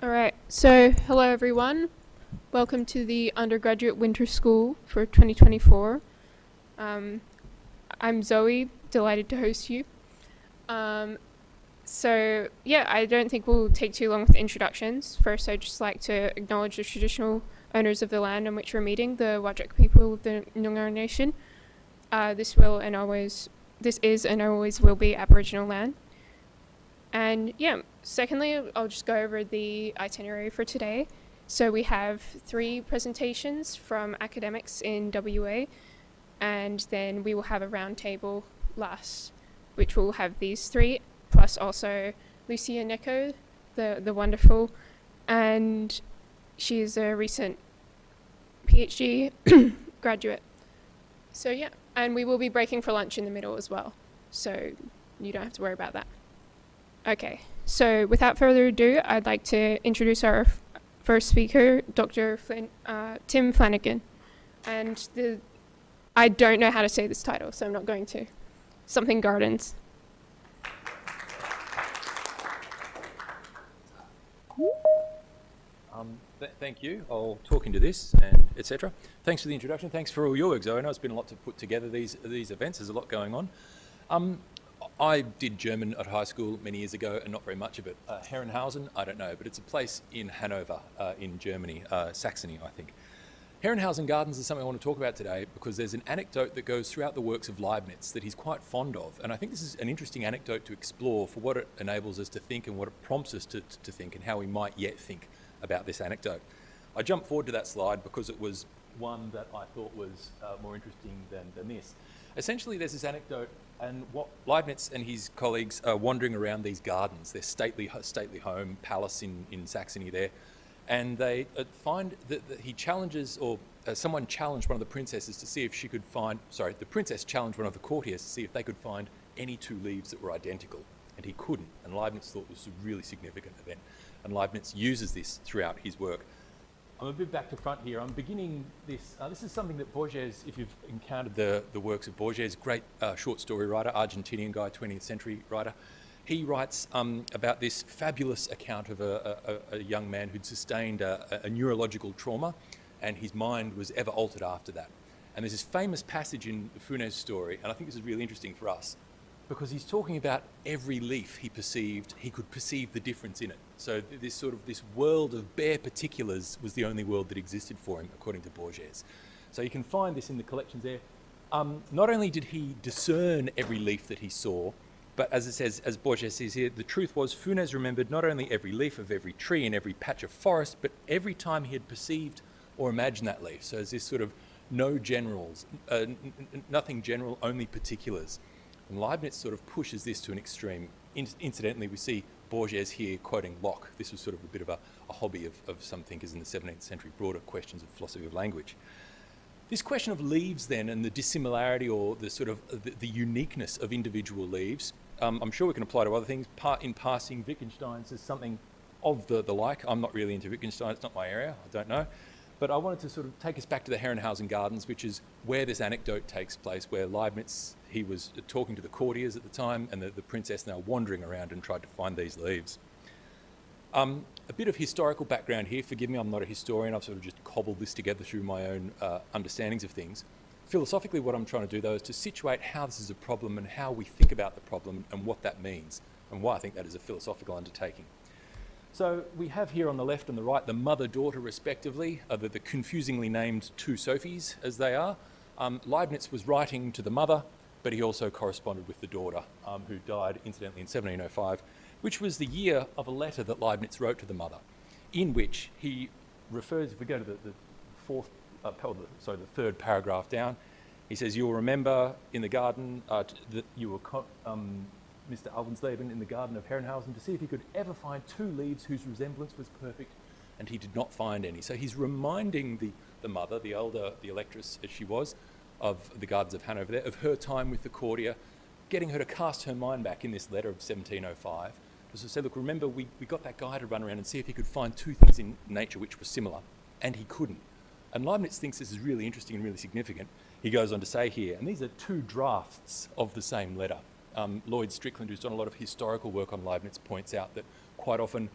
All right, so hello everyone. Welcome to the Undergraduate Winter School for 2024. I'm Zoe, delighted to host you. So yeah, I don't think we'll take too long with the introductions. First, I'd just like to acknowledge the traditional owners of the land on which we're meeting, the Whadjuk people of the Noongar Nation. This is and always will be Aboriginal land. And yeah, secondly, I'll just go over the itinerary for today. So we have 3 presentations from academics in WA, and then we will have a round table last, which will have these 3, plus also Lucia Neko, the wonderful, and she is a recent PhD graduate. So yeah, and we will be breaking for lunch in the middle as well, so you don't have to worry about that. Okay, so without further ado, I'd like to introduce our first speaker, Dr. Tim Flanagan. And I don't know how to say this title, so I'm not going to. Something Gardens. Thank you. I'll talk into this and etc. Thanks for the introduction. Thanks for all your work, Zoe. I know it's been a lot to put together these events. There's a lot going on. I did German at high school many years ago, and not very much of it. Herrenhausen, I don't know, but it's a place in Hanover, in Germany, Saxony, I think. Herrenhausen Gardens is something I want to talk about today because there's an anecdote that goes throughout the works of Leibniz that he's quite fond of, and I think this is an interesting anecdote to explore for what it enables us to think and what it prompts us to think and how we might yet think about this anecdote. I jumped forward to that slide because it was one that I thought was more interesting than this. Essentially, there's this anecdote, and what Leibniz and his colleagues are wandering around these gardens, their stately home, palace in Saxony there, and they find that he challenges, or someone challenged one of the princesses to see if she could find, the princess challenged one of the courtiers to see if they could find any 2 leaves that were identical, and he couldn't, and Leibniz thought it was a really significant event, and Leibniz uses this throughout his work. I'm a bit back to front here. I'm beginning this. This is something that Borges, if you've encountered the works of Borges, great short story writer, Argentinian guy, 20th century writer. He writes about this fabulous account of a young man who'd sustained a neurological trauma, and his mind was ever altered after that. And there's this famous passage in the Funes story, and I think this is really interesting for us, because he's talking about every leaf he perceived, he could perceive the difference in it. So this world of bare particulars was the only world that existed for him, according to Borges. So you can find this in the collections there. Not only did he discern every leaf that he saw, but as it says, as Borges says here, the truth was Funes remembered not only every leaf of every tree and every patch of forest, but every time he had perceived or imagined that leaf. So there's this sort of no generals, nothing general, only particulars. And Leibniz sort of pushes this to an extreme. Incidentally, we see Borges here quoting Locke. This was sort of a bit of a hobby of some thinkers in the 17th century, broader questions of philosophy of language. This question of leaves then, and the dissimilarity or the sort of the uniqueness of individual leaves, I'm sure we can apply to other things. In passing, Wittgenstein says something of the like. I'm not really into Wittgenstein, it's not my area, I don't know. But I wanted to sort of take us back to the Herrenhausen Gardens, which is where this anecdote takes place, where Leibniz, he was talking to the courtiers at the time, and the princess now wandering around and tried to find these leaves. A bit of historical background here. Forgive me, I'm not a historian. I've sort of just cobbled this together through my own understandings of things. Philosophically, what I'm trying to do, though, is to situate how this is a problem and how we think about the problem and what that means, and why I think that is a philosophical undertaking. So we have here on the left and the right the mother-daughter respectively, the confusingly named 2 Sophies as they are. Leibniz was writing to the mother, but he also corresponded with the daughter, who died incidentally in 1705, which was the year of a letter that Leibniz wrote to the mother, in which he refers, if we go to the 3rd paragraph down, he says, "You will remember in the garden that you were Mr. Alvensleben in the garden of Herrenhausen to see if he could ever find 2 leaves whose resemblance was perfect, and he did not find any." So he's reminding the mother, the electress as she was, of the gardens of Hanover there, of her time with the courtier, getting her to cast her mind back in this letter of 1705. To say, look, remember we got that guy to run around and see if he could find 2 things in nature which were similar, and he couldn't. And Leibniz thinks this is really interesting and really significant. He goes on to say here, and these are 2 drafts of the same letter. Lloyd Strickland, who's done a lot of historical work on Leibniz, points out that quite often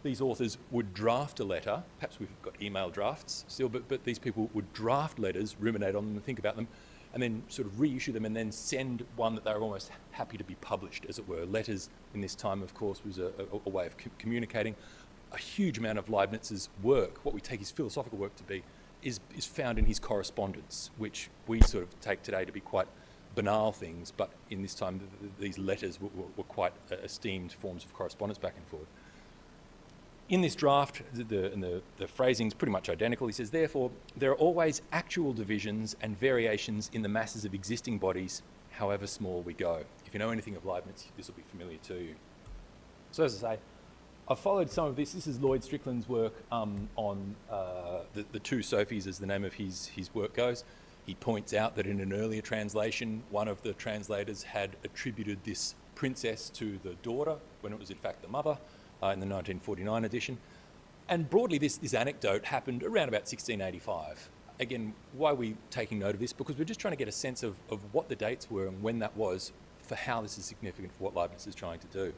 these authors would draft a letter. Perhaps we've got email drafts still, but these people would draft letters, ruminate on them and think about them, and then sort of reissue them and then send one that they were almost happy to be published, as it were. Letters in this time, of course, was a way of communicating. A huge amount of Leibniz's work, what we take his philosophical work to be, is found in his correspondence, which we sort of take today to be quite banal things, but in this time these letters were quite esteemed forms of correspondence back and forth. In this draft, the phrasing is pretty much identical. He says, therefore, there are always actual divisions and variations in the masses of existing bodies, however small we go. If you know anything of Leibniz, this will be familiar to you. So as I say, I've followed some of this. This is Lloyd Strickland's work on the two Sophies, as the name of his work goes. He points out that in an earlier translation, one of the translators had attributed this princess to the daughter, when it was in fact the mother, in the 1949 edition. And broadly, this anecdote happened around about 1685. Again, why are we taking note of this? Because we're just trying to get a sense of what the dates were and when that was, for how this is significant for what Leibniz is trying to do.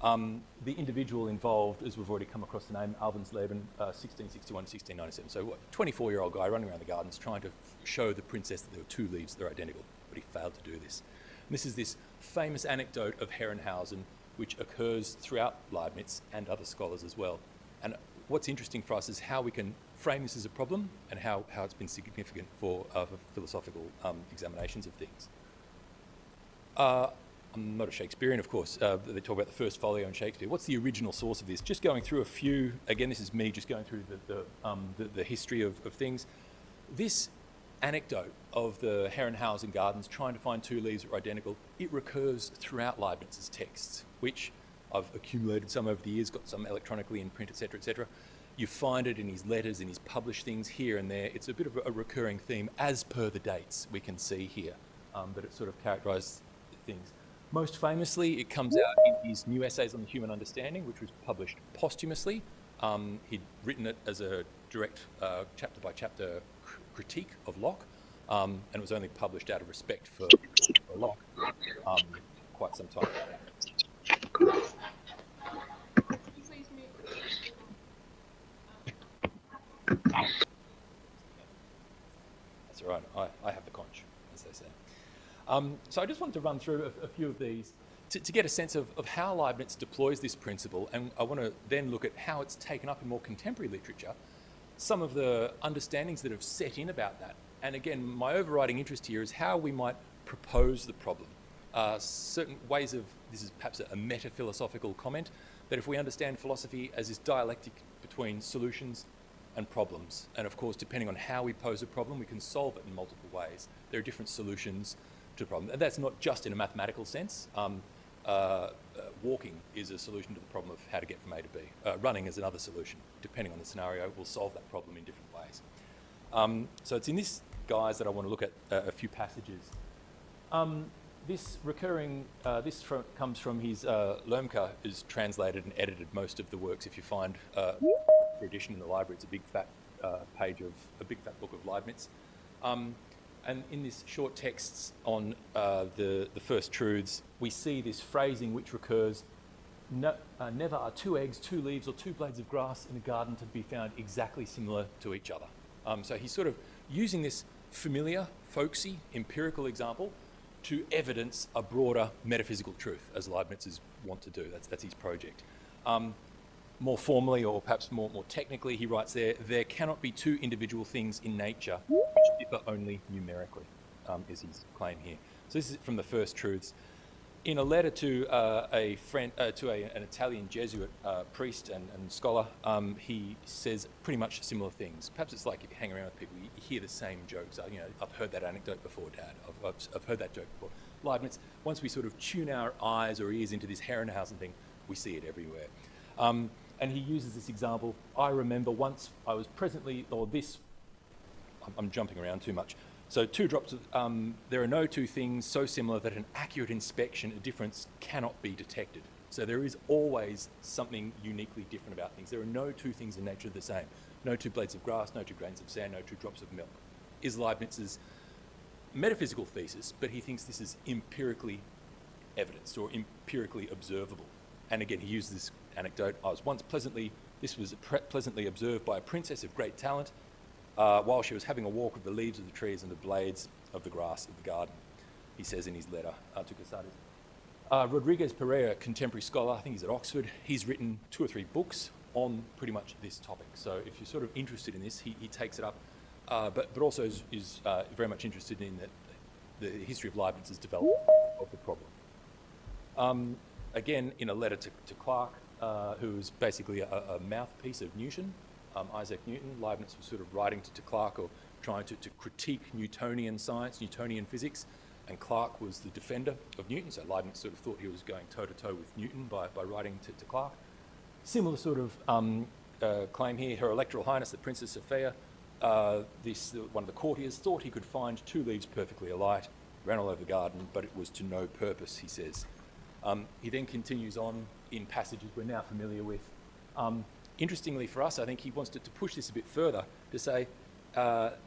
The individual involved, as we've already come across the name, Alvensleben, 1661 to 1697. So what, 24-year-old guy running around the gardens trying to show the princess that there were two leaves that are identical, but he failed to do this. And this is this famous anecdote of Herrenhausen, which occurs throughout Leibniz and other scholars as well. And what's interesting for us is how we can frame this as a problem and how it's been significant for philosophical examinations of things. I'm not a Shakespearean, of course. They talk about the first folio in Shakespeare. What's the original source of this? Just going through a few, again, this is me just going through the history of things. This anecdote of the Herrenhausen gardens trying to find two leaves that are identical, it recurs throughout Leibniz's texts, which I've accumulated some over the years, got some electronically in print, etc., etc. You find it in his letters, in his published things here and there. It's a bit of a recurring theme as per the dates we can see here, but it sort of characterised things. Most famously, it comes out in his New Essays on the Human Understanding, which was published posthumously. He'd written it as a direct chapter-by-chapter critique of Locke, and it was only published out of respect for Locke quite some time ago. That's all right, I have the conch, as they say. So I just wanted to run through a few of these to get a sense of how Leibniz deploys this principle, and I want to then look at how it's taken up in more contemporary literature, some of the understandings that have set in about that. And again, my overriding interest here is how we might propose the problem. Certain ways of, this is perhaps a meta-philosophical comment, that if we understand philosophy as this dialectic between solutions and problems, and of course, depending on how we pose a problem, we can solve it in multiple ways. There are different solutions to the problem. And that's not just in a mathematical sense. Walking is a solution to the problem of how to get from A to B. Running is another solution. Depending on the scenario, we'll solve that problem in different ways. So it's in this guise that I want to look at a few passages. This comes from his, Lermke is translated and edited most of the works. If you find the edition in the library, it's a big fat page of, a big fat book of Leibniz. And in this short texts on the first truths, we see this phrasing which recurs, never are two eggs, two leaves, or two blades of grass in a garden to be found exactly similar to each other. So he's sort of using this familiar, folksy, empirical example to evidence a broader metaphysical truth, as Leibniz is wont to do. That's his project. More formally, or perhaps more technically, he writes there cannot be two individual things in nature which differ only numerically, is his claim here. So this is from the first truths. In a letter to an Italian Jesuit priest and scholar, he says pretty much similar things. Perhaps it's like if you hang around with people, you hear the same jokes. You know, I've heard that anecdote before, Dad. I've heard that joke before. Leibniz, once we sort of tune our eyes or ears into this Herrenhausen thing, we see it everywhere. And he uses this example. I remember once I was presently, or this, I'm jumping around too much. So two drops of, there are no two things so similar that an accurate inspection, a difference cannot be detected. So there is always something uniquely different about things. There are no two things in nature the same. No two blades of grass, no two grains of sand, no two drops of milk. Is Leibniz's metaphysical thesis, but he thinks this is empirically evidenced or empirically observable. And again, he used this anecdote. This was pleasantly observed by a princess of great talent while she was having a walk with the leaves of the trees and the blades of the grass of the garden, he says in his letter to Casades. Rodriguez Pereira, contemporary scholar, I think he's at Oxford, he's written 2 or 3 books on pretty much this topic. So if you're sort of interested in this, he takes it up, but also is very much interested in the history of Leibniz's development of the problem. Again, in a letter to Clarke, who was basically a mouthpiece of Newton, Isaac Newton, Leibniz was sort of writing to Clarke or trying to critique Newtonian science, Newtonian physics, and Clarke was the defender of Newton, so Leibniz sort of thought he was going toe-to-toe with Newton by writing to Clarke. Similar sort of claim here, Her Electoral Highness, the Princess Sophia, one of the courtiers, thought he could find 2 leaves perfectly alike, ran all over the garden, but it was to no purpose, he says. He then continues on in passages we're now familiar with. Interestingly for us, I think he wants to push this a bit further to say,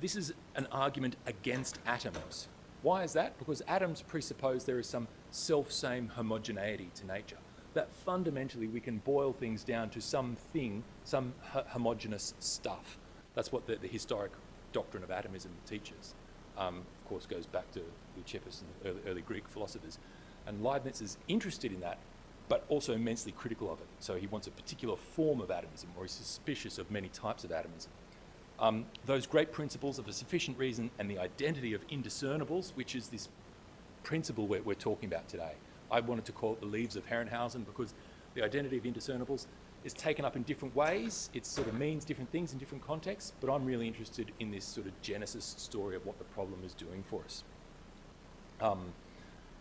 this is an argument against atoms. Why is that? Because atoms presuppose there is some self-same homogeneity to nature, that fundamentally we can boil things down to something, some homogeneous stuff. That's what the historic doctrine of atomism teaches. Of course, goes back to Leucippus and the early Greek philosophers. And Leibniz is interested in that, but also immensely critical of it. So he wants a particular form of atomism, or he's suspicious of many types of atomism. Those great principles of a sufficient reason and the identity of indiscernibles, which is this principle we're talking about today. I wanted to call it the leaves of Herrenhausen because the identity of indiscernibles is taken up in different ways. It sort of means different things in different contexts, but I'm really interested in this sort of genesis story of what the problem is doing for us.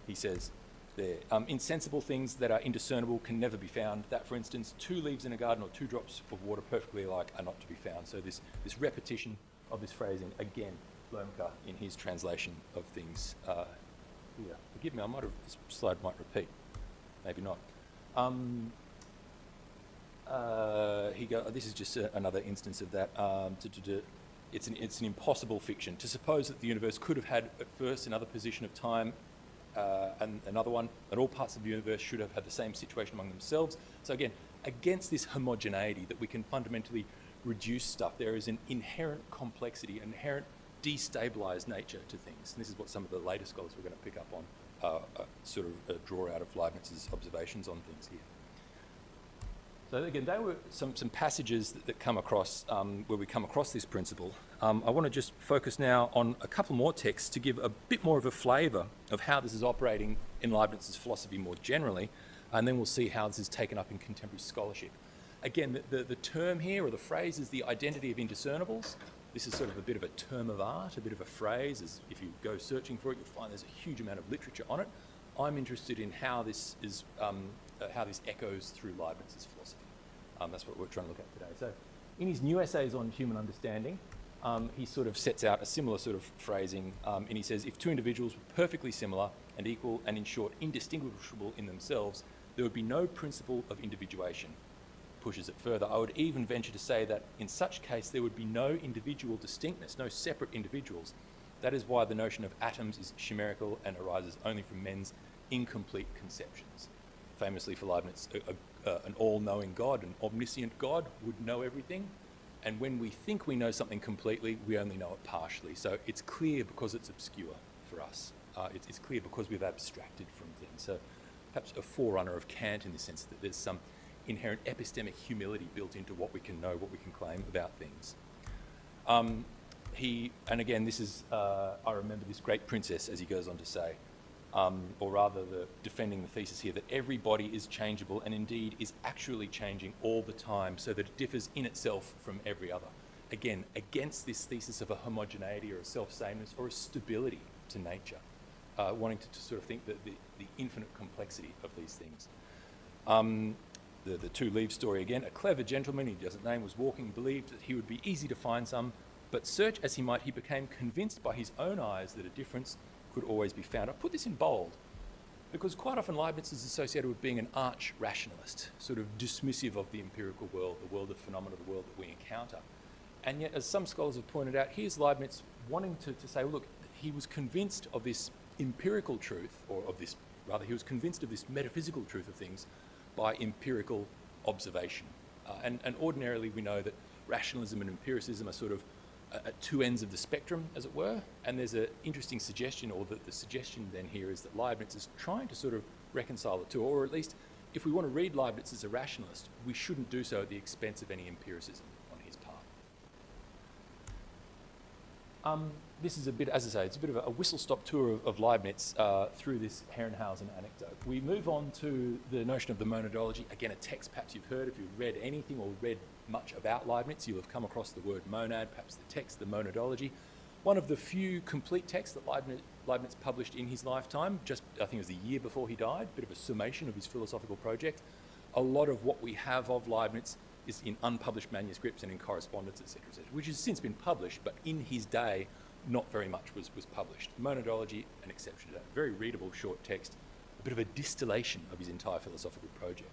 He says there, insensible things that are indiscernible can never be found. That, for instance, 2 leaves in a garden or 2 drops of water perfectly alike are not to be found. So this repetition of this phrasing, again, Lohmke in his translation of things here. Forgive me, this slide might repeat, maybe not. This is just another instance of that. It's an impossible fiction. To suppose that the universe could have had at first another position of time and another one, that all parts of the universe should have had the same situation among themselves. So again, against this homogeneity that we can fundamentally reduce stuff, there is an inherent complexity, inherent destabilised nature to things. And this is what some of the later scholars we're going to pick up on draw out of Leibniz's observations on things here. So again, they were some passages that come across, where we come across this principle. I want to just focus now on a couple more texts to give a bit more of a flavour of how this is operating in Leibniz's philosophy more generally, and then we'll see how this is taken up in contemporary scholarship. Again, the term here, or the phrase, is the identity of indiscernibles. This is sort of a bit of a term of art, a bit of a phrase. As if you go searching for it, you'll find there's a huge amount of literature on it. I'm interested in how this is, how this echoes through Leibniz's philosophy. That's what we're trying to look at today. So, in his new essays on human understanding, he sort of sets out a similar sort of phrasing, and he says, if 2 individuals were perfectly similar and equal, and in short, indistinguishable in themselves, there would be no principle of individuation. Pushes it further. I would even venture to say that in such case there would be no individual distinctness, no separate individuals. That is why the notion of atoms is chimerical and arises only from men's incomplete conceptions. Famously for Leibniz, an all-knowing God, an omniscient God would know everything, and when we think we know something completely, we only know it partially. So it's clear because it's obscure for us. It's clear because we've abstracted from things. So perhaps a forerunner of Kant in the sense that there's some inherent epistemic humility built into what we can know, what we can claim about things. And again, this is, I remember this great princess, as he goes on to say, or rather defending the thesis here, that every body is changeable and indeed is actually changing all the time, so that it differs in itself from every other. Again, against this thesis of a homogeneity or a self-sameness or a stability to nature, wanting to sort of think that the infinite complexity of these things. The 2 leaves story again. A clever gentleman, he doesn't name, was walking, believed that he would be easy to find some, but search as he might, he became convinced by his own eyes that a difference could always be found. I put this in bold because quite often Leibniz is associated with being an arch rationalist, sort of dismissive of the empirical world, the world of phenomena, the world that we encounter. And yet, as some scholars have pointed out, here's Leibniz wanting to say, well, look, he was convinced of this empirical truth, or of this, rather, he was convinced of this metaphysical truth of things, by empirical observation. And ordinarily we know that rationalism and empiricism are sort of at two ends of the spectrum, as it were, and there's an interesting suggestion, or the suggestion then here is that Leibniz is trying to sort of reconcile the two, or at least if we want to read Leibniz as a rationalist, we shouldn't do so at the expense of any empiricism on his part. This is a bit, as I say, it's a bit of a whistle-stop tour of Leibniz through this Herrenhausen anecdote. We move on to the notion of the monadology. Again, a text perhaps you've heard. If you've read anything or read much about Leibniz, you'll have come across the word monad, perhaps the text, the monadology. One of the few complete texts that Leibniz published in his lifetime, just I think it was the year before he died, a bit of a summation of his philosophical project. A lot of what we have of Leibniz is in unpublished manuscripts and in correspondence, etc., which has since been published, but in his day, not very much was published. Monadology, an exception to that. Very readable, short text, a bit of a distillation of his entire philosophical project.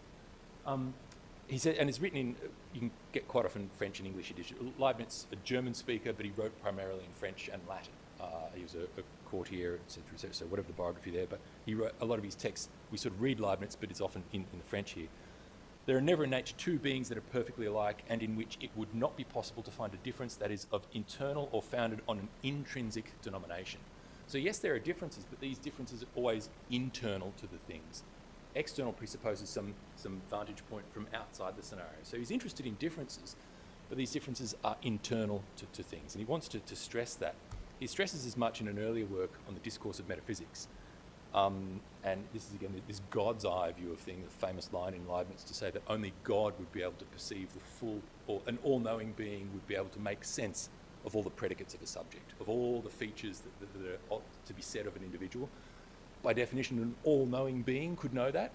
He said, and it's written in, you can get quite often French and English edition. Leibniz, a German speaker, but he wrote primarily in French and Latin. He was a courtier, etc., so whatever the biography there, but he wrote a lot of his texts. We sort of read Leibniz, but it's often in the French here. There are never in nature two beings that are perfectly alike, and in which it would not be possible to find a difference that is of internal or founded on an intrinsic denomination. So yes, there are differences, but these differences are always internal to the things. External presupposes some vantage point from outside the scenario. So he's interested in differences, but these differences are internal to things, and he wants to stress that. He stresses as much in an earlier work on the discourse of metaphysics. And this is again this God's eye view of things, the famous line in Leibniz to say that only God would be able to perceive the full, or an all-knowing being would be able to make sense of all the predicates of a subject, of all the features that are to be said of an individual. By definition, an all-knowing being could know that,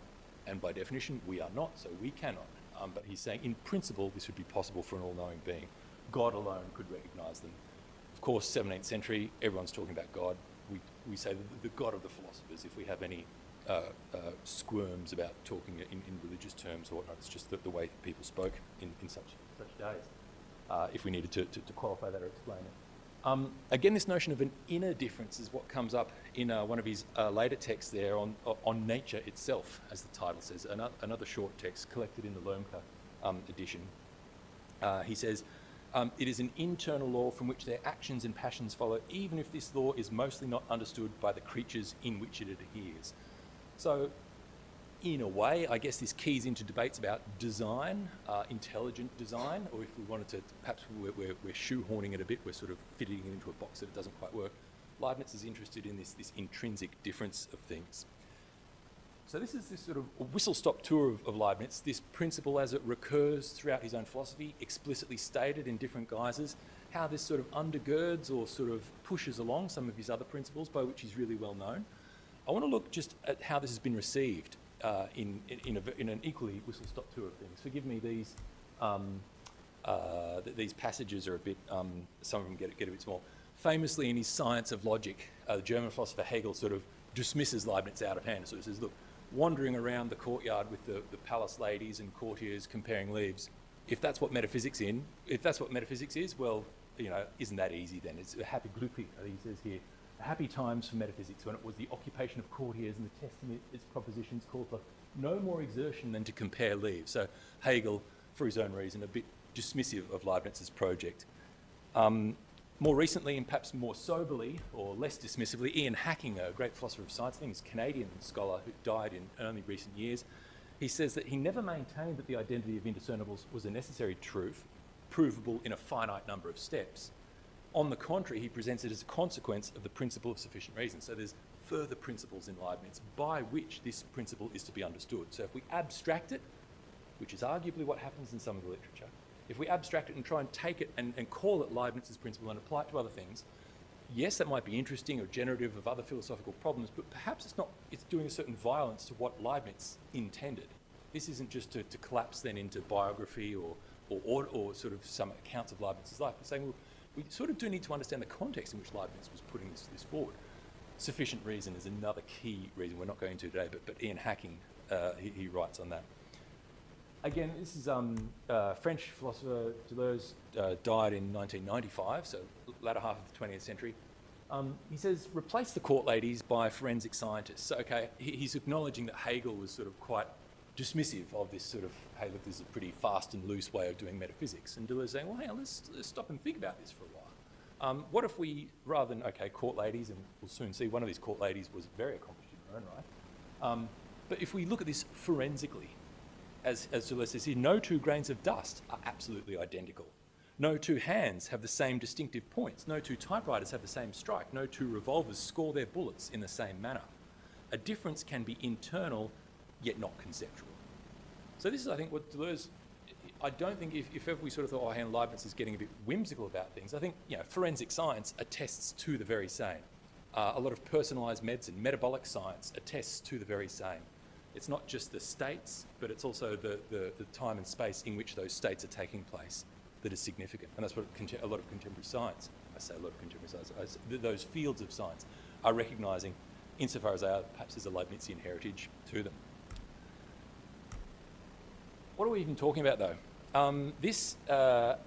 and by definition, we are not, so we cannot. But he's saying, in principle, this would be possible for an all-knowing being. God alone could recognise them. Of course, 17th century, everyone's talking about God. We say the God of the philosophers, if we have any squirms about talking in religious terms or whatnot. It's just the way people spoke in such days, if we needed to qualify that or explain it. Again, this notion of an inner difference is what comes up in one of his later texts there on nature itself, as the title says, another short text collected in the Lohmke edition. He says, it is an internal law from which their actions and passions follow, even if this law is mostly not understood by the creatures in which it adheres. So, in a way, I guess this keys into debates about design, intelligent design, or if we wanted to, perhaps we're shoehorning it a bit, we're sort of fitting it into a box that it doesn't quite work. Leibniz is interested in this intrinsic difference of things. So this is this sort of whistle-stop tour of Leibniz, this principle as it recurs throughout his own philosophy, explicitly stated in different guises, how this sort of undergirds or sort of pushes along some of his other principles by which he's really well known. I want to look just at how this has been received in an equally whistle-stop tour of things. Forgive me, these passages are a bit, some of them get a bit small. Famously in his Science of Logic, the German philosopher Hegel sort of dismisses Leibniz out of hand. So he says, look, wandering around the courtyard with the palace ladies and courtiers comparing leaves, if that's what metaphysics is, well, you know, isn't that easy then? It's a happy glücklich, he says here, happy times for metaphysics when it was the occupation of courtiers and the testing its propositions called for no more exertion than to compare leaves. So Hegel, for his own reason, a bit dismissive of Leibniz's project. More recently, and perhaps more soberly, or less dismissively, Ian Hacking, a great philosopher of science, I think he's a Canadian scholar who died in only recent years, he says that he never maintained that the identity of indiscernibles was a necessary truth, provable in a finite number of steps. On the contrary, he presents it as a consequence of the principle of sufficient reason. So there's further principles in Leibniz by which this principle is to be understood. So if we abstract it, which is arguably what happens in some of the literature, if we abstract it and try and take it and call it Leibniz's principle and apply it to other things, yes, that might be interesting or generative of other philosophical problems, but perhaps it's doing a certain violence to what Leibniz intended. This isn't just to collapse then into biography or sort of some accounts of Leibniz's life, but saying, well, we sort of do need to understand the context in which Leibniz was putting this forward. Sufficient reason is another key reason we're not going to today, but Ian Hacking, he writes on that. Again, this is French philosopher Deleuze, died in 1995, so latter half of the 20th century. He says, replace the court ladies by forensic scientists. So, okay, he's acknowledging that Hegel was sort of quite dismissive of this sort of, hey, look, this is a pretty fast and loose way of doing metaphysics. And Deleuze saying, well, hang on, let's stop and think about this for a while. What if we, rather than, okay, court ladies, and we'll soon see one of these court ladies was very accomplished in her own right, but if we look at this forensically, as Deleuze says here, no two grains of dust are absolutely identical. No two hands have the same distinctive points. No two typewriters have the same strike. No two revolvers score their bullets in the same manner. A difference can be internal, yet not conceptual. So this is, I think, what Deleuze, I don't think if ever we sort of thought, oh, hang on, Leibniz is getting a bit whimsical about things, I think, you know, forensic science attests to the very same. A lot of personalised medicine, metabolic science attests to the very same. It's not just the states, but it's also the time and space in which those states are taking place that is significant. And that's what a lot of contemporary science, I say a lot of contemporary science, those fields of science are recognising insofar as they are, perhaps there's a Leibnizian heritage to them. What are we even talking about though? This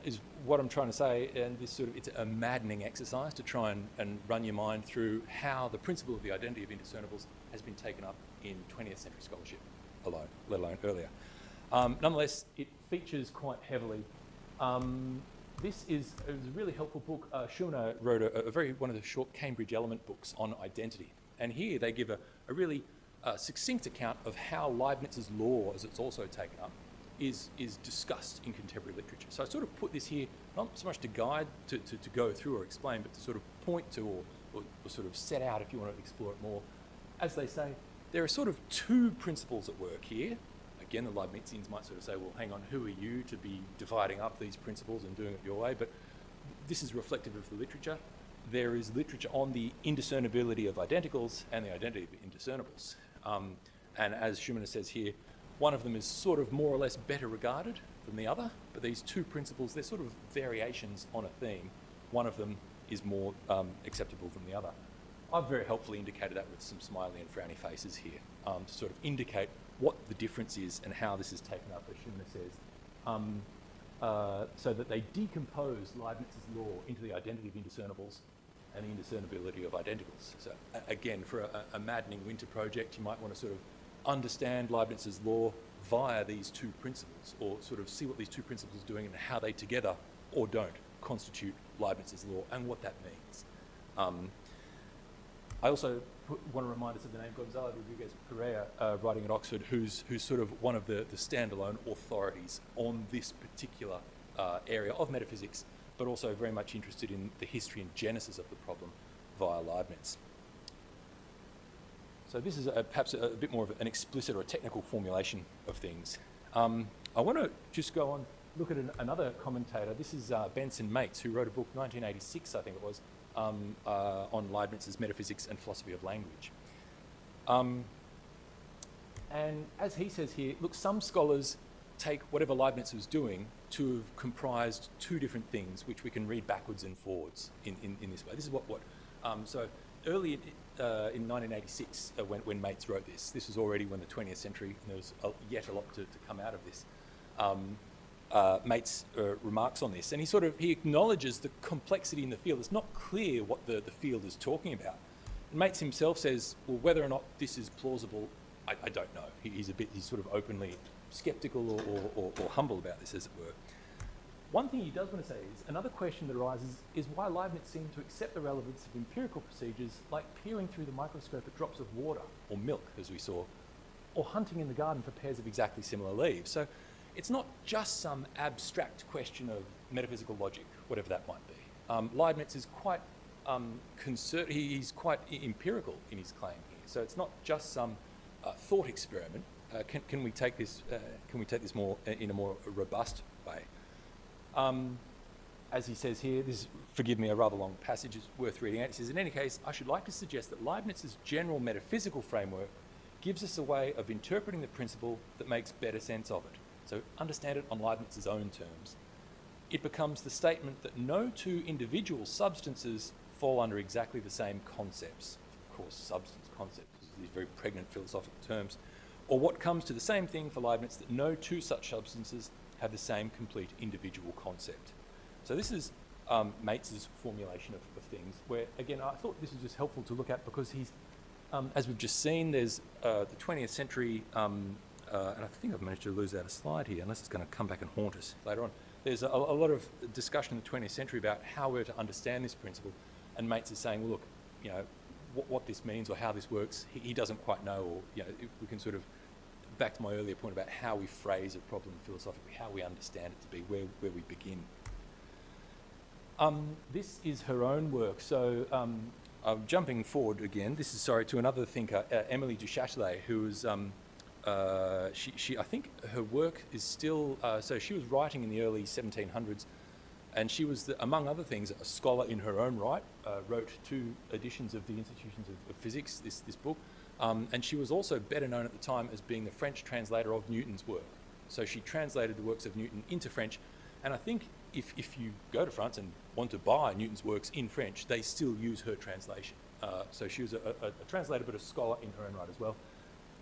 is what I'm trying to say, and this sort of, it's a maddening exercise to try and run your mind through how the principle of the identity of indiscernibles has been taken up in 20th century scholarship alone, let alone earlier. Nonetheless, it features quite heavily. This is a really helpful book. Schulner wrote one of the short Cambridge Element books on identity. And here they give a really succinct account of how Leibniz's law, as it's also taken up, is discussed in contemporary literature. So I sort of put this here, not so much to guide, to go through or explain, but to sort of point to or sort of set out if you want to explore it more. As they say, there are sort of two principles at work here. Again, the Leibnizians might sort of say, well, hang on, who are you to be dividing up these principles and doing it your way? But this is reflective of the literature. There is literature on the indiscernibility of identicals and the identity of indiscernibles. And as Schumann says here, one of them is sort of more or less better regarded than the other, but these two principles, they're sort of variations on a theme. One of them is more acceptable than the other. I've very helpfully indicated that with some smiley and frowny faces here to sort of indicate what the difference is and how this is taken up, as Schumann says, so that they decompose Leibniz's law into the identity of indiscernibles and the indiscernibility of identicals. So again, for a maddening winter project, you might want to sort of understand Leibniz's law via these two principles, or sort of see what these two principles are doing and how they together, or don't, constitute Leibniz's law and what that means. I also want to remind us of the name Gonzalo Rodriguez Pereira, writing at Oxford, who's sort of one of the standalone authorities on this particular area of metaphysics, but also very much interested in the history and genesis of the problem via Leibniz. So this is perhaps a bit more of an explicit or a technical formulation of things. I want to just go on, look at another commentator. This is Benson Mates, who wrote a book, 1986, I think it was, on Leibniz's metaphysics and philosophy of language. And as he says here, look, some scholars take whatever Leibniz was doing to have comprised two different things, which we can read backwards and forwards in this way. This is so early in 1986, when Mates wrote this was already when the 20th century, and there was yet a lot to come out of this. Mates remarks on this, and he acknowledges the complexity in the field. It's not clear what the field is talking about. And Mates himself says, well, whether or not this is plausible, I don't know. He's sort of openly sceptical or humble about this, as it were. One thing he does want to say is, another question that arises is why Leibniz seemed to accept the relevance of empirical procedures like peering through the microscope at drops of water, or milk, as we saw, or hunting in the garden for pairs of exactly similar leaves. So it's not just some abstract question of metaphysical logic, whatever that might be. Leibniz is quite he's quite empirical in his claim here. So it's not just some thought experiment. Can we take this more in a more robust way? As he says here, forgive me, a rather long passage, is worth reading out. He says, in any case, I should like to suggest that Leibniz's general metaphysical framework gives us a way of interpreting the principle that makes better sense of it. So understand it on Leibniz's own terms. It becomes the statement that no two individual substances fall under exactly the same concepts. Of course, substance, concept, these very pregnant philosophical terms. Or what comes to the same thing for Leibniz, that no two such substances have the same complete individual concept. So this is Mates' formulation of things, where, again, I thought this was just helpful to look at because he's, as we've just seen, there's the 20th century and I think I've managed to lose out a slide here, unless it's going to come back and haunt us later on. There's a lot of discussion in the 20th century about how we're to understand this principle, and Mates is saying, well, look, you know, what this means or how this works, he doesn't quite know, or, you know, we can sort of, back to my earlier point about how we phrase a problem philosophically, how we understand it to be, where we begin. This is her own work. So I'm jumping forward again. This is, sorry, to another thinker, Emily du Châtelet, who was, I think her work is still, so she was writing in the early 1700s, and she was, among other things, a scholar in her own right, wrote 2 editions of the Institutions of Physics, this book, and she was also better known at the time as being the French translator of Newton's work. So she translated the works of Newton into French, and I think if you go to France and want to buy Newton's works in French, they still use her translation. So she was a translator but a scholar in her own right as well.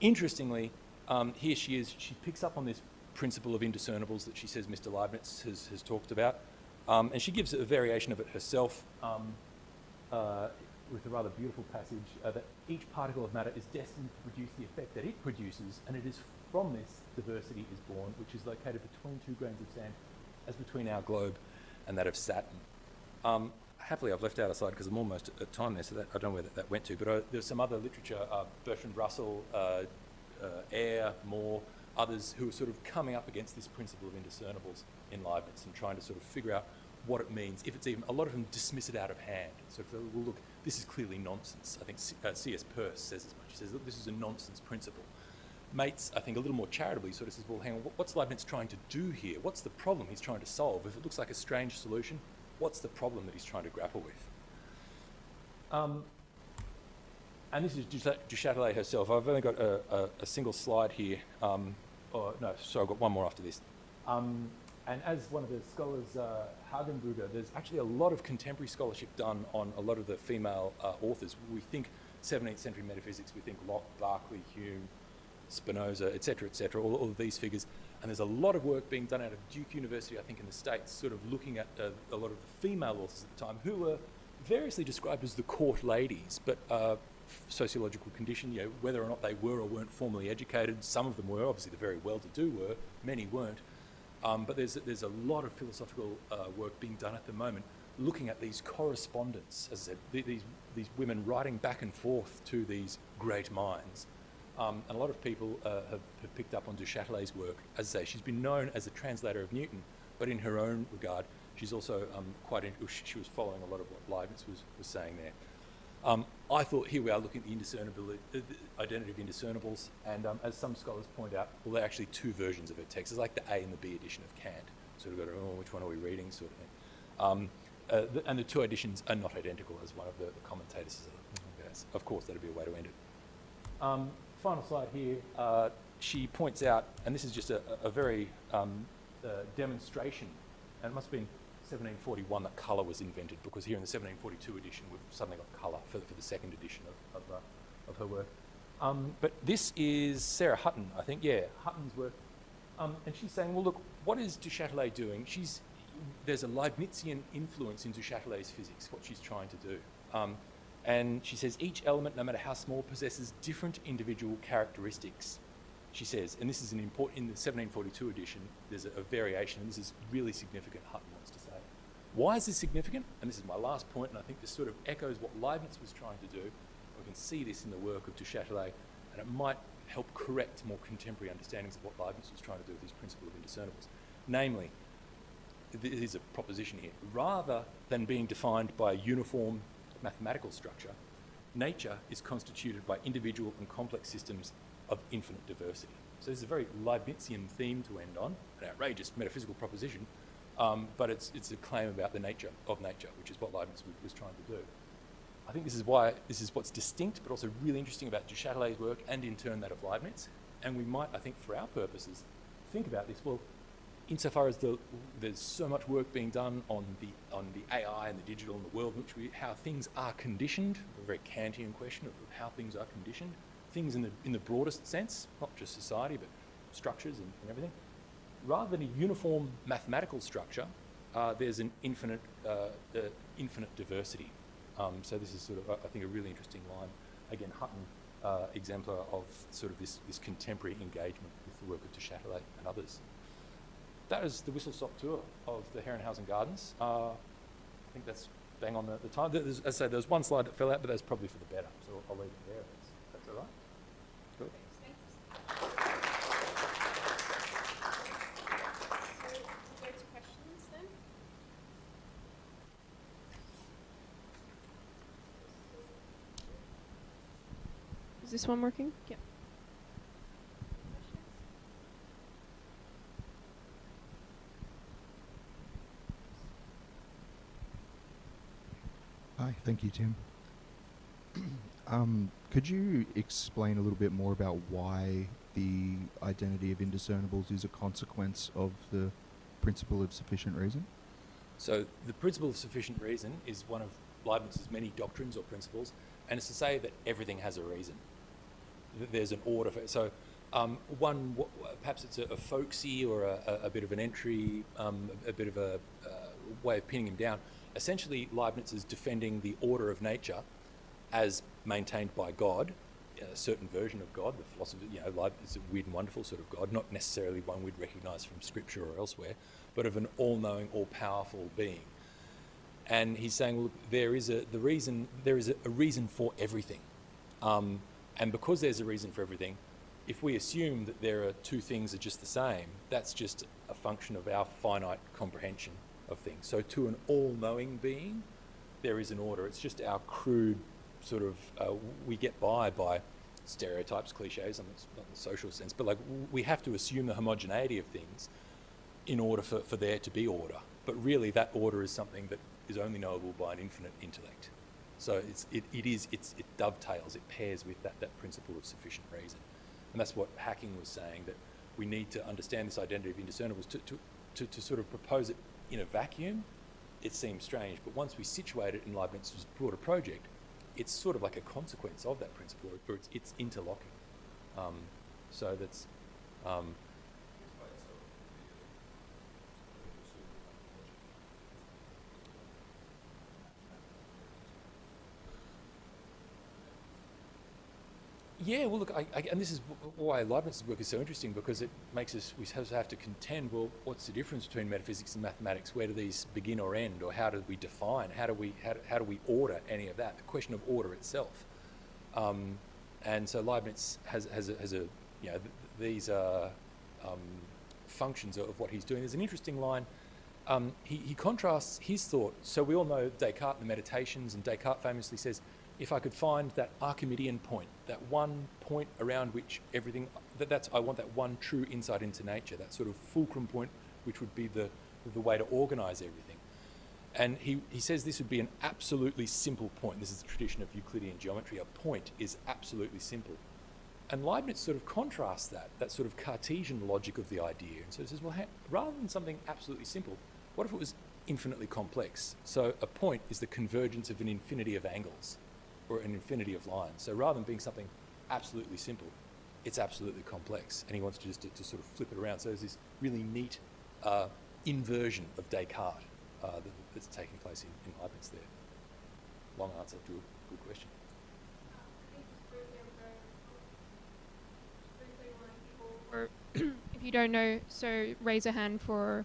Interestingly, here she is, she picks up on this principle of indiscernibles that she says Mr. Leibniz has talked about, and she gives a variation of it herself with a rather beautiful passage that each particle of matter is destined to produce the effect that it produces, and it is from this diversity is born, which is located between 2 grains of sand, as between our globe and that of Saturn. Happily, I've left out a slide because I'm almost at time there, so that, I don't know where that went to, but there's some other literature, Bertrand Russell, Eyre, Moore, others who are sort of coming up against this principle of indiscernibles in Leibniz and trying to sort of figure out what it means, if it's even, a lot of them dismiss it out of hand. So if they, well, look, this is clearly nonsense. I think C.S. Peirce says as much. He says, look, this is a nonsense principle. Mates, I think a little more charitably, sort of says, well, hang on, what's Leibniz trying to do here? What's the problem he's trying to solve? If it looks like a strange solution, what's the problem that he's trying to grapple with? And this is du Châtelet herself. I've only got a single slide here. No, sorry, I've got one more after this. And as one of the scholars, Hagenbrugger, there's actually a lot of contemporary scholarship done on a lot of the female authors. We think 17th century metaphysics, we think Locke, Berkeley, Hume, Spinoza, etc., all of these figures. And there's a lot of work being done out of Duke University, I think, in the States, sort of looking at a lot of the female authors at the time, who were variously described as the court ladies, but sociological condition, you know, whether or not they were or weren't formally educated. Some of them were, obviously the very well-to-do were, many weren't. But there's a lot of philosophical work being done at the moment, looking at these correspondence, as I said, these women writing back and forth to these great minds. And a lot of people have picked up on du Châtelet's work. As I say, she's been known as a translator of Newton, but in her own regard, she's also she was following a lot of what Leibniz was saying there. I thought here we are looking at the identity of indiscernibles, and as some scholars point out, well, there are actually 2 versions of her text. It's like the A and the B edition of Kant. Sort of got, oh, which one are we reading, sort of thing. And the 2 editions are not identical, as one of the commentators says. Of course, that'd be a way to end it. Final slide here. She points out, and this is just a very demonstration, and it must have been 1741 that colour was invented, because here in the 1742 edition we've suddenly got colour for the 2nd edition of her work. But this is Sarah Hutton, I think, yeah, Hutton's work. And she's saying, well, look, what is du Châtelet doing? There's a Leibnizian influence in du Châtelet's physics, what she's trying to do. And she says, each element, no matter how small, possesses different individual characteristics. She says, and this is an important, in the 1742 edition, there's a variation, and this is really significant, Hutton wants to say. Why is this significant? And this is my last point, and I think this sort of echoes what Leibniz was trying to do. We can see this in the work of du Châtelet, and it might help correct more contemporary understandings of what Leibniz was trying to do with his principle of indiscernibles. Namely, there's a proposition here. Rather than being defined by a uniform mathematical structure, nature is constituted by individual and complex systems of infinite diversity. So this is a very Leibnizian theme to end on, an outrageous metaphysical proposition, but it's a claim about the nature of nature, which is what Leibniz was trying to do. I think this is what's distinct, but also really interesting about du Châtelet's work, and in turn that of Leibniz. And we might, I think, for our purposes, think about this. Well, insofar as there's so much work being done on the AI and the digital and the world in which how things are conditioned, a very Kantian question of how things are conditioned, things in the broadest sense, not just society, but structures and everything. Rather than a uniform mathematical structure, there's an infinite diversity. So this is sort of, I think, a really interesting line. Again, Hutton exemplar of sort of this contemporary engagement with the work of Du Châtelet and others. That is the whistle-stop tour of the Herrenhausen Gardens. I think that's bang on the time. As I say, there's one slide that fell out, but that's probably for the better, so I'll leave it there. That's all right. Cool. Is this one working? Yeah. Hi, thank you, Tim. Could you explain a little bit more about why the identity of indiscernibles is a consequence of the principle of sufficient reason? So the principle of sufficient reason is one of Leibniz's many doctrines or principles, and it's to say that everything has a reason. There's an order for it. So perhaps it's a folksy or a bit of an entry, a bit of a way of pinning him down. Essentially, Leibniz is defending the order of nature as maintained by God, a certain version of God, the philosophy, Leibniz is a weird and wonderful sort of God, not necessarily one we'd recognise from scripture or elsewhere, but of an all-knowing, all-powerful being. And he's saying, look, there is a reason for everything. And because there's a reason for everything, if we assume that there are two things are just the same, that's just a function of our finite comprehension of things. So to an all-knowing being, there is an order. It's just our crude sort of, we get by stereotypes, cliches, not in the social sense, but like we have to assume the homogeneity of things in order for there to be order. But really that order is something that is only knowable by an infinite intellect. So it dovetails, it pairs with that principle of sufficient reason. And that's what Hacking was saying, that we need to understand this identity of indiscernibles to sort of propose it in a vacuum. It seems strange, but once we situate it in Leibniz's broader project, it's sort of like a consequence of that principle, or it's interlocking. So that's... Yeah, well, look, and this is why Leibniz's work is so interesting, because it makes us, we have to contend, well, what's the difference between metaphysics and mathematics? Where do these begin or end, or how do we define? How do we order any of that? The question of order itself. And so Leibniz has these functions of what he's doing. There's an interesting line. He contrasts his thought. So we all know Descartes and the Meditations, and Descartes famously says, if I could find that Archimedean point, that one point around which everything, I want that one true insight into nature, that sort of fulcrum point, which would be the way to organise everything. And he says this would be an absolutely simple point. This is the tradition of Euclidean geometry. A point is absolutely simple. And Leibniz sort of contrasts that sort of Cartesian logic of the idea. And so he says, well, rather than something absolutely simple, what if it was infinitely complex? So a point is the convergence of an infinity of angles, or an infinity of lines. So rather than being something absolutely simple, it's absolutely complex. And he wants to just to sort of flip it around. So there's this really neat inversion of Descartes that's taking place in Leibniz there. Long answer to a good question. Or if you don't know, so raise a hand for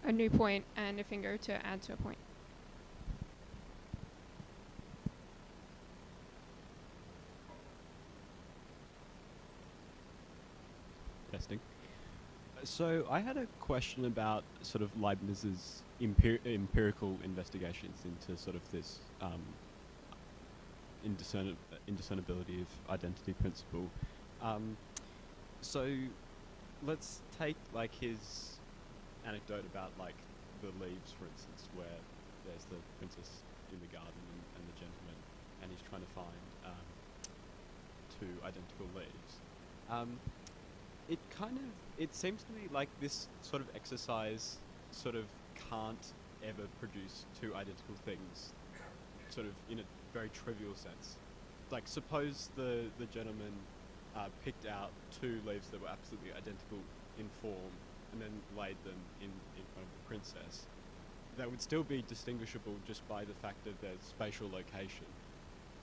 a new point and a finger to add to a point. Testing. So I had a question about sort of Leibniz's empirical investigations into sort of this indiscernibility of identity principle. So let's take like his anecdote about like the leaves, for instance, where there's the princess in the garden and the gentleman, and he's trying to find two identical leaves. It seems to me like this sort of exercise sort of can't ever produce two identical things, sort of in a very trivial sense. Like suppose the gentleman picked out two leaves that were absolutely identical in form and then laid them in front of the princess. They would still be distinguishable just by the fact of their spatial location.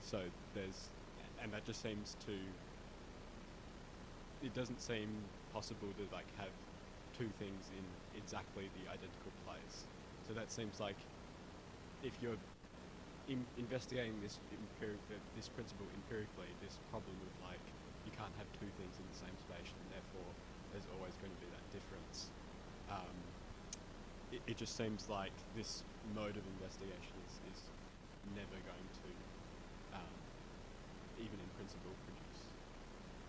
So there's, and that just seems to, it doesn't seem possible to like have two things in exactly the identical place. So that seems like if you're investigating this principle empirically, this problem of like you can't have two things in the same space, and therefore there's always going to be that difference. It just seems like this mode of investigation is never going to, even in principle, produce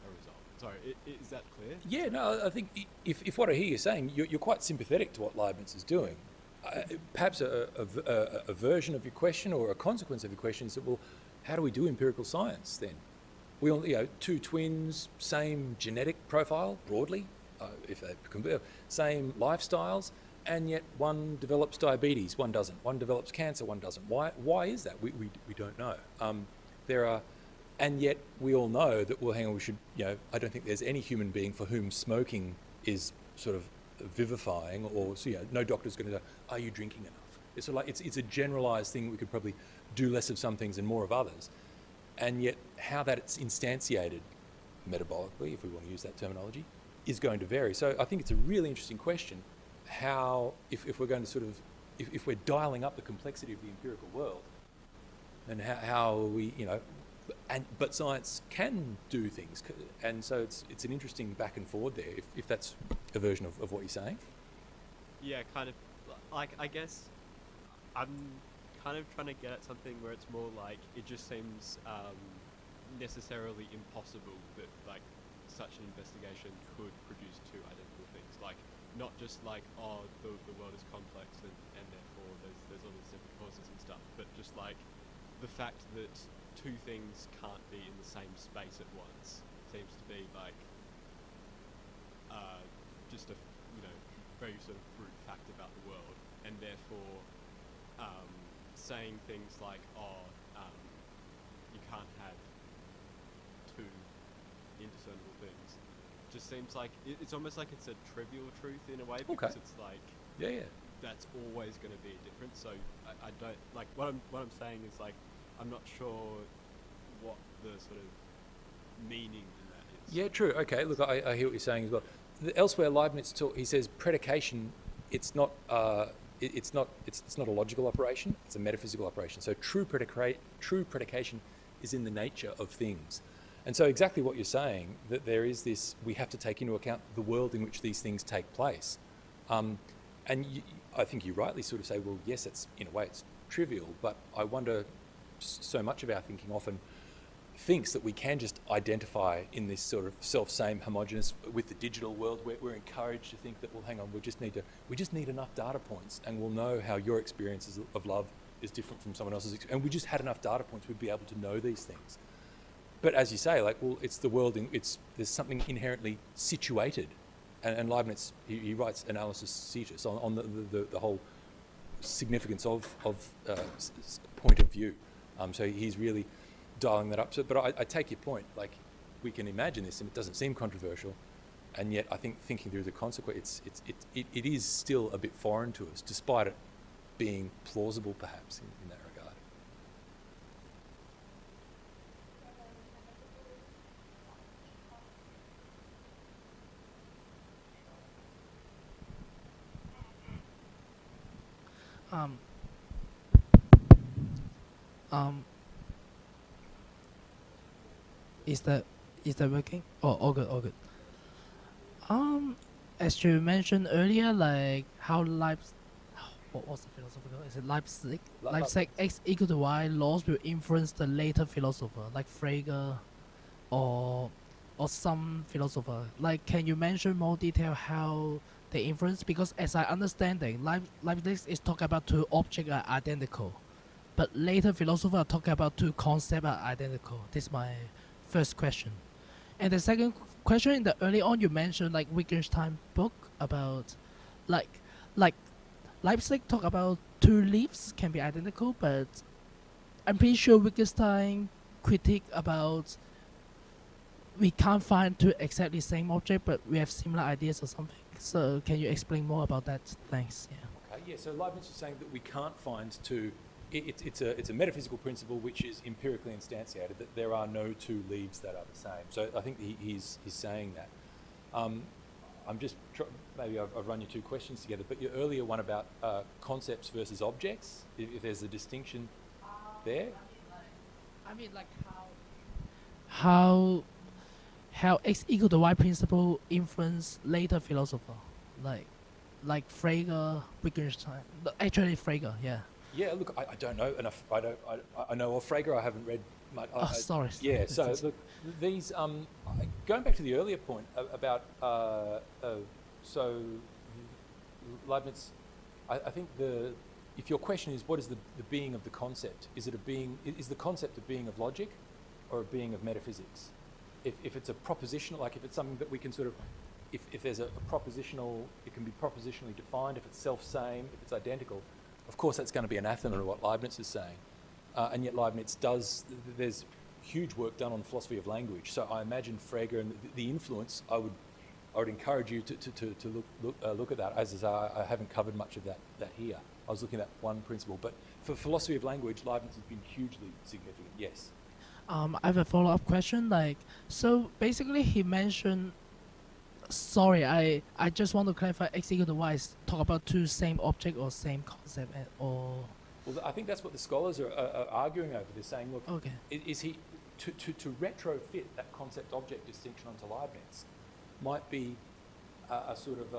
a result. Sorry, is that clear? Yeah, no, I think if what I hear you saying, you're quite sympathetic to what Leibniz is doing. Perhaps a version of your question or a consequence of your question is that, well, how do we do empirical science then? We all, two twins, same genetic profile broadly, if they compare, same lifestyles, and yet one develops diabetes, one doesn't. One develops cancer, one doesn't. Why is that? We don't know. And yet we all know that, well, hang on, we should, I don't think there's any human being for whom smoking is sort of vivifying, or so, no doctor's going to go, are you drinking enough? It's sort of like, it's a generalised thing. We could probably do less of some things and more of others. And yet how that it's instantiated metabolically, if we want to use that terminology, is going to vary. So I think it's a really interesting question, how, if we're going to sort of, if we're dialing up the complexity of the empirical world, and how we, but science can do things, and so it's an interesting back and forward there, if that's a version of what you're saying. Yeah, kind of. Like, I guess I'm kind of trying to get at something where it's more like it just seems necessarily impossible that like such an investigation could produce two identical things. Like, not just like, oh, the world is complex and therefore there's all these different causes and stuff, but just like the fact that two things can't be in the same space at once seems to be like just a very sort of brute fact about the world, and therefore saying things like, you can't have two indiscernible things just seems like it's almost like it's a trivial truth in a way, because it's like that's always going to be a difference. So I don't like what I'm saying is like I'm not sure what the sort of meaning in that is. Yeah, true. Okay, look, I hear what you're saying as well. Elsewhere, Leibniz he says predication. It's not a logical operation. It's a metaphysical operation. So true predication is in the nature of things. And so exactly what you're saying, that there is this, we have to take into account the world in which these things take place. And I think you rightly sort of say, well, yes, it's in a way it's trivial, but I wonder, so much of our thinking often thinks that we can just identify in this sort of self-same homogeneous with the digital world. We're encouraged to think that, well, hang on, we just need enough data points, and we'll know how your experiences of love is different from someone else's experience. And we just had enough data points, we'd be able to know these things. But as you say, like, well, it's the world, there's something inherently situated. And Leibniz, he writes Analysis Situs on the whole significance of point of view. So he's really dialing that up. So, but I take your point. Like, we can imagine this, and it doesn't seem controversial, and yet I think thinking through the consequence, it is still a bit foreign to us, despite it being plausible, perhaps, in that regard. Is that working? Oh, all good. As you mentioned earlier, like how what's the philosopher? Is it Leipzig X equal to Y laws will influence the later philosopher, like Frege, or some philosopher. Like, can you mention more detail how they influence? Because as I understand it, Leibniz is talking about two objects are identical, but later philosophers are talking about two concepts are identical. This is my first question. And the second question, in the early on you mentioned like Wittgenstein book about like Leipzig talk about two leaves can be identical, but I'm pretty sure Wittgenstein critique about we can't find two exactly same object, but we have similar ideas or something. So can you explain more about that? Thanks. Yeah. Okay. Yeah. So Leibniz is saying that we can't find two it's a metaphysical principle which is empirically instantiated, that there are no two leaves that are the same. So I think he's saying that. I'm just, maybe I've run your two questions together, but your earlier one about concepts versus objects, if there's a distinction there? I mean, like how X equal to Y principle influence later philosopher, like Frege, Wittgenstein. Actually, Frege, yeah. Yeah, look, I don't know enough. I know of Frege. I haven't read much. Sorry. Yeah, so look, these going back to the earlier point about so Leibniz, I think if your question is what is the being of the concept, is the concept a being of logic or a being of metaphysics? If it's a propositional, like if it's something that we can sort of, if there's a propositional, it can be propositionally defined. If it's self-same, if it's identical, of course that's going to be anathema to what Leibniz is saying. And yet Leibniz there's huge work done on philosophy of language. So I imagine Frege and the influence, I would encourage you to look at that. As I haven't covered much of that here. I was looking at one principle, but for philosophy of language, Leibniz has been hugely significant, yes. I have a follow-up question. So basically he mentioned, sorry, I just want to clarify, X equal to Y is talk about two same object or same concept or... Well, I think that's what the scholars are arguing over. They're saying, look, okay, is he to retrofit that concept-object distinction onto Leibniz might be a sort of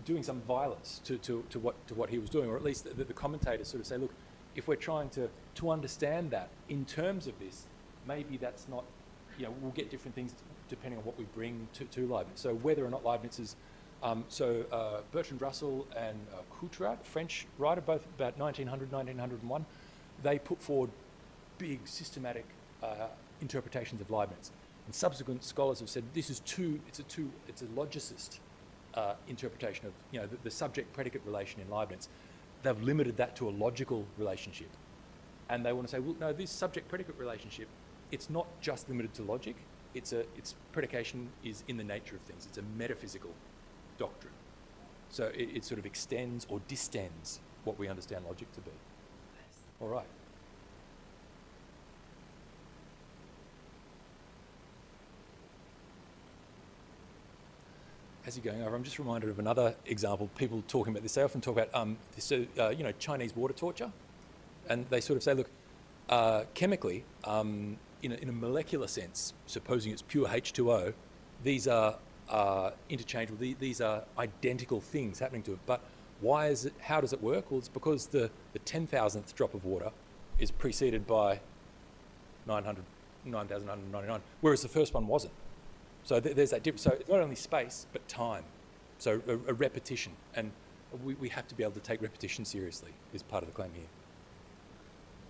doing some violence to what he was doing, or at least the commentators sort of say, look, if we're trying to understand that in terms of this, maybe that's not, we'll get different things depending on what we bring to Leibniz. So whether or not Leibniz is Bertrand Russell and Coutrat, French writer, both about 1900, 1901, they put forward big systematic interpretations of Leibniz. And subsequent scholars have said this is it's a logicist interpretation of the subject-predicate relation in Leibniz. They've limited that to a logical relationship. And they want to say, well, no, this subject-predicate relationship, it's not just limited to logic. Its predication is in the nature of things. It's a metaphysical doctrine. So it sort of extends or distends what we understand logic to be. All right. As you're going over, I'm just reminded of another example. People talking about this, they often talk about Chinese water torture, and they sort of say, look, chemically, in a molecular sense, supposing it's pure H2O, these are interchangeable. These are identical things happening to it. But why is it? How does it work? Well, it's because the 10,000th drop of water is preceded by 9,999, whereas the first one wasn't. So there's that difference. So it's not only space, but time. So a repetition. And we have to be able to take repetition seriously is part of the claim here.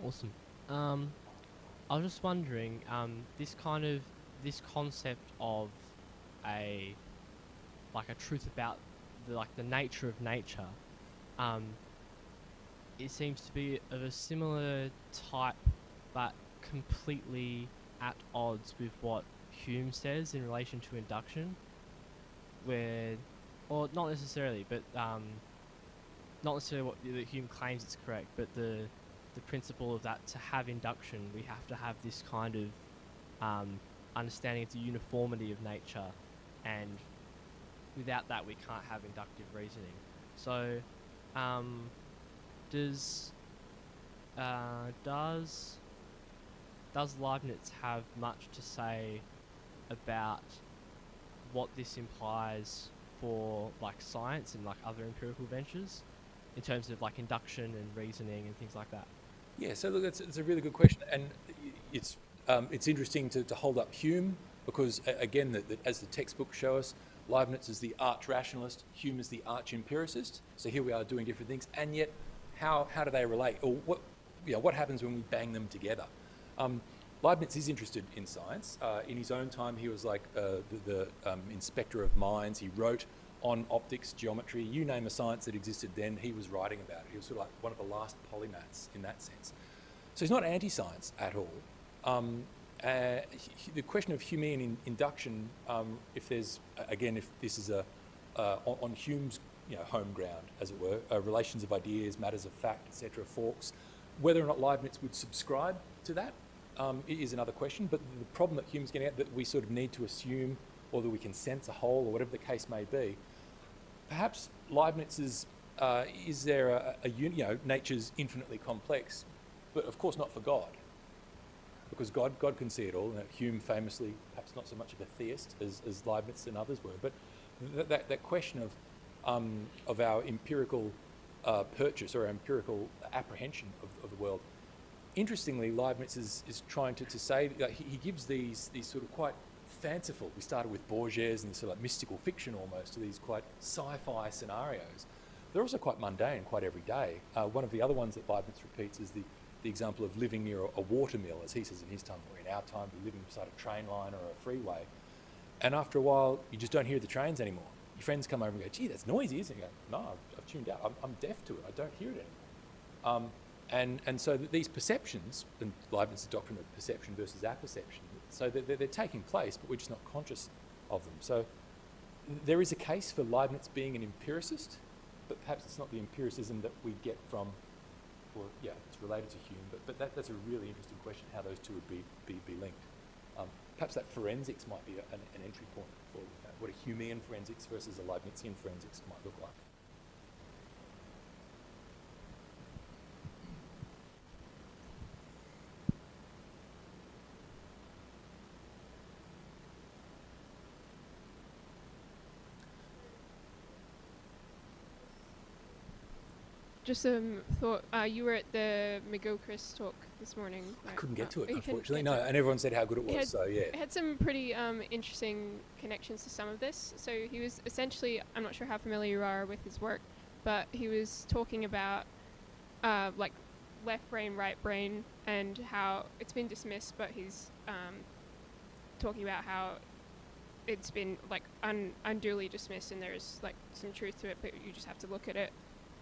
Awesome. I was just wondering, this concept of a truth about the nature of nature, it seems to be of a similar type, but completely at odds with what Hume says in relation to induction, or not necessarily, but not necessarily what Hume claims it's correct, but the principle of that to have induction, we have to have this kind of understanding of the uniformity of nature, and without that we can't have inductive reasoning. So does Leibniz have much to say about what this implies for science and other empirical ventures in terms of induction and reasoning and things like that? Yeah, so look, it's a really good question, and it's interesting to hold up Hume because again, that as the textbooks show us, Leibniz is the arch rationalist, Hume is the arch empiricist. So here we are doing different things, and yet how do they relate, or what happens when we bang them together? Leibniz is interested in science. In his own time, he was the inspector of mines. He wrote on optics, geometry, you name a science that existed then, he was writing about it. He was sort of one of the last polymaths in that sense. So he's not anti-science at all. The question of Humean induction, if this is on Hume's home ground, as it were, relations of ideas, matters of fact, etc., forks. Whether or not Leibniz would subscribe to that is another question, but the problem that Hume's getting at, that we sort of need to assume, or that we can sense a whole, or whatever the case may be, perhaps Leibniz's, is there nature's infinitely complex, but of course not for God, because God can see it all. Hume famously, perhaps not so much of a theist as Leibniz and others were, but that question of our empirical purchase or our empirical apprehension of the world. Interestingly, Leibniz is trying to say, he gives these sort of quite fanciful, we started with Borges and sort of like mystical fiction almost, to these quite sci-fi scenarios. They're also quite mundane, quite everyday. One of the other ones that Leibniz repeats is the example of living near a water mill, as he says in his time, or in our time, we're living beside a train line or a freeway. And after a while, you just don't hear the trains anymore. Your friends come over and go, gee, that's noisy, isn't it? You go, no, I've tuned out. I'm deaf to it. I don't hear it anymore. And so these perceptions, and Leibniz's doctrine of perception versus apperception, so they're taking place, but we're just not conscious of them. So there is a case for Leibniz being an empiricist, but perhaps it's not the empiricism that we get from, well, yeah, it's related to Hume, but that's a really interesting question, how those two would be linked. Perhaps that forensics might be an entry point for what a Humean forensics versus a Leibnizian forensics might look like. Just thought, you were at the McGilchrist talk this morning. I right? couldn't get to it, You unfortunately. couldn't get No, to it. and everyone said how good it was, so yeah. It had some pretty interesting connections to some of this. So he was essentially, I'm not sure how familiar you are with his work, but he was talking about like left brain, right brain, and how it's been dismissed, but he's talking about how it's been like unduly dismissed, and there's like some truth to it, but you just have to look at it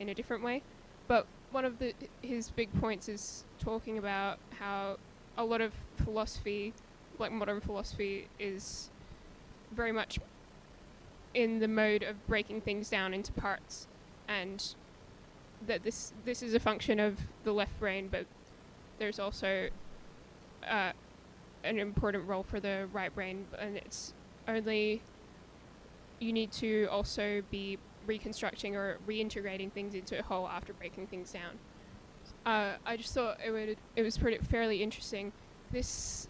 in a different way. But one of his big points is talking about how a lot of philosophy, like modern philosophy, is very much in the mode of breaking things down into parts, and that this is a function of the left brain, but there's also an important role for the right brain, and it's only you need to also be reconstructing or reintegrating things into a whole after breaking things down. I just thought it was fairly interesting. This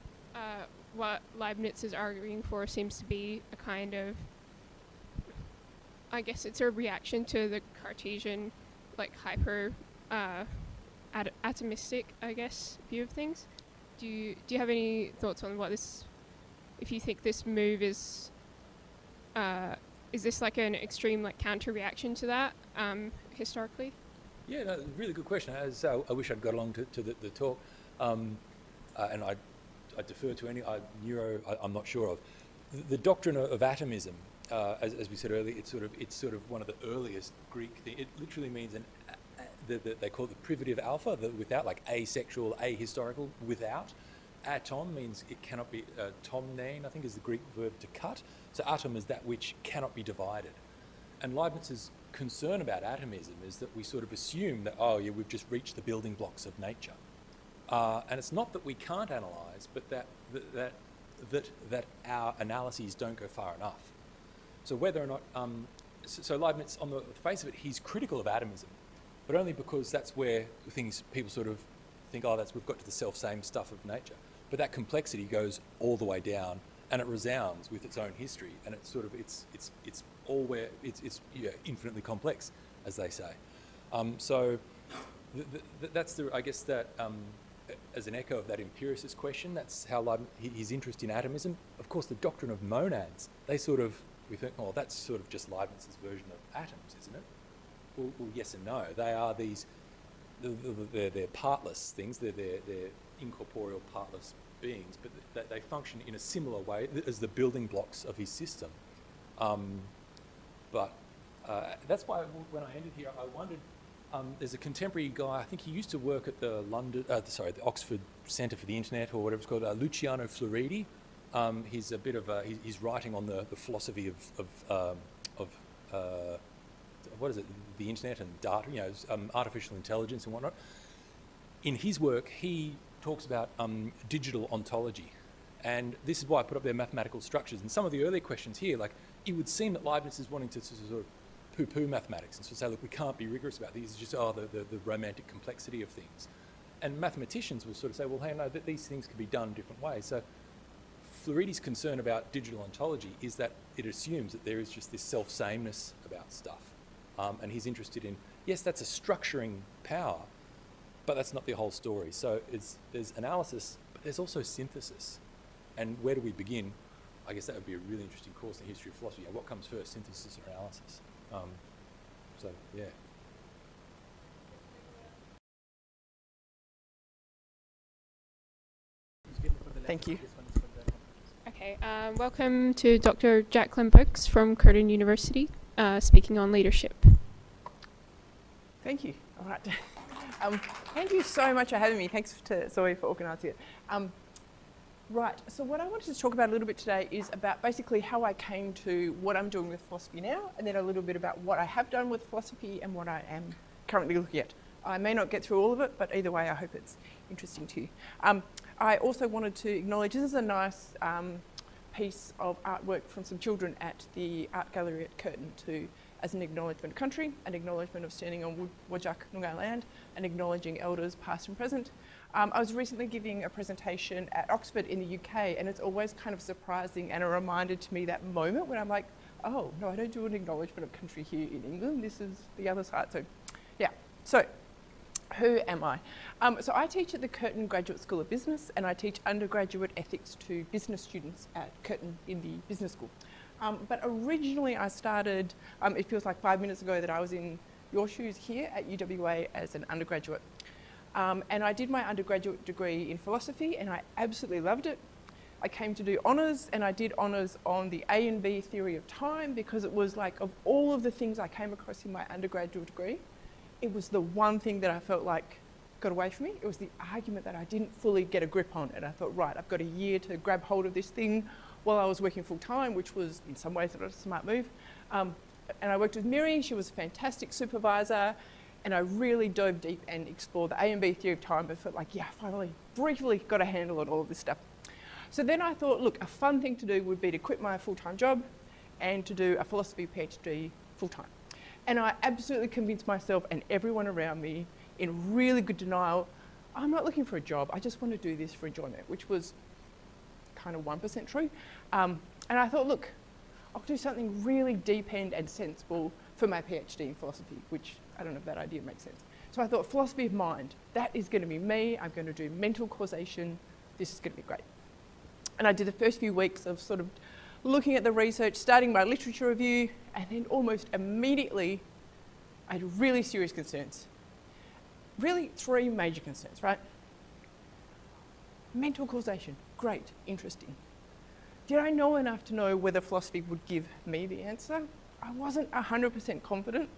what Leibniz is arguing for seems to be a kind of, I guess it's a reaction to the Cartesian, like hyper atomistic, I guess, view of things. Do you have any thoughts on what this? If you think this move is this like an extreme like counter reaction to that historically? Yeah, no, really good question. As I wish I'd got along to the talk, and I defer to any neuro. I'm not sure of the doctrine of atomism. As we said earlier, it's sort of one of the earliest Greek things. It literally means they call it the privative alpha, the without, like asexual, ahistorical, without. Atom means it cannot be, tomnein, I think, is the Greek verb to cut. So atom is that which cannot be divided. And Leibniz's concern about atomism is that we sort of assume that, oh yeah, we've just reached the building blocks of nature. And it's not that we can't analyse, but that our analyses don't go far enough. So whether or not, so Leibniz, on the face of it, he's critical of atomism, but only because that's where people sort of think, oh, we've got to the self-same stuff of nature. But that complexity goes all the way down, and it resounds with its own history, and it's sort of it's infinitely complex, as they say. So that's I guess that as an echo of that empiricist question, that's how his interest in atomism. Of course, the doctrine of monads, we think, oh, that's sort of just Leibniz's version of atoms, isn't it? Well, yes and no. They are these. They're partless things. They're incorporeal, partless beings, but they function in a similar way as the building blocks of his system. But that's why when I ended here, I wondered. There's a contemporary guy. I think he used to work at the Oxford Centre for the Internet, or whatever it's called. Luciano Floridi. He's a bit of he's writing on the philosophy of what is it, the internet and data, you know, artificial intelligence and whatnot. In his work, he talks about digital ontology. And this is why I put up their mathematical structures. And some of the earlier questions here, like, it would seem that Leibniz is wanting to sort of poo-poo mathematics and sort of say, look, we can't be rigorous about these. It's just, the romantic complexity of things. And mathematicians will sort of say, well, hey, no, these things can be done different ways. So Floridi's concern about digital ontology is that it assumes that there is just this self-sameness about stuff. And he's interested in, yes, that's a structuring power, but that's not the whole story. So there's analysis, but there's also synthesis. And where do we begin? I guess that would be a really interesting course in the history of philosophy. What comes first, synthesis or analysis? So, yeah. Thank you. Okay, welcome to Dr. Jacqueline Burks from Curtin University, speaking on leadership. Thank you. All right. Thank you so much for having me. Thanks to Zoe for organising it. Right, so what I wanted to talk about a little bit today is about basically how I came to what I'm doing with philosophy now, and then a little bit about what I have done with philosophy and what I am currently looking at. I may not get through all of it, but either way, I hope it's interesting to you. I also wanted to acknowledge, this is a nice piece of artwork from some children at the Art Gallery at Curtin as an acknowledgement of country, an acknowledgement of standing on Whadjuk Noongar land, and acknowledging elders past and present. I was recently giving a presentation at Oxford in the UK, and it's always kind of surprising and a reminder to me that moment when I'm like, oh, no, I don't do an acknowledgement of country here in England. This is the other side. So, yeah. So, who am I? So I teach at the Curtin Graduate School of Business, and I teach undergraduate ethics to business students at Curtin in the business school. But originally I started, it feels like 5 minutes ago that I was in your shoes here at UWA as an undergraduate. And I did my undergraduate degree in philosophy, and I absolutely loved it. I came to do honours, and I did honours on the A and B theory of time, because it was like, of all of the things I came across in my undergraduate degree, it was the one thing that I felt like got away from me. It was the argument that I didn't fully get a grip on. And I thought, right, I've got a year to grab hold of this thing while I was working full time, which was in some ways not a smart move. And I worked with Miri. She was a fantastic supervisor. And I really dove deep and explored the A and B theory of time, but felt like, yeah, finally, briefly got a handle on all of this stuff. So then I thought, look, a fun thing to do would be to quit my full-time job and to do a philosophy PhD full-time. And I absolutely convinced myself and everyone around me in really good denial, I'm not looking for a job, I just want to do this for enjoyment, which was kind of 1% true. And I thought, look, I'll do something really deep-end and sensible for my PhD in philosophy, which I don't know if that idea makes sense. So I thought, philosophy of mind, that is going to be me. I'm going to do mental causation. This is going to be great. And I did the first few weeks of sort of looking at the research, starting my literature review, and then almost immediately I had really serious concerns. Really 3 major concerns, right? Mental causation, great, interesting. Did I know enough to know whether philosophy would give me the answer? I wasn't 100% confident.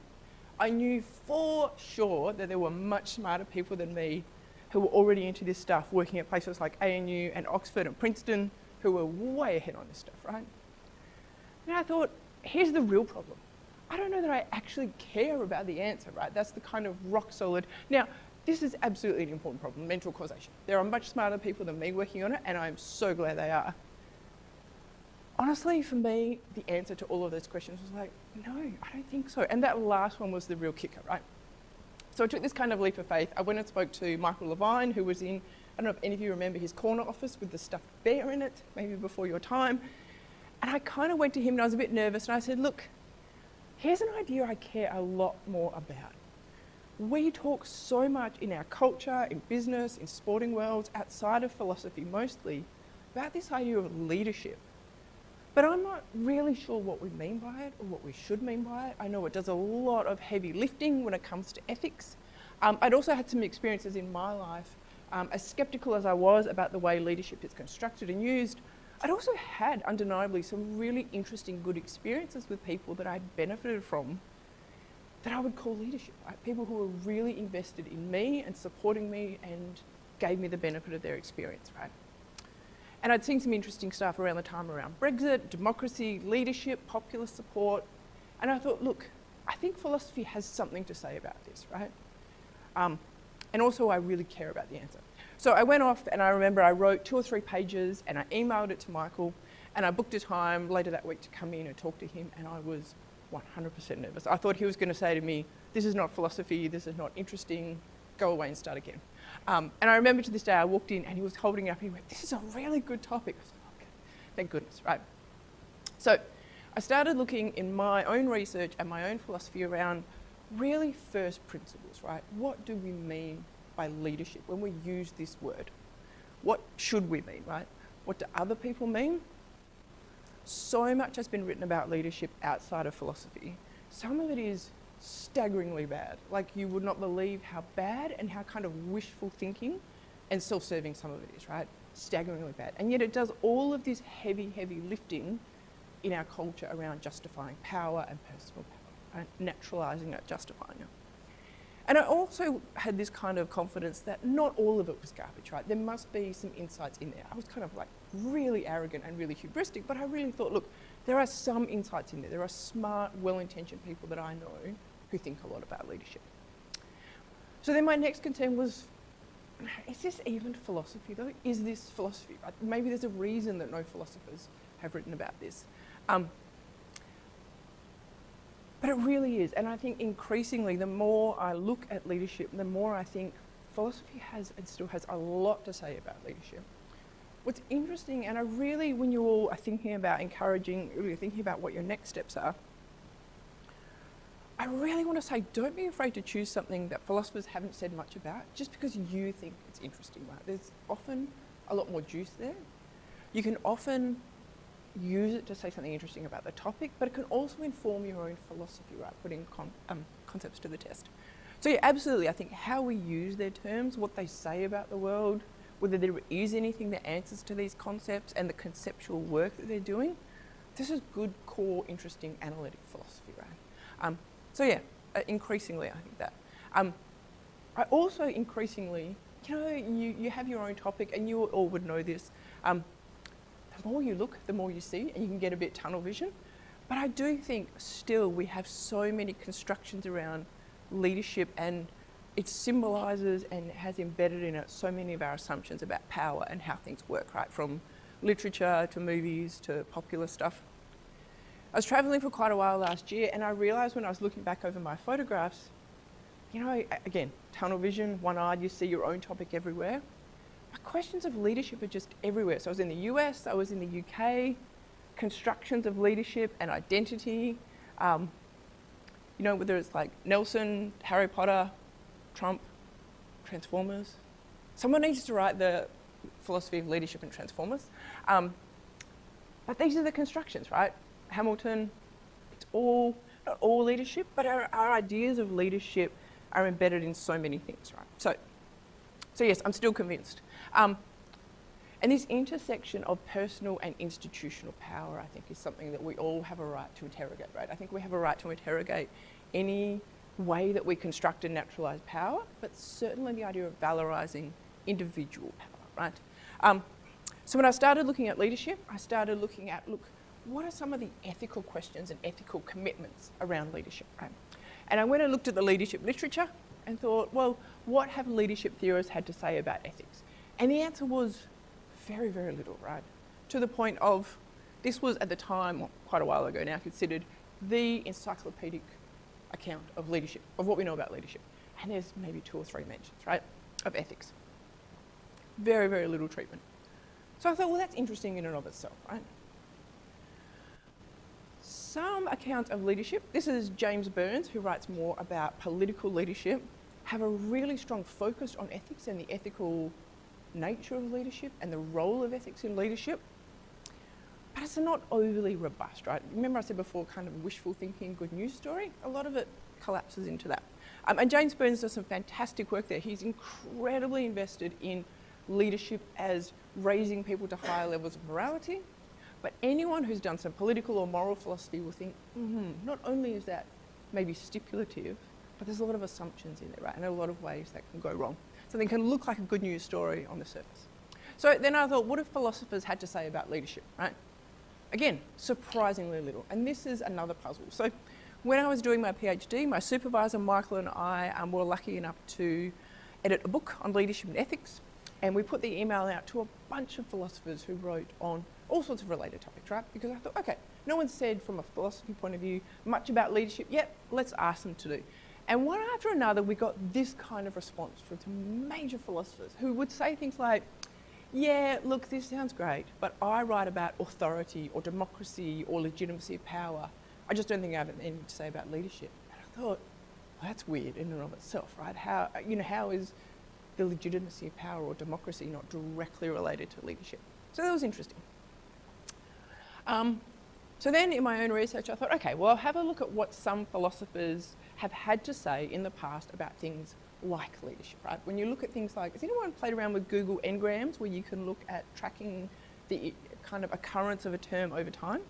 I knew for sure that there were much smarter people than me who were already into this stuff, working at places like ANU and Oxford and Princeton, who were way ahead on this stuff, right? And I thought, here's the real problem. I don't know that I actually care about the answer, right? That's the kind of rock solid. Now, this is absolutely an important problem, mental causation. There are much smarter people than me working on it, and I'm so glad they are. Honestly, for me, the answer to all of those questions was like, no, I don't think so. And that last one was the real kicker, right? So I took this kind of leap of faith. I went and spoke to Michael Levine, who was in, I don't know if any of you remember his corner office with the stuffed bear in it, maybe before your time. And I kind of went to him and I was a bit nervous and I said, look, here's an idea I care a lot more about. We talk so much in our culture, in business, in sporting worlds, outside of philosophy mostly, about this idea of leadership. But I'm not really sure what we mean by it or what we should mean by it. I know it does a lot of heavy lifting when it comes to ethics. I'd also had some experiences in my life, as sceptical as I was about the way leadership is constructed and used, I'd also had undeniably some really interesting good experiences with people that I'd benefited from that I would call leadership, right? People who were really invested in me and supporting me and gave me the benefit of their experience, right? And I'd seen some interesting stuff around the time around Brexit, democracy, leadership, popular support. And I thought, look, I think philosophy has something to say about this, right? And also I really care about the answer. So I went off and I remember I wrote 2 or 3 pages and I emailed it to Michael and I booked a time later that week to come in and talk to him, and I was 100% nervous. I thought he was going to say to me, this is not philosophy, this is not interesting, go away and start again. And I remember to this day I walked in and he was holding it up and he went, this is a really good topic. I was like, okay, thank goodness, right? So I started looking in my own research and my own philosophy around really first principles, right? What do we mean by leadership when we use this word? What should we mean, right? What do other people mean? So much has been written about leadership outside of philosophy. Some of it is staggeringly bad. Like, you would not believe how bad and how kind of wishful thinking and self-serving some of it is, right? Staggeringly bad. And yet it does all of this heavy, heavy lifting in our culture around justifying power and personal power, right? Naturalising it, justifying it. And I also had this kind of confidence that not all of it was garbage, right? There must be some insights in there. I was kind of like really arrogant and really hubristic, but I really thought, look, there are some insights in there. There are smart, well-intentioned people that I know who think a lot about leadership. So then my next concern was, is this even philosophy though? Is this philosophy? Right? Maybe there's a reason that no philosophers have written about this. But it really is, and I think increasingly the more I look at leadership, the more I think philosophy has and still has a lot to say about leadership. What's interesting, and I really, when you all are thinking about thinking about what your next steps are, I really want to say, don't be afraid to choose something that philosophers haven't said much about just because you think it's interesting, right? There's often a lot more juice there. You can often use it to say something interesting about the topic, but it can also inform your own philosophy, right? Putting concepts to the test. So yeah, absolutely, I think how we use their terms, what they say about the world, whether there is anything that answers to these concepts and the conceptual work that they're doing, this is good, core, interesting analytic philosophy, right? So yeah, increasingly I think that. I also increasingly, you have your own topic, and you all would know this. The more you look, the more you see, and you can get a bit tunnel vision. But I do think still we have so many constructions around leadership, and it symbolises and has embedded in it so many of our assumptions about power and how things work, right? From literature to movies to popular stuff. I was travelling for quite a while last year, and I realised when I was looking back over my photographs, again, tunnel vision, one-eyed, you see your own topic everywhere. Questions of leadership are just everywhere. So I was in the US, I was in the UK, constructions of leadership and identity, whether it's like Nelson, Harry Potter, Trump, Transformers. Someone needs to write the philosophy of leadership and Transformers. But these are the constructions, right? Hamilton, it's all, not all leadership, but our ideas of leadership are embedded in so many things, right? So yes, I'm still convinced. And this intersection of personal and institutional power, I think, is something that we all have a right to interrogate, right? I think we have a right to interrogate any way that we construct and naturalise power, but certainly the idea of valorising individual power, right? So when I started looking at leadership, I started looking at, what are some of the ethical questions and ethical commitments around leadership, right? And I went and looked at the leadership literature and thought, well, what have leadership theorists had to say about ethics? And the answer was very, very little, right? To the point of, this was at the time, quite a while ago now, considered the encyclopedic account of leadership, of what we know about leadership. And there's maybe 2 or 3 mentions, right, of ethics. Very, very little treatment. So I thought, well, that's interesting in and of itself, right? Some accounts of leadership, this is James Burns, who writes more about political leadership, have a really strong focus on ethics and the ethical nature of leadership and the role of ethics in leadership. But it's not overly robust, right? Remember I said before, kind of wishful thinking, good news story? A lot of it collapses into that. And James Burns does some fantastic work there. He's incredibly invested in leadership as raising people to higher levels of morality. But anyone who's done some political or moral philosophy will think, not only is that maybe stipulative, but there's a lot of assumptions in there, right? And a lot of ways that can go wrong. Something can look like a good news story on the surface. So then I thought, what have philosophers had to say about leadership, right? Again, surprisingly little. And this is another puzzle. So when I was doing my PhD, my supervisor Michael and I were lucky enough to edit a book on leadership and ethics, and we put the email out to a bunch of philosophers who wrote on all sorts of related topics, right? Because I thought, okay, no one said from a philosophy point of view much about leadership yet, let's ask them to do. And one after another, we got this kind of response from some major philosophers who would say things like, yeah, look, this sounds great, but I write about authority or democracy or legitimacy of power. I just don't think I have anything to say about leadership. And I thought, well, that's weird in and of itself, right? How is the legitimacy of power or democracy not directly related to leadership? So that was interesting. So then in my own research, I thought, okay, well, I'll have a look at what some philosophers have had to say in the past about things like leadership, right? When you look at things like, has anyone played around with Google Ngrams, where you can look at tracking the kind of occurrence of a term over time?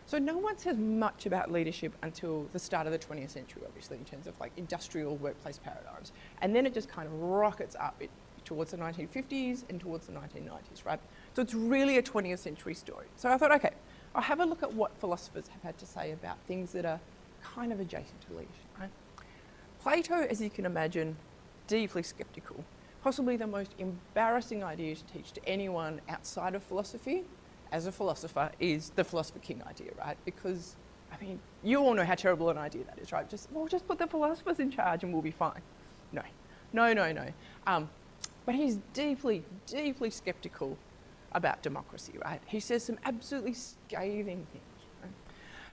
So no one says much about leadership until the start of the 20th century, obviously, in terms of like industrial workplace paradigms. And then it just kind of rockets up towards the 1950s and towards the 1990s, right? So it's really a 20th century story. So I thought, okay, I'll have a look at what philosophers have had to say about things that are kind of adjacent to leadership, right? Plato, as you can imagine, deeply sceptical. Possibly the most embarrassing idea to teach to anyone outside of philosophy as a philosopher is the philosopher king idea, right? Because, I mean, you all know how terrible an idea that is, right? Just put the philosophers in charge and we'll be fine. No. But he's deeply, deeply sceptical about democracy, right? He says some absolutely scathing things, right?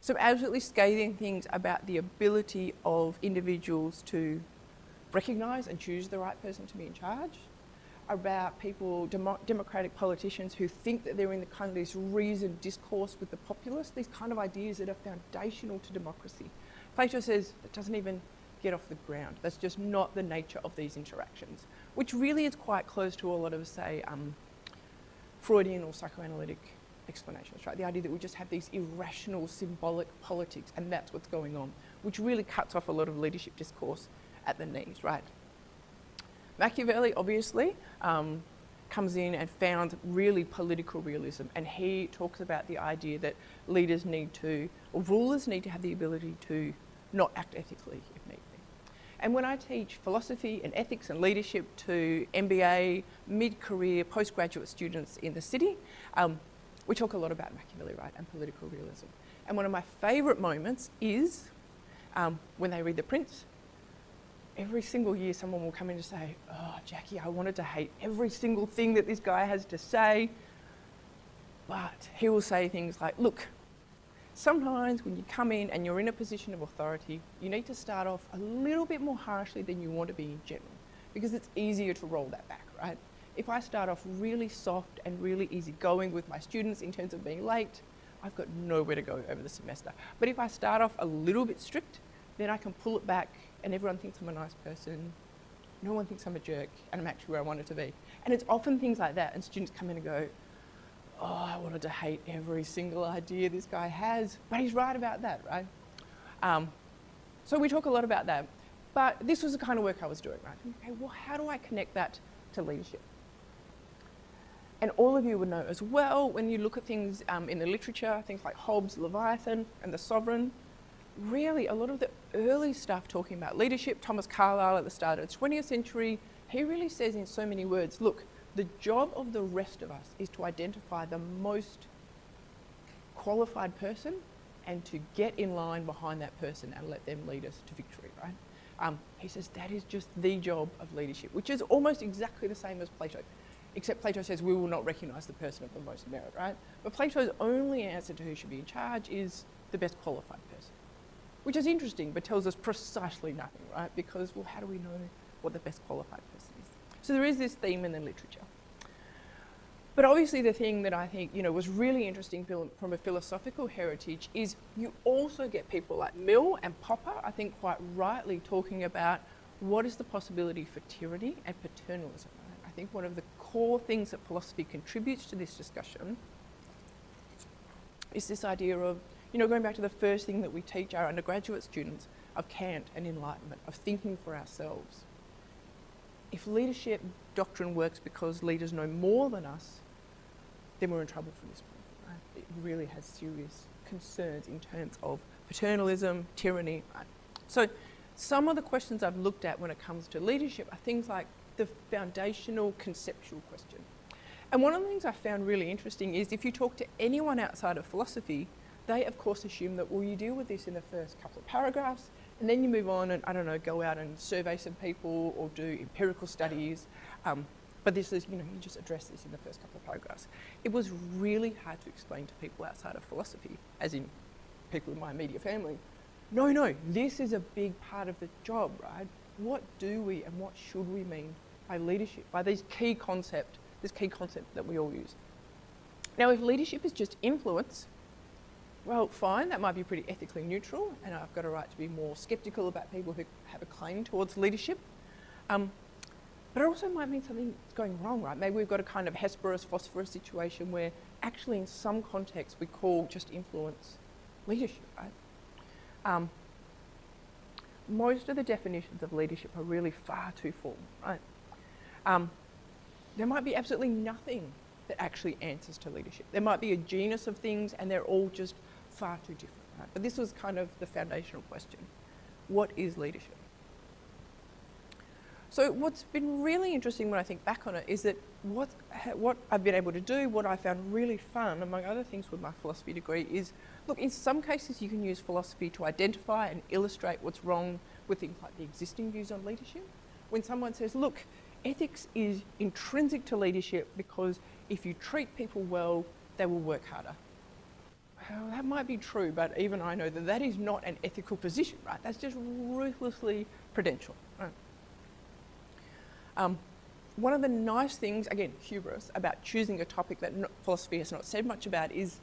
Some absolutely scathing things about the ability of individuals to recognise and choose the right person to be in charge, about people, democratic politicians who think that they're in the kind of this reasoned discourse with the populace, these kind of ideas that are foundational to democracy. Plato says it doesn't even get off the ground. That's just not the nature of these interactions, which really is quite close to a lot of, say, Freudian or psychoanalytic explanations, right? The idea that we just have these irrational symbolic politics and that's what's going on, which really cuts off a lot of leadership discourse at the knees, right? Machiavelli, obviously, comes in and found really political realism, and he talks about the idea that leaders need to, or rulers need to have the ability to not act ethically if need be. And when I teach philosophy and ethics and leadership to MBA, mid-career, postgraduate students in the city, we talk a lot about Machiavelli, right, and political realism. And one of my favourite moments is when they read The Prince. Every single year someone will come in and say, oh, Jackie, I wanted to hate every single thing that this guy has to say. But he will say things like, look, sometimes when you come in and you're in a position of authority, you need to start off a little bit more harshly than you want to be in general, because it's easier to roll that back, right? If I start off really soft and really easygoing with my students in terms of being late, I've got nowhere to go over the semester. But if I start off a little bit strict, then I can pull it back and everyone thinks I'm a nice person, no one thinks I'm a jerk, and I'm actually where I wanted to be. And it's often things like that, and students come in and go, oh, I wanted to hate every single idea this guy has, but he's right about that, right? So we talk a lot about that, but this was the kind of work I was doing, right? Okay, well, how do I connect that to leadership? And all of you would know as well, when you look at things in the literature, things like Hobbes' Leviathan and The Sovereign, really a lot of the early stuff talking about leadership, Thomas Carlyle at the start of the 20th century, he really says in so many words, look, the job of the rest of us is to identify the most qualified person and to get in line behind that person and let them lead us to victory, right? He says that is just the job of leadership, which is almost exactly the same as Plato, except Plato says we will not recognise the person of the most merit, right? But Plato's only answer to who should be in charge is the best qualified person, which is interesting, but tells us precisely nothing, right? Because, well, how do we know what the best qualified person is? So there is this theme in the literature. But obviously the thing that I think, was really interesting from a philosophical heritage is you also get people like Mill and Popper, I think quite rightly, talking about what is the possibility for tyranny and paternalism, right? I think one of the core things that philosophy contributes to this discussion is this idea of, going back to the first thing that we teach our undergraduate students of Kant and Enlightenment, of thinking for ourselves. If leadership doctrine works because leaders know more than us, then we're in trouble from this point, right? It really has serious concerns in terms of paternalism, tyranny. Right? So some of the questions I've looked at when it comes to leadership are things like the foundational conceptual question. And one of the things I found really interesting is if you talk to anyone outside of philosophy, they of course assume that, well, you deal with this in the first couple of paragraphs, and then you move on and, I don't know, go out and survey some people or do empirical studies. But this is, you just address this in the first couple of paragraphs. It was really hard to explain to people outside of philosophy, as in people in my immediate family. No, this is a big part of the job, right? What do we and what should we mean by leadership, by this key concept that we all use? Now, if leadership is just influence, well, fine, that might be pretty ethically neutral, and I've got a right to be more sceptical about people who have a claim towards leadership. But it also might mean something's going wrong, right? Maybe we've got a kind of Hesperus phosphorus situation where actually in some contexts we call just influence leadership, right? Most of the definitions of leadership are really far too full, right? There might be absolutely nothing that actually answers to leadership. There might be a genus of things and they're all just far too different, right? But this was kind of the foundational question. What is leadership? So what's been really interesting when I think back on it is that what I've been able to do, what I found really fun, among other things with my philosophy degree, is, look, in some cases you can use philosophy to identify and illustrate what's wrong with things like the existing views on leadership. When someone says, look, ethics is intrinsic to leadership because if you treat people well, they will work harder. Well, that might be true, but even I know that that is not an ethical position, right? That's just ruthlessly prudential, right? One of the nice things, again, hubris, about choosing a topic that philosophy has not said much about is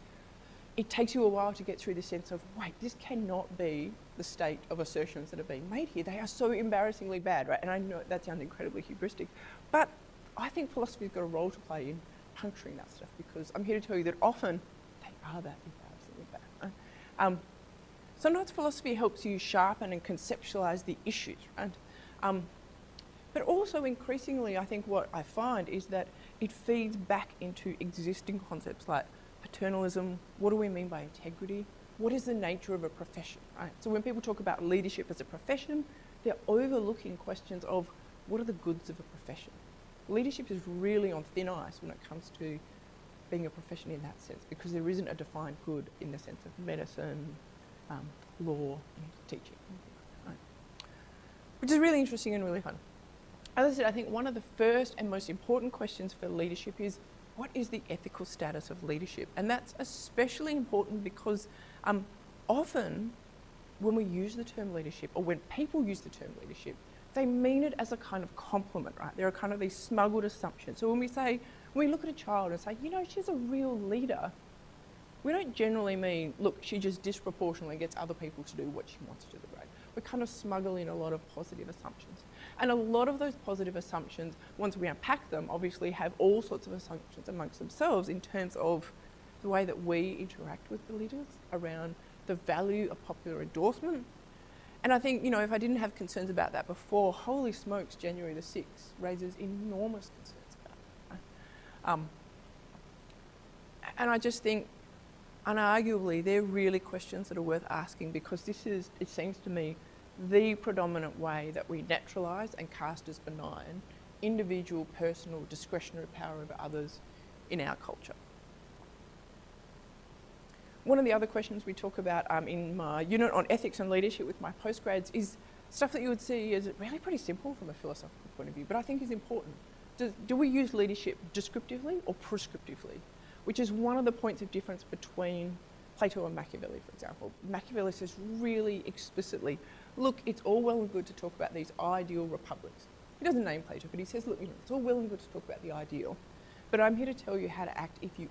it takes you a while to get through the sense of, wait, this cannot be the state of assertions that are being made here. They are so embarrassingly bad, right? And I know that sounds incredibly hubristic, but I think philosophy's got a role to play in puncturing that stuff because I'm here to tell you that often they are that embarrassingly bad. Right? Sometimes philosophy helps you sharpen and conceptualise the issues, right? But also increasingly, I think what I find is that it feeds back into existing concepts like paternalism. What do we mean by integrity? What is the nature of a profession, right? So when people talk about leadership as a profession, they're overlooking questions of what are the goods of a profession. Leadership is really on thin ice when it comes to being a profession in that sense because there isn't a defined good in the sense of medicine, law, and teaching, right? Which is really interesting and really fun. As I said, I think one of the first and most important questions for leadership is what is the ethical status of leadership? And that's especially important because often when we use the term leadership or when people use the term leadership, they mean it as a kind of compliment, right? There are kind of these smuggled assumptions. So when we look at a child and say, she's a real leader, we don't generally mean, look, she just disproportionately gets other people to do what she wants to do, right? We kind of smuggle in a lot of positive assumptions. And a lot of those positive assumptions, once we unpack them, obviously have all sorts of assumptions amongst themselves in terms of the way that we interact with the leaders around the value of popular endorsement. And I think, if I didn't have concerns about that before, holy smokes, January the 6th raises enormous concerns about it. And I just think, unarguably, they're really questions that are worth asking because this is, it seems to me, the predominant way that we naturalise and cast as benign individual, personal, discretionary power over others in our culture. One of the other questions we talk about in my unit on ethics and leadership with my postgrads is stuff that you would see as really pretty simple from a philosophical point of view, but I think is important. Do we use leadership descriptively or prescriptively? Which is one of the points of difference between Plato and Machiavelli, for example. Machiavelli says really explicitly, look, it's all well and good to talk about these ideal republics. He doesn't name Plato, but he says, look, it's all well and good to talk about the ideal, but I'm here to tell you how to act if you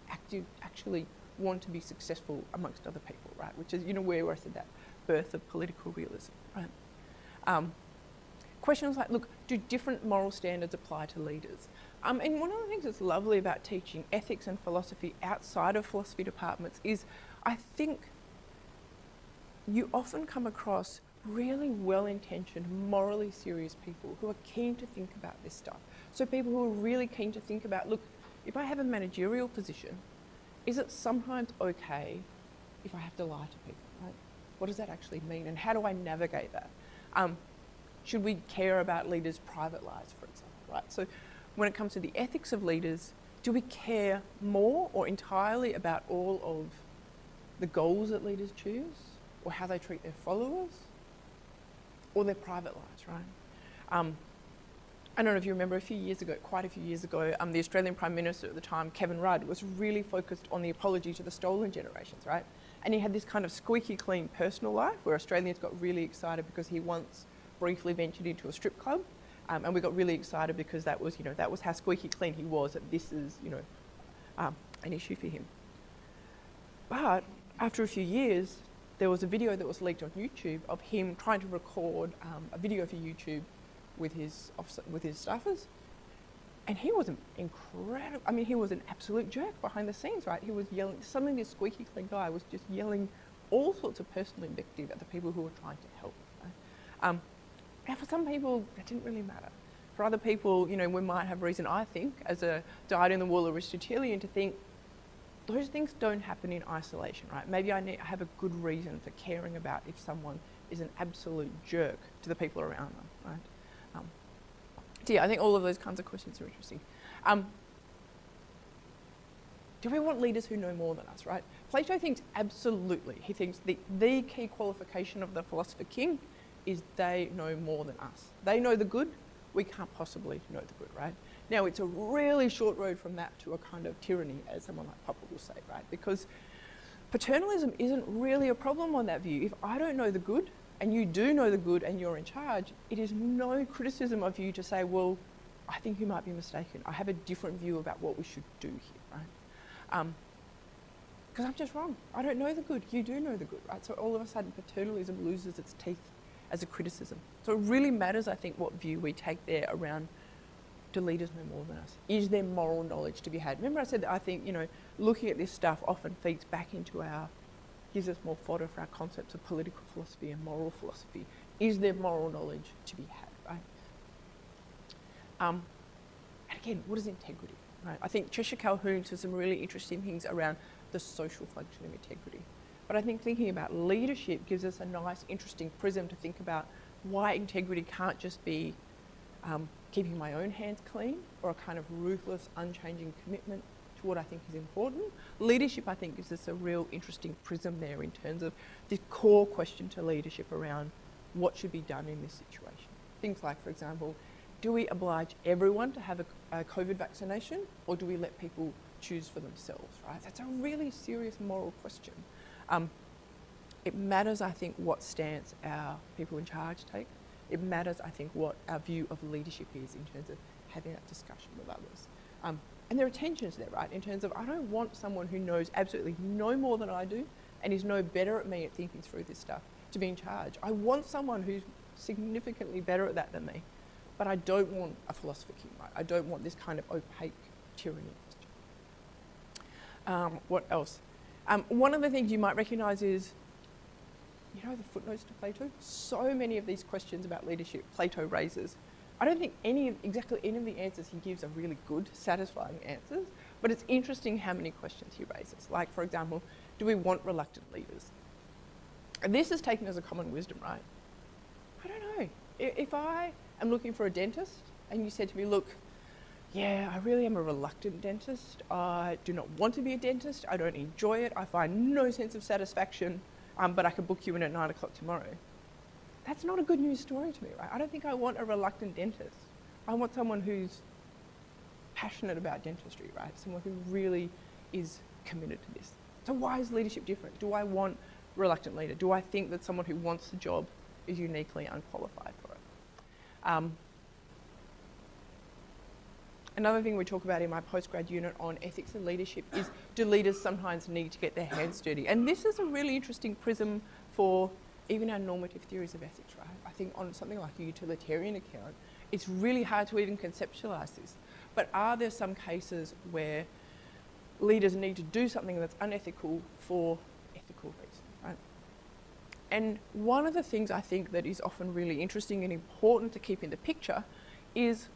actually want to be successful amongst other people, right? Which is, where I said that birth of political realism, right? Questions like, look, do different moral standards apply to leaders? And one of the things that's lovely about teaching ethics and philosophy outside of philosophy departments is I think you often come across really well-intentioned, morally serious people who are keen to think about this stuff. So people who are really keen to think about, look, if I have a managerial position, is it sometimes okay if I have to lie to people, right? What does that actually mean? And how do I navigate that? Should we care about leaders' private lives, for example, right? So when it comes to the ethics of leaders, do we care more or entirely about all of the goals that leaders choose, or how they treat their followers, or their private lives, right? I don't know if you remember quite a few years ago, the Australian Prime Minister at the time, Kevin Rudd, was really focused on the apology to the stolen generations, right? And he had this kind of squeaky clean personal life where Australians got really excited because he once briefly ventured into a strip club. And we got really excited because that was how squeaky clean he was, that this is, an issue for him. But after a few years, there was a video that was leaked on YouTube of him trying to record a video for YouTube with his staffers. And he was incredible. I mean, he was an absolute jerk behind the scenes, right? He was yelling, suddenly this squeaky clean guy was just yelling all sorts of personal invective at the people who were trying to help. Right? And for some people, that didn't really matter. For other people, we might have reason, I think, as a dyed-in-the-wool Aristotelian, to think those things don't happen in isolation, right? Maybe I have a good reason for caring about if someone is an absolute jerk to the people around them, right? So yeah, I think all of those kinds of questions are interesting. Do we want leaders who know more than us, right? Plato thinks absolutely. He thinks the key qualification of the philosopher king is they know more than us. They know the good, we can't possibly know the good, right? Now, it's a really short road from that to a kind of tyranny, as someone like Popper will say, right? Because paternalism isn't really a problem on that view. If I don't know the good, and you do know the good and you're in charge, it is no criticism of you to say, well, I think you might be mistaken. I have a different view about what we should do here, right? Because I'm just wrong. I don't know the good. You do know the good, right? So all of a sudden, paternalism loses its teeth as a criticism. So it really matters, I think, what view we take there around, do leaders know more than us? Is there moral knowledge to be had? Remember I said that I think, looking at this stuff often feeds back into gives us more fodder for our concepts of political philosophy and moral philosophy. Is there moral knowledge to be had, right? And again, what is integrity, right? I think Cheshire Calhoun says some really interesting things around the social function of integrity. But I think thinking about leadership gives us a nice, interesting prism to think about why integrity can't just be keeping my own hands clean, or a kind of ruthless, unchanging commitment to what I think is important. Leadership, I think, gives us a real interesting prism there in terms of this core question to leadership around what should be done in this situation. Things like, for example, do we oblige everyone to have a COVID vaccination, or do we let people choose for themselves, right? That's a really serious moral question. It matters, I think, what stance our people in charge take. It matters, I think, what our view of leadership is in terms of having that discussion with others. And there are tensions there, right, in terms of I don't want someone who knows absolutely no more than I do and is no better at me at thinking through this stuff to be in charge. I want someone who's significantly better at that than me, but I don't want a philosopher king, right? I don't want this kind of opaque tyranny. What else? One of the things you might recognise is, the footnotes to Plato. So many of these questions about leadership Plato raises. I don't think exactly any of the answers he gives are really good, satisfying answers, but it's interesting how many questions he raises. Like, for example, do we want reluctant leaders? And this is taken as a common wisdom, right? I don't know. If I am looking for a dentist and you said to me, look, yeah, I really am a reluctant dentist. I do not want to be a dentist. I don't enjoy it. I find no sense of satisfaction, but I could book you in at 9 o'clock tomorrow. That's not a good news story to me, right? I don't think I want a reluctant dentist. I want someone who's passionate about dentistry, right? Someone who really is committed to this. So why is leadership different? Do I want a reluctant leader? Do I think that someone who wants the job is uniquely unqualified for it? Another thing we talk about in my postgrad unit on ethics and leadership is, do leaders sometimes need to get their hands dirty? And this is a really interesting prism for even our normative theories of ethics, right? I think on something like a utilitarian account, it's really hard to even conceptualise this. But are there some cases where leaders need to do something that's unethical for ethical reasons, right? And one of the things I think that is often really interesting and important to keep in the picture is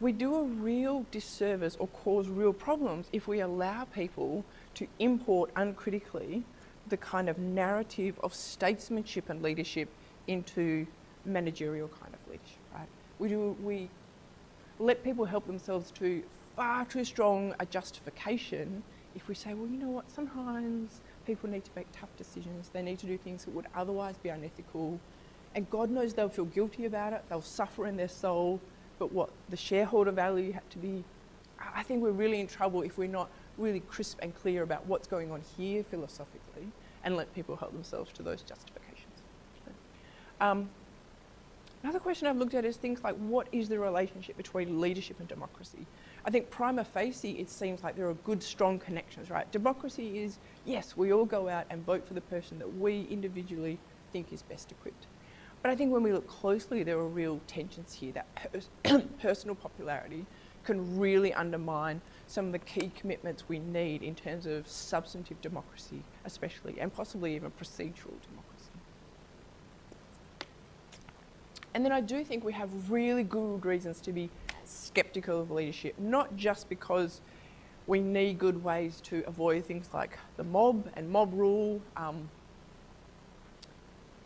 we do a real disservice or cause real problems if we allow people to import uncritically the kind of narrative of statesmanship and leadership into managerial kind of leadership, right? We let people help themselves to far too strong a justification if we say, well, you know what, sometimes people need to make tough decisions, they need to do things that would otherwise be unethical, and God knows they'll feel guilty about it, they'll suffer in their soul, but what the shareholder value had to be, I think we're really in trouble if we're not really crisp and clear about what's going on here philosophically and let people help themselves to those justifications. Another question I've looked at is things like, what is the relationship between leadership and democracy? I think prima facie, it seems like there are good, strong connections, right? Democracy is, yes, we all go out and vote for the person that we individually think is best equipped. But I think when we look closely, there are real tensions here that personal popularity can really undermine some of the key commitments we need in terms of substantive democracy, especially, and possibly even procedural democracy. And then I do think we have really good reasons to be sceptical of leadership, not just because we need good ways to avoid things like the mob and mob rule,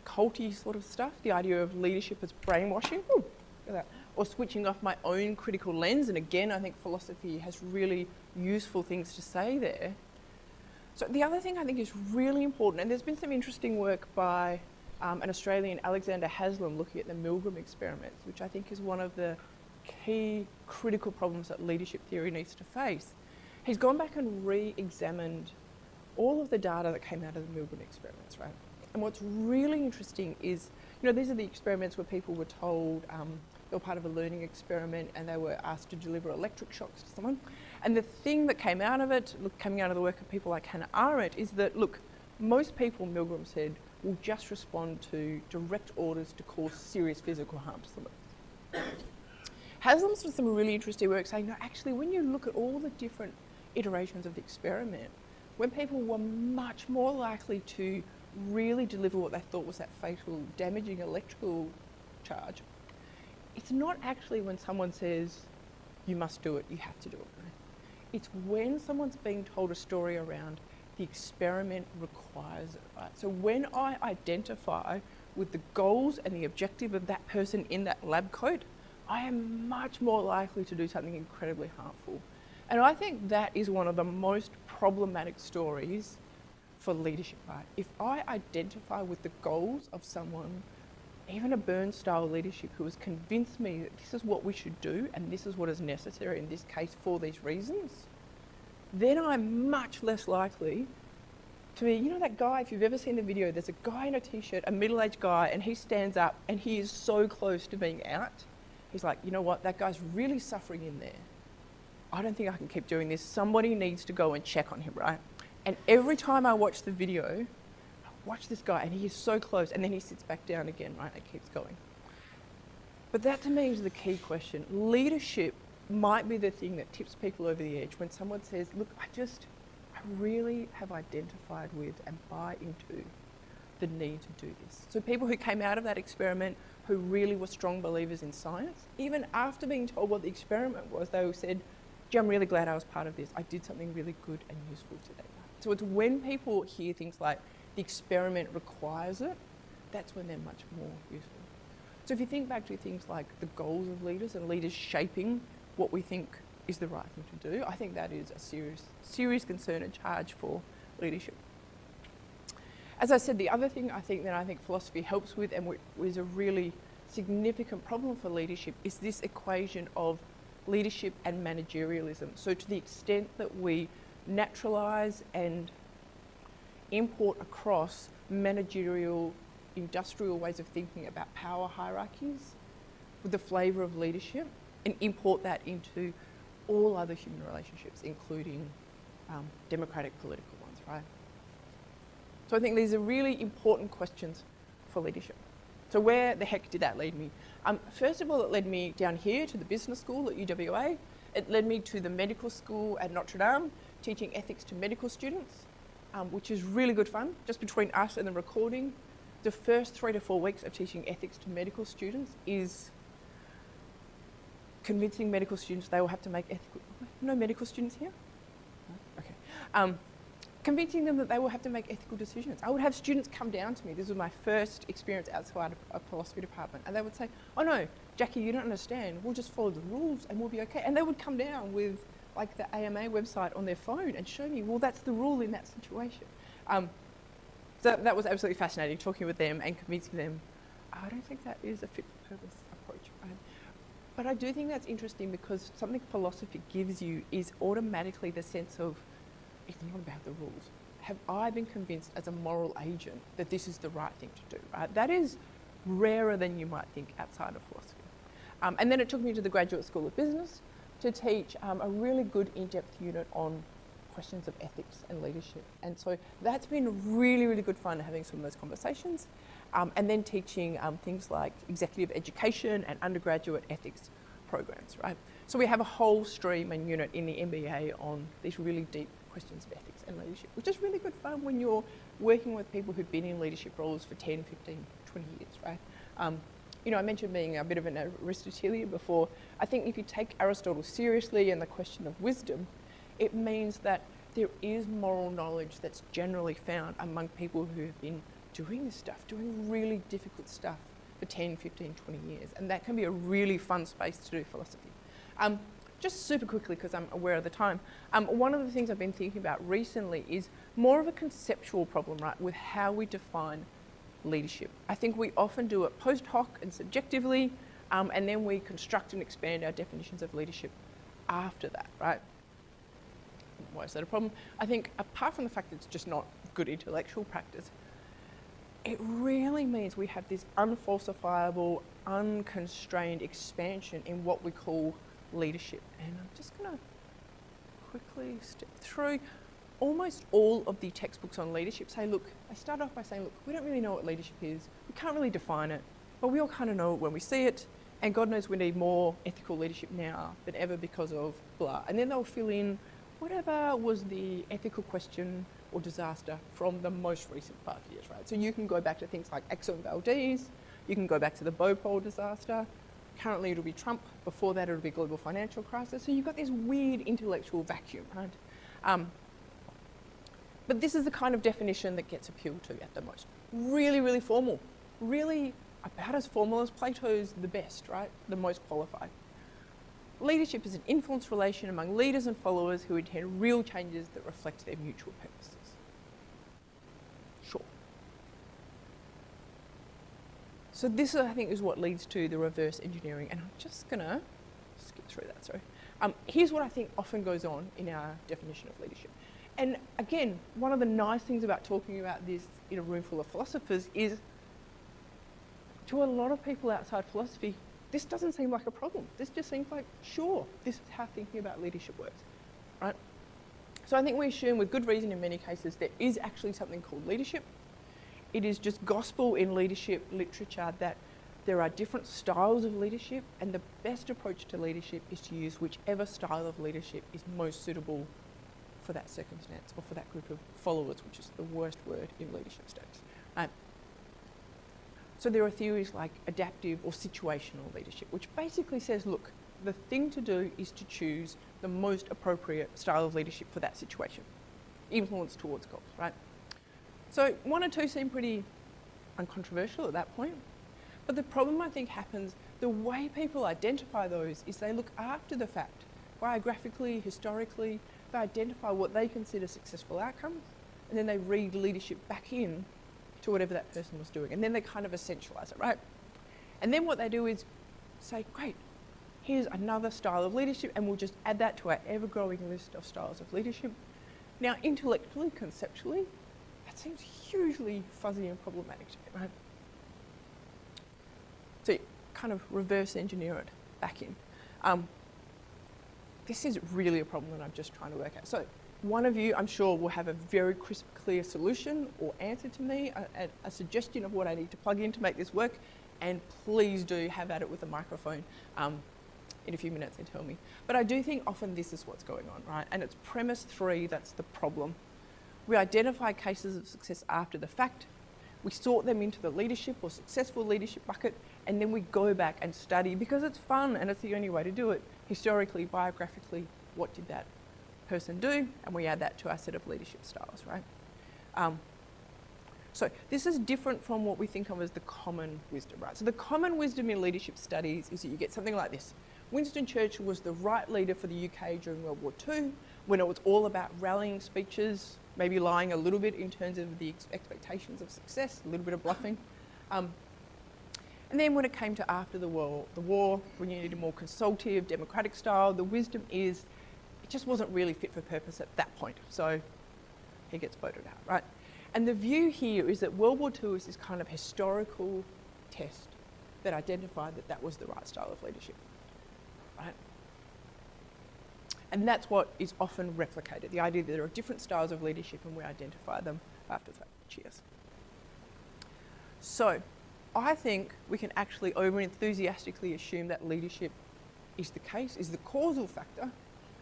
culty sort of stuff, the idea of leadership as brainwashing, ooh, look at that, or switching off my own critical lens. And again, I think philosophy has really useful things to say there. So the other thing I think is really important, and there's been some interesting work by an Australian, Alexander Haslam, looking at the Milgram experiments, which I think is one of the key critical problems that leadership theory needs to face. He's gone back and re-examined all of the data that came out of the Milgram experiments, right? And what's really interesting is, you know, these are the experiments where people were told they were part of a learning experiment and they were asked to deliver electric shocks to someone. And the thing that came out of it, coming out of the work of people like Hannah Arendt, is that, look, most people, Milgram said, will just respond to direct orders to cause serious physical harm to someone. Haslam's done some really interesting work saying, no, actually, when you look at all the different iterations of the experiment, when people were much more likely to really deliver what they thought was that fatal, damaging electrical charge, it's not actually when someone says, you must do it, you have to do it. Right? It's when someone's being told a story around the experiment requires it, right? So when I identify with the goals and the objective of that person in that lab coat, I am much more likely to do something incredibly harmful. And I think that is one of the most problematic stories for leadership, right? If I identify with the goals of someone, even a Burns-style leadership who has convinced me that this is what we should do and this is what is necessary in this case for these reasons, then I'm much less likely to be, you know that guy, if you've ever seen the video, there's a guy in a t-shirt, a middle-aged guy, and he stands up and he is so close to being out. He's like, you know what, that guy's really suffering in there. I don't think I can keep doing this. Somebody needs to go and check on him, right? And every time I watch the video, I watch this guy and he is so close, and then he sits back down again, right? It keeps going. But that to me is the key question. Leadership might be the thing that tips people over the edge when someone says, look, I really have identified with and buy into the need to do this. So people who came out of that experiment who really were strong believers in science, even after being told what the experiment was, they said, gee, I'm really glad I was part of this. I did something really good and useful today. So it's when people hear things like the experiment requires it, that's when they're much more useful. So if you think back to things like the goals of leaders and leaders shaping what we think is the right thing to do, I think that is a serious concern and charge for leadership. As I said, the other thing I think philosophy helps with and is a really significant problem for leadership is this equation of leadership and managerialism. So to the extent that we naturalise and import across managerial, industrial ways of thinking about power hierarchies with the flavour of leadership and import that into all other human relationships, including democratic political ones, right? So I think these are really important questions for leadership. So where the heck did that lead me? First of all, it led me down here to the business school at UWA. It led me to the medical school at Notre Dame, teaching ethics to medical students, which is really good fun. Just between us and the recording, the first 3 to 4 weeks of teaching ethics to medical students is convincing medical students they will have to make ethical... No medical students here? Okay. convincing them that they will have to make ethical decisions. I would have students come down to me, this was my first experience outside of a philosophy department, and they would say, oh no, Jackie, you don't understand, we'll just follow the rules and we'll be okay. And they would come down with like the AMA website on their phone and show me, well, that's the rule in that situation. So that was absolutely fascinating, talking with them and convincing them, I don't think that is a fit for purpose approach. Right? But I do think that's interesting because something philosophy gives you is automatically the sense of, it's not about the rules. Have I been convinced as a moral agent that this is the right thing to do, right? That is rarer than you might think outside of philosophy. And then it took me to the Graduate School of Business to teach a really good in-depth unit on questions of ethics and leadership. And so that's been really, really good fun having some of those conversations. And then teaching things like executive education and undergraduate ethics programs, right? So we have a whole stream and unit in the MBA on these really deep questions of ethics and leadership, which is really good fun when you're working with people who've been in leadership roles for 10, 15, 20 years, right? You know, I mentioned being a bit of an Aristotelian before. I think if you take Aristotle seriously and the question of wisdom, it means that there is moral knowledge that's generally found among people who have been doing this stuff, doing really difficult stuff for 10, 15, 20 years. And that can be a really fun space to do philosophy. Just super quickly, because I'm aware of the time, one of the things I've been thinking about recently is more of a conceptual problem, right, with how we define leadership. I think we often do it post hoc and subjectively, and then we construct and expand our definitions of leadership after that, right? Why is that a problem? I think apart from the fact that it's just not good intellectual practice, it really means we have this unfalsifiable, unconstrained expansion in what we call leadership. And I'm just going to quickly step through. Almost all of the textbooks on leadership say, look, they start off by saying, look, we don't really know what leadership is. We can't really define it, but we all kind of know it when we see it. And God knows we need more ethical leadership now than ever because of blah. And then they'll fill in whatever was the ethical question or disaster from the most recent 5 years, right? So you can go back to things like Exxon Valdez, you can go back to the Bhopal disaster. Currently it'll be Trump, before that it'll be global financial crisis. So you've got this weird intellectual vacuum, right? But this is the kind of definition that gets appealed to at the most. Really, really formal. Really about as formal as Plato's the best, right? The most qualified. Leadership is an influence relation among leaders and followers who intend real changes that reflect their mutual purposes. Sure. So this, I think, is what leads to the reverse engineering, and I'm just going to skip through that, sorry. Here's what I think often goes on in our definition of leadership. And again, one of the nice things about talking about this in a room full of philosophers is, to a lot of people outside philosophy, this doesn't seem like a problem. This just seems like, sure, this is how thinking about leadership works, right? So I think we assume with good reason in many cases there is actually something called leadership. It is just gospel in leadership literature that there are different styles of leadership, and the best approach to leadership is to use whichever style of leadership is most suitable for that circumstance or for that group of followers, which is the worst word in leadership studies. So there are theories like adaptive or situational leadership, which basically says, look, the thing to do is to choose the most appropriate style of leadership for that situation. Influence towards goals, right? So 1 or 2 seem pretty uncontroversial at that point. But the problem I think happens, the way people identify those is they look after the fact, biographically, historically, they identify what they consider successful outcomes, and then they read leadership back in to whatever that person was doing. And then they kind of essentialise it, right? And then what they do is say, great, here's another style of leadership, and we'll just add that to our ever-growing list of styles of leadership. Now, intellectually, conceptually, that seems hugely fuzzy and problematic to me, right? So you kind of reverse engineer it back in. This is really a problem that I'm just trying to work out. So one of you, I'm sure, will have a very crisp, clear solution or answer to me, a suggestion of what I need to plug in to make this work, and please do have at it with a microphone in a few minutes and tell me. But I do think often this is what's going on, right? And it's premise 3 that's the problem. We identify cases of success after the fact, we sort them into the leadership or successful leadership bucket, and then we go back and study, because it's fun and it's the only way to do it, historically, biographically, what did that person do, and we add that to our set of leadership styles, right? So this is different from what we think of as the common wisdom, right? So the common wisdom in leadership studies is that you get something like this. Winston Churchill was the right leader for the UK during World War II, when it was all about rallying speeches, maybe lying a little bit in terms of the expectations of success, a little bit of bluffing. And then when it came to after the war, when you need a more consultative, democratic style, the wisdom is it just wasn't really fit for purpose at that point. So he gets voted out, right? And the view here is that World War II is this kind of historical test that identified that that was the right style of leadership, right? And that's what is often replicated, the idea that there are different styles of leadership and we identify them after that. Cheers. So I think we can actually over-enthusiastically assume that leadership is the case, is the causal factor,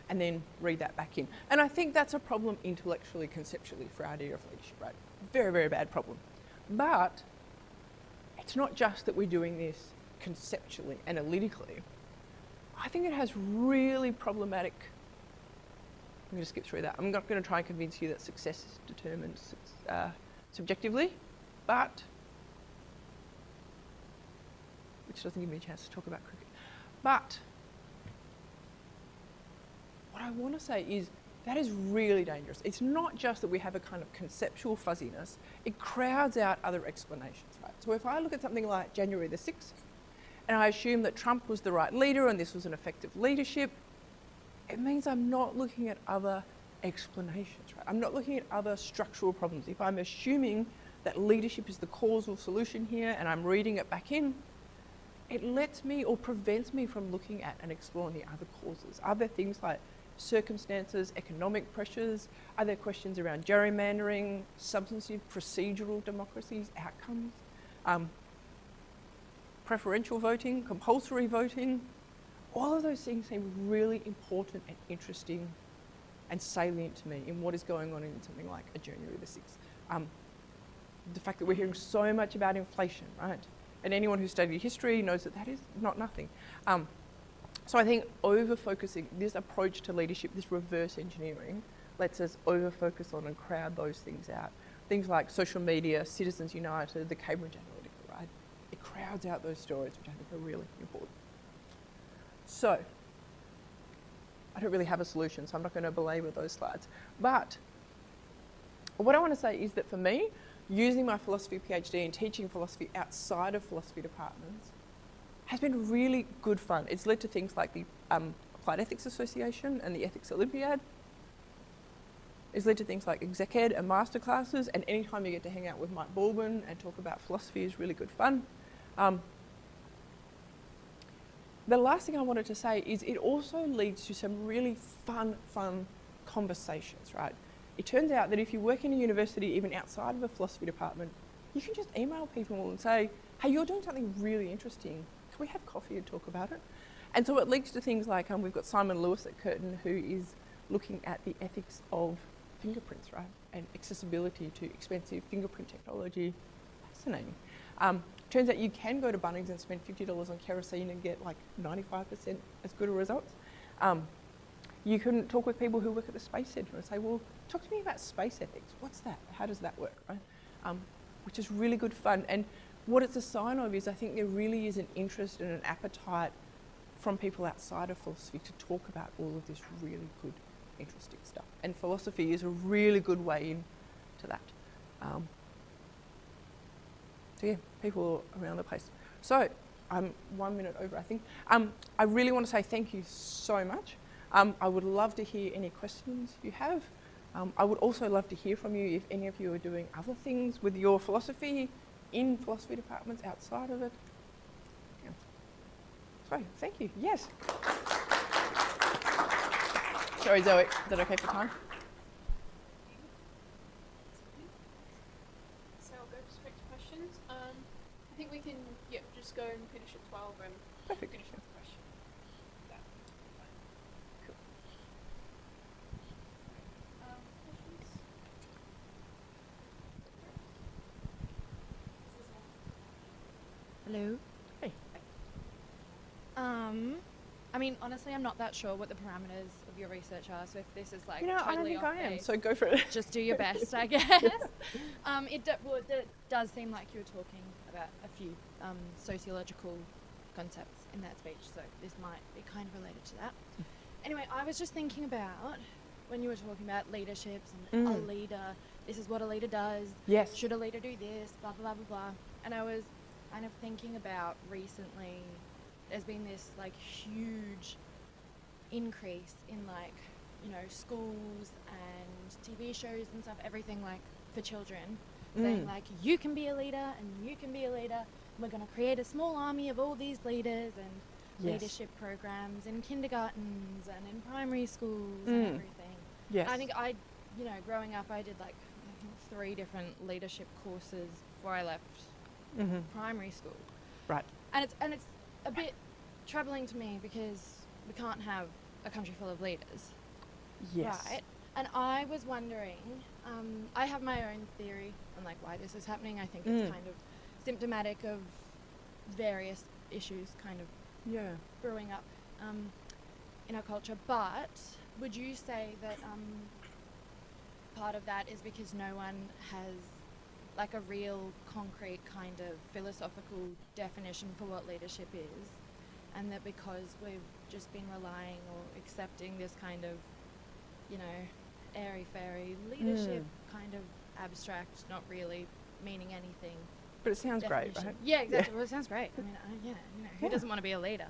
and then read that back in. And I think that's a problem intellectually, conceptually for our idea of leadership, right? Very, very bad problem. But it's not just that we're doing this conceptually, analytically. I think it has really problematic... I'm going to skip through that. I'm not going to try and convince you that success is determined subjectively, but... which doesn't give me a chance to talk about cricket. But what I want to say is that is really dangerous. It's not just that we have a kind of conceptual fuzziness, it crowds out other explanations, right? So if I look at something like January the 6th, and I assume that Trump was the right leader and this was an effective leadership, it means I'm not looking at other explanations, right? I'm not looking at other structural problems. If I'm assuming that leadership is the causal solution here and I'm reading it back in, it lets me or prevents me from looking at and exploring the other causes. Are there things like circumstances, economic pressures? Are there questions around gerrymandering, substantive procedural democracies, outcomes, preferential voting, compulsory voting? All of those things seem really important and interesting and salient to me in what is going on in something like a January the 6th. The fact that we're hearing so much about inflation, right? And anyone who studied history knows that that is not nothing. So I think over-focusing, this approach to leadership, this reverse engineering, lets us over-focus on and crowd those things out. Things like social media, Citizens United, the Cambridge Analytica, right? It crowds out those stories, which I think are really important. So, I don't really have a solution, so I'm not going to belabor those slides. But what I want to say is that for me, using my philosophy PhD and teaching philosophy outside of philosophy departments has been really good fun. It's led to things like the Applied Ethics Association and the Ethics Olympiad. It's led to things like exec ed and masterclasses, and anytime you get to hang out with Mike Baldwin and talk about philosophy is really good fun. The last thing I wanted to say is it also leads to some really fun conversations, right? It turns out that if you work in a university, even outside of a philosophy department, you can just email people and say, hey, you're doing something really interesting. Can we have coffee and talk about it? And so it leads to things like, we've got Simon Lewis at Curtin, who is looking at the ethics of fingerprints, right? And accessibility to expensive fingerprint technology. Fascinating. Turns out you can go to Bunnings and spend $50 on kerosene and get like 95% as good a results. You can talk with people who work at the Space Centre and say, well, talk to me about space ethics. What's that? How does that work, right? Which is really good fun. And what it's a sign of is I think there really is an interest and an appetite from people outside of philosophy to talk about all of this really good, interesting stuff. And philosophy is a really good way into that. So yeah, people around the place. So I'm 1 minute over, I think. I really want to say thank you so much. I would love to hear any questions you have. I would also love to hear from you if any of you are doing other things with your philosophy in philosophy departments, outside of it. Yeah. So, thank you. Yes. Sorry, Zoe, is that okay for time? So I'll go straight to questions. I think we can, just go and finish at 12 and Perfect. finish with the question. That. Cool. Questions? Hello. Hey. I mean, honestly, I'm not that sure what the parameters of your research are. So if this is like You know, I don't totally think off I am, base, so go for it. just do your best, I guess. It does seem like you were talking about a few sociological concepts in that speech, so this might be kind of related to that. Anyway, I was just thinking about when you were talking about leaderships and a leader, this is what a leader does. Yes. Should a leader do this? Blah, blah, blah, blah, blah. And I was kind of thinking about recently, there's been this like huge increase in like, you know, schools and TV shows and stuff, everything like for children, saying like, you can be a leader and you can be a leader. We're going to create a small army of all these leaders and leadership programs in kindergartens and in primary schools and everything. Yes. I think you know, growing up, I did like I think 3 different leadership courses before I left primary school. Right. And it's a bit troubling to me because we can't have a country full of leaders. Yes. Right. And I was wondering, I have my own theory on like why this is happening. I think it's kind of symptomatic of various issues kind of brewing up in our culture. But would you say that part of that is because no one has like a real concrete kind of philosophical definition for what leadership is, and that because we've just been relying or accepting this kind of, you know, airy-fairy leadership, kind of abstract, not really meaning anything. But it sounds great, right? Yeah, exactly. Well, it sounds great. I mean, you know, who doesn't want to be a leader?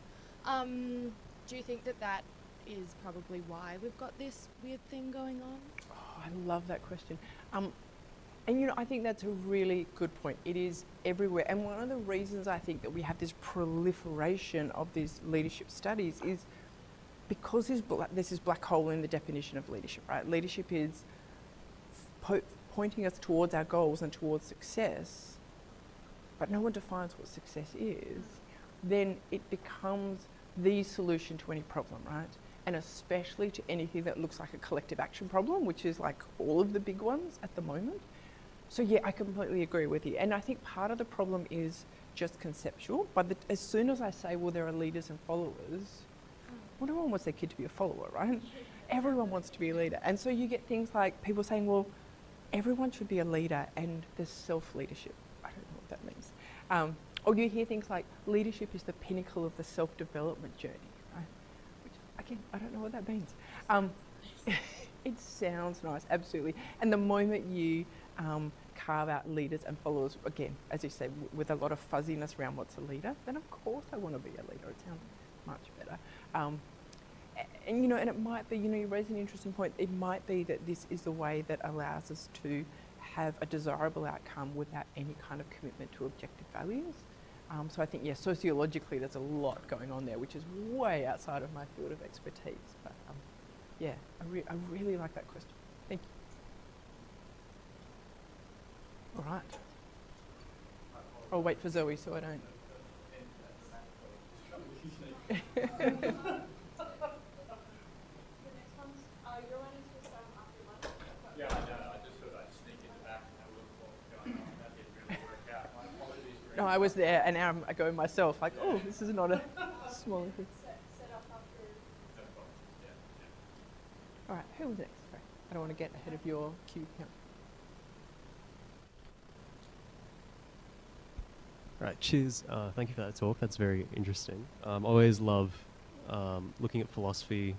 Do you think that that is probably why we've got this weird thing going on? Oh, I love that question. And, you know, I think that's a really good point. It is everywhere. And one of the reasons I think that we have this proliferation of these leadership studies is because there's this black hole in the definition of leadership, right? Leadership is pointing us towards our goals and towards success, but no one defines what success is. Then it becomes the solution to any problem, right? And especially to anything that looks like a collective action problem, which is like all of the big ones at the moment. So yeah, I completely agree with you. And I think part of the problem is just conceptual, but as soon as I say, well, there are leaders and followers, well, no one wants their kid to be a follower, right? Everyone wants to be a leader. And so you get things like people saying, well, everyone should be a leader and there's self-leadership. I don't know what that means. Or you hear things like leadership is the pinnacle of the self-development journey, right? Which, again, I don't know what that means. It sounds nice, absolutely. And the moment you carve out leaders and followers, again, as you say, with a lot of fuzziness around what's a leader, then of course I want to be a leader. It sounds much better. And, you know, and it might be, you know, you raise an interesting point. It might be that this is the way that allows us to have a desirable outcome without any kind of commitment to objective values. So I think, yeah, sociologically there's a lot going on there, which is way outside of my field of expertise. But yeah, I really like that question. Thank you. All right. I'll wait for Zoe so I don't. No, I was there an hour ago myself, like, oh, this is not a smaller thing. All right, who was next? Sorry, I don't want to get ahead of your cue count. Right, cheers. Thank you for that talk. That's very interesting. I always love looking at philosophy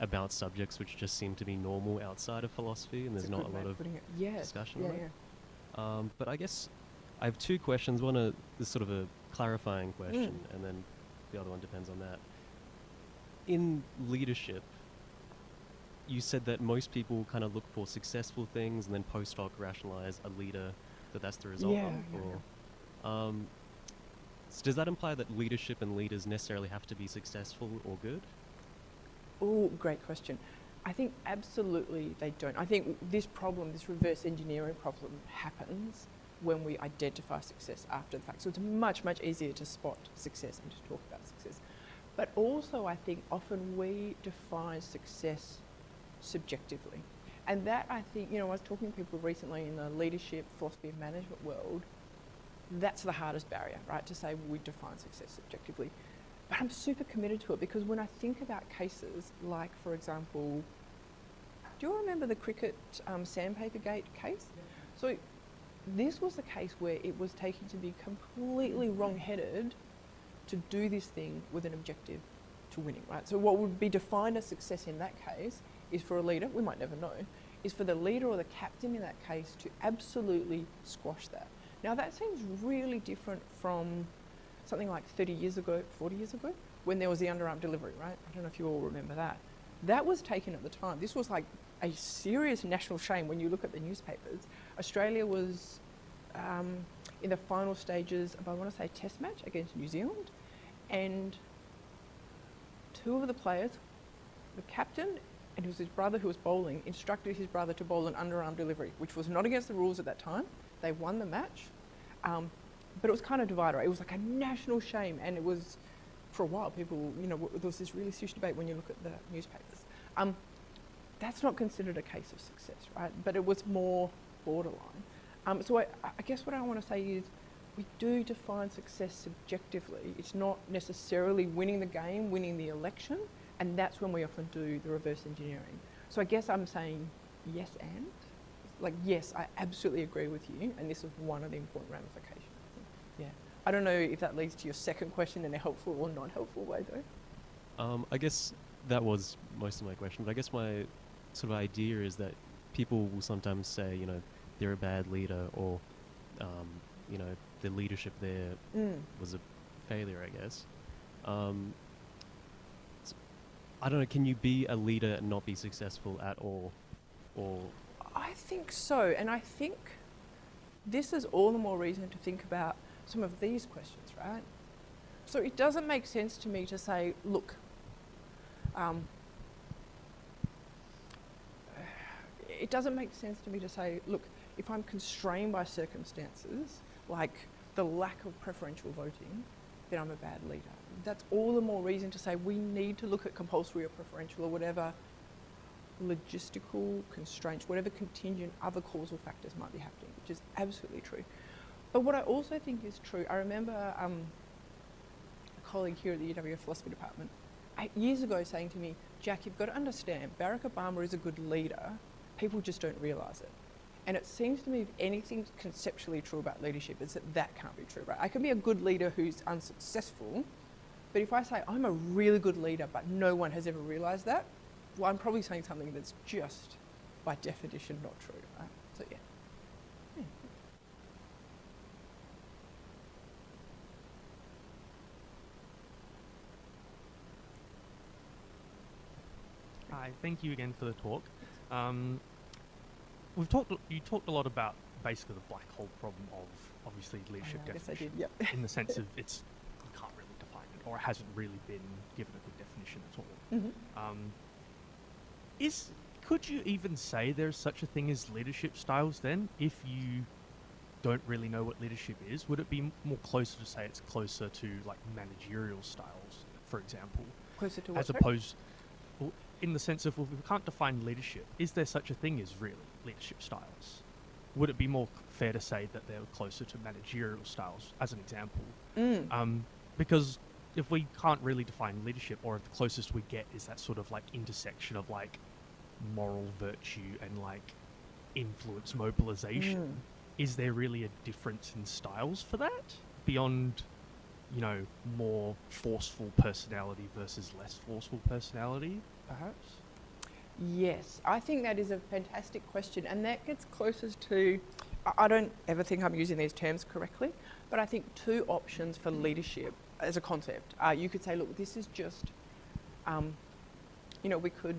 about subjects which just seem to be normal outside of philosophy, and there's not a lot of discussion on it. But I guess I have 2 questions. One is sort of a clarifying question, and then the other one depends on that. In leadership, you said that most people kind of look for successful things and then post hoc rationalize a leader that that's the result of. So does that imply that leadership and leaders necessarily have to be successful or good? Oh, great question. I think absolutely they don't. I think this problem, this reverse engineering problem, happens when we identify success after the fact. So it's much, much easier to spot success and to talk about success. But also I think often we define success subjectively. And that, I think, you know, I was talking to people recently in the leadership, philosophy and management world, that's the hardest barrier, right? To say we define success subjectively. But I'm super committed to it because when I think about cases like, for example, do you all remember the cricket sandpaper gate case? So this was the case where it was taken to be completely wrong-headed to do this thing with an objective to winning, right? So what would be defined as success in that case is for a leader, we might never know, is for the leader or the captain in that case to absolutely squash that. Now that seems really different from something like 30 years ago, 40 years ago, when there was the underarm delivery, right? I don't know if you all remember that. That was taken at the time. This was like a serious national shame when you look at the newspapers. Australia was in the final stages of, I want to say, test match against New Zealand, and two of the players, the captain and it was his brother who was bowling, instructed his brother to bowl an underarm delivery, which was not against the rules at that time. They won the match, but it was kind of divided. It was like a national shame, and it was, for a while, people, you know, there was this really serious debate when you look at the newspapers. That's not considered a case of success, right? But it was more borderline. So I guess what I want to say is we do define success subjectively. It's not necessarily winning the game, winning the election, and that's when we often do the reverse engineering. So I guess I'm saying yes and. Like, yes, I absolutely agree with you, and this is one of the important ramifications, I think. Yeah. I don't know if that leads to your second question in a helpful or not helpful way, though. I guess that was most of my question, but I guess my sort of idea is that people will sometimes say, you know, they're a bad leader, or, you know, the leadership there was a failure, I guess. I don't know, can you be a leader and not be successful at all? Or I think so, and I think this is all the more reason to think about some of these questions, right? So it doesn't make sense to me to say, look, it doesn't make sense to me to say, look, if I'm constrained by circumstances, like the lack of preferential voting, then I'm a bad leader. That's all the more reason to say we need to look at compulsory or preferential or whatever logistical constraints, whatever contingent other causal factors might be happening, which is absolutely true. But what I also think is true, I remember a colleague here at the UWA philosophy department 8 years ago saying to me, Jack, you've got to understand, Barack Obama is a good leader, people just don't realise it. And it seems to me if anything's conceptually true about leadership, it's that that can't be true, right? I can be a good leader who's unsuccessful, but if I say I'm a really good leader but no one has ever realised that, well, I'm probably saying something that's just, by definition, not true, right? So, yeah. Hi, thank you again for the talk. You talked a lot about basically the black hole problem of obviously leadership definition. Yes, I did, yep. In the sense of you can't really define it, or it hasn't really been given a good definition at all. Mm-hmm. Could you even say there's such a thing as leadership styles then, if you don't really know what leadership is? Would it be more closer to say it's closer to like managerial styles, for example? Closer to what? As opposed, well, in the sense of, well, if we can't define leadership, is there such a thing as really leadership styles? Would it be more fair to say that they're closer to managerial styles, as an example? Because if we can't really define leadership, or if the closest we get is that sort of like intersection of like moral virtue and like influence mobilization, is there really a difference in styles for that beyond, you know, more forceful personality versus less forceful personality, perhaps? Yes, I think that is a fantastic question, and that gets closest to, I don't ever think I'm using these terms correctly, but I think two options for leadership as a concept. You could say, look, this is just, you know, we could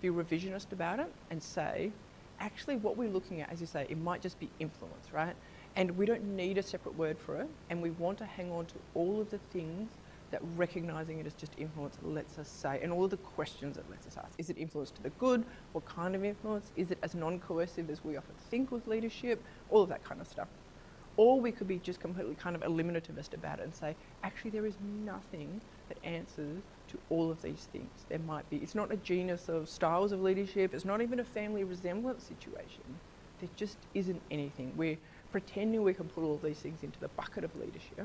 be revisionist about it and say, actually what we're looking at, as you say, it might just be influence, right? And we don't need a separate word for it, and we want to hang on to all of the things that recognising it as just influence lets us say, and all of the questions it lets us ask. Is it influence to the good? What kind of influence? Is it as non-coercive as we often think with leadership? All of that kind of stuff. Or we could be just completely kind of eliminativist about it and say, actually there is nothing that answers to all of these things. There might be, it's not a genus of styles of leadership, it's not even a family resemblance situation. There just isn't anything. We're pretending we can put all of these things into the bucket of leadership,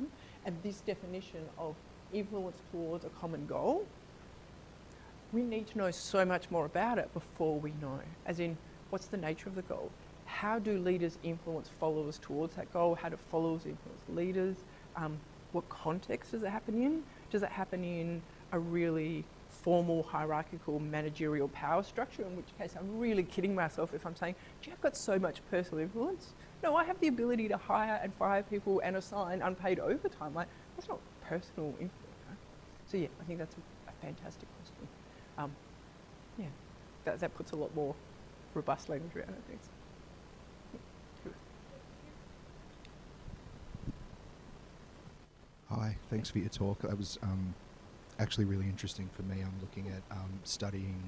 and this definition of influence towards a common goal, we need to know so much more about it before we know. As in, what's the nature of the goal? How do leaders influence followers towards that goal? How do followers influence leaders? What context does it happen in? Does it happen in a really formal, hierarchical, managerial power structure, in which case I'm really kidding myself if I'm saying, gee, I've got so much personal influence. No, I have the ability to hire and fire people and assign unpaid overtime. Like, that's not personal influence. Right? So yeah, I think that's a fantastic question. Yeah, that puts a lot more robust language around it, thanks. Hi, thanks for your talk. That was actually really interesting for me. I'm looking at studying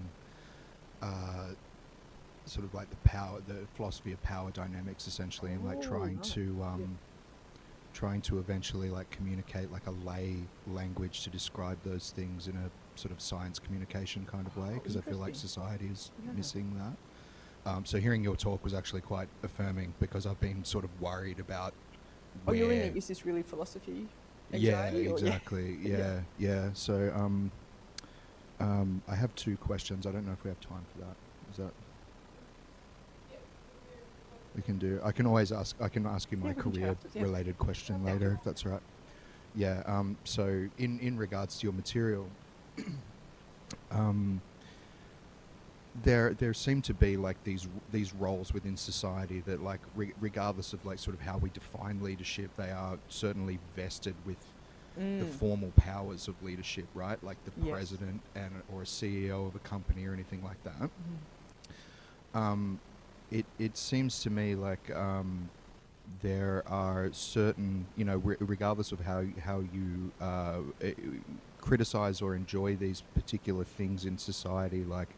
sort of like the philosophy of power dynamics, essentially, and like trying to eventually like communicate like a lay language to describe those things in a sort of science communication kind of way, because I feel like society is missing that. So hearing your talk was actually quite affirming, because I've been sort of worried about you're in it. Is this really philosophy? Anxiety, yeah, exactly. Yeah. So, I have two questions. I don't know if we have time for that. Is that? We can do. I can always ask. I can ask you my career-related question later, if that's all right. Yeah. So, in regards to your material, there seem to be like these roles within society that, like, regardless of like sort of how we define leadership, they are certainly vested with the formal powers of leadership, right? Like the president or a CEO of a company or anything like that. It seems to me like there are certain, you know, regardless of how you criticize or enjoy these particular things in society, like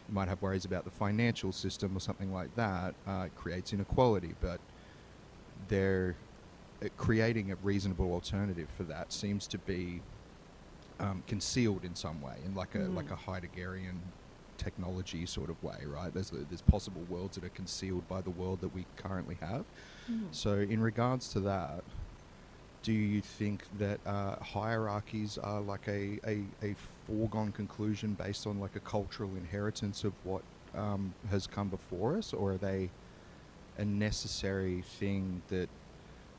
you might have worries about the financial system or something like that, creates inequality, but they're creating a reasonable alternative for that seems to be concealed in some way, in like a Heideggerian technology sort of way, right? There's possible worlds that are concealed by the world that we currently have. So in regards to that, do you think that hierarchies are like a foregone conclusion based on like a cultural inheritance of what has come before us, or are they a necessary thing that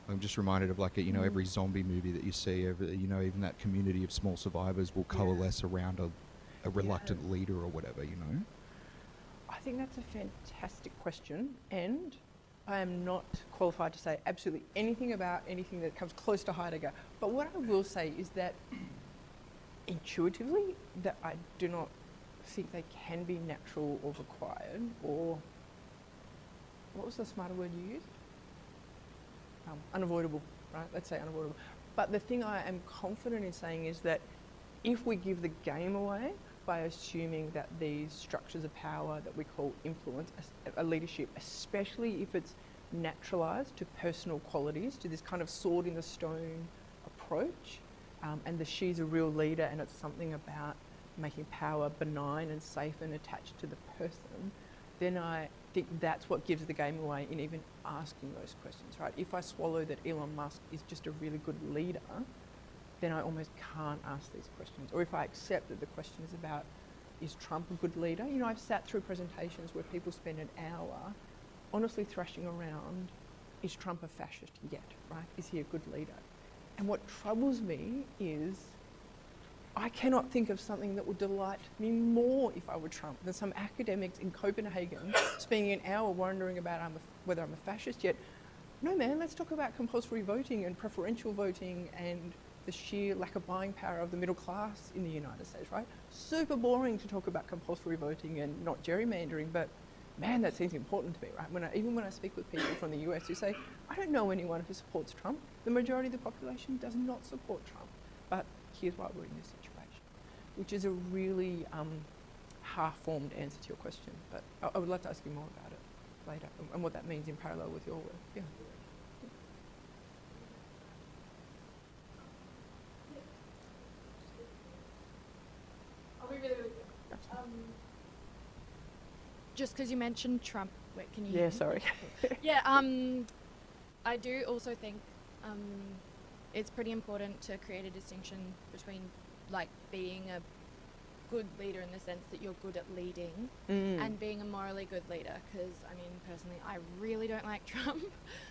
I'm just reminded of, like, you know, every zombie movie that you see, you know, even that community of small survivors will coalesce around a reluctant leader or whatever, you know? I think that's a fantastic question, and I am not qualified to say absolutely anything about anything that comes close to Heidegger. But what I will say is that intuitively, that I do not think they can be natural or required, or what was the smarter word you used? Unavoidable, right? Let's say unavoidable. But the thing I am confident in saying is that if we give the game away by assuming that these structures of power that we call influence, a leadership, especially if it's naturalised to personal qualities, to this kind of sword in the stone approach, and that she's a real leader and it's something about making power benign and safe and attached to the person, then I think that's what gives the game away in even asking those questions, right? If I swallow that Elon Musk is just a really good leader, then I almost can't ask these questions. Or if I accept that the question is about, is Trump a good leader? You know, I've sat through presentations where people spend an hour honestly thrashing around, is Trump a fascist yet, right? Is he a good leader? And what troubles me is I cannot think of something that would delight me more if I were Trump than some academics in Copenhagen spending an hour wondering about whether I'm a fascist yet. No, man, let's talk about compulsory voting and preferential voting and the sheer lack of buying power of the middle class in the United States, right? Super boring to talk about compulsory voting and not gerrymandering, but man, that seems important to me, right? Even when I speak with people from the US who say, I don't know anyone who supports Trump. The majority of the population does not support Trump. But here's why we're in this situation, which is a really half-formed answer to your question. But I would love to ask you more about it later and what that means in parallel with your work. Yeah. Just because you mentioned Trump, wait, can you? Yeah, sorry. Yeah, I do also think it's pretty important to create a distinction between like being a good leader in the sense that you're good at leading and being a morally good leader, because I mean personally I really don't like Trump.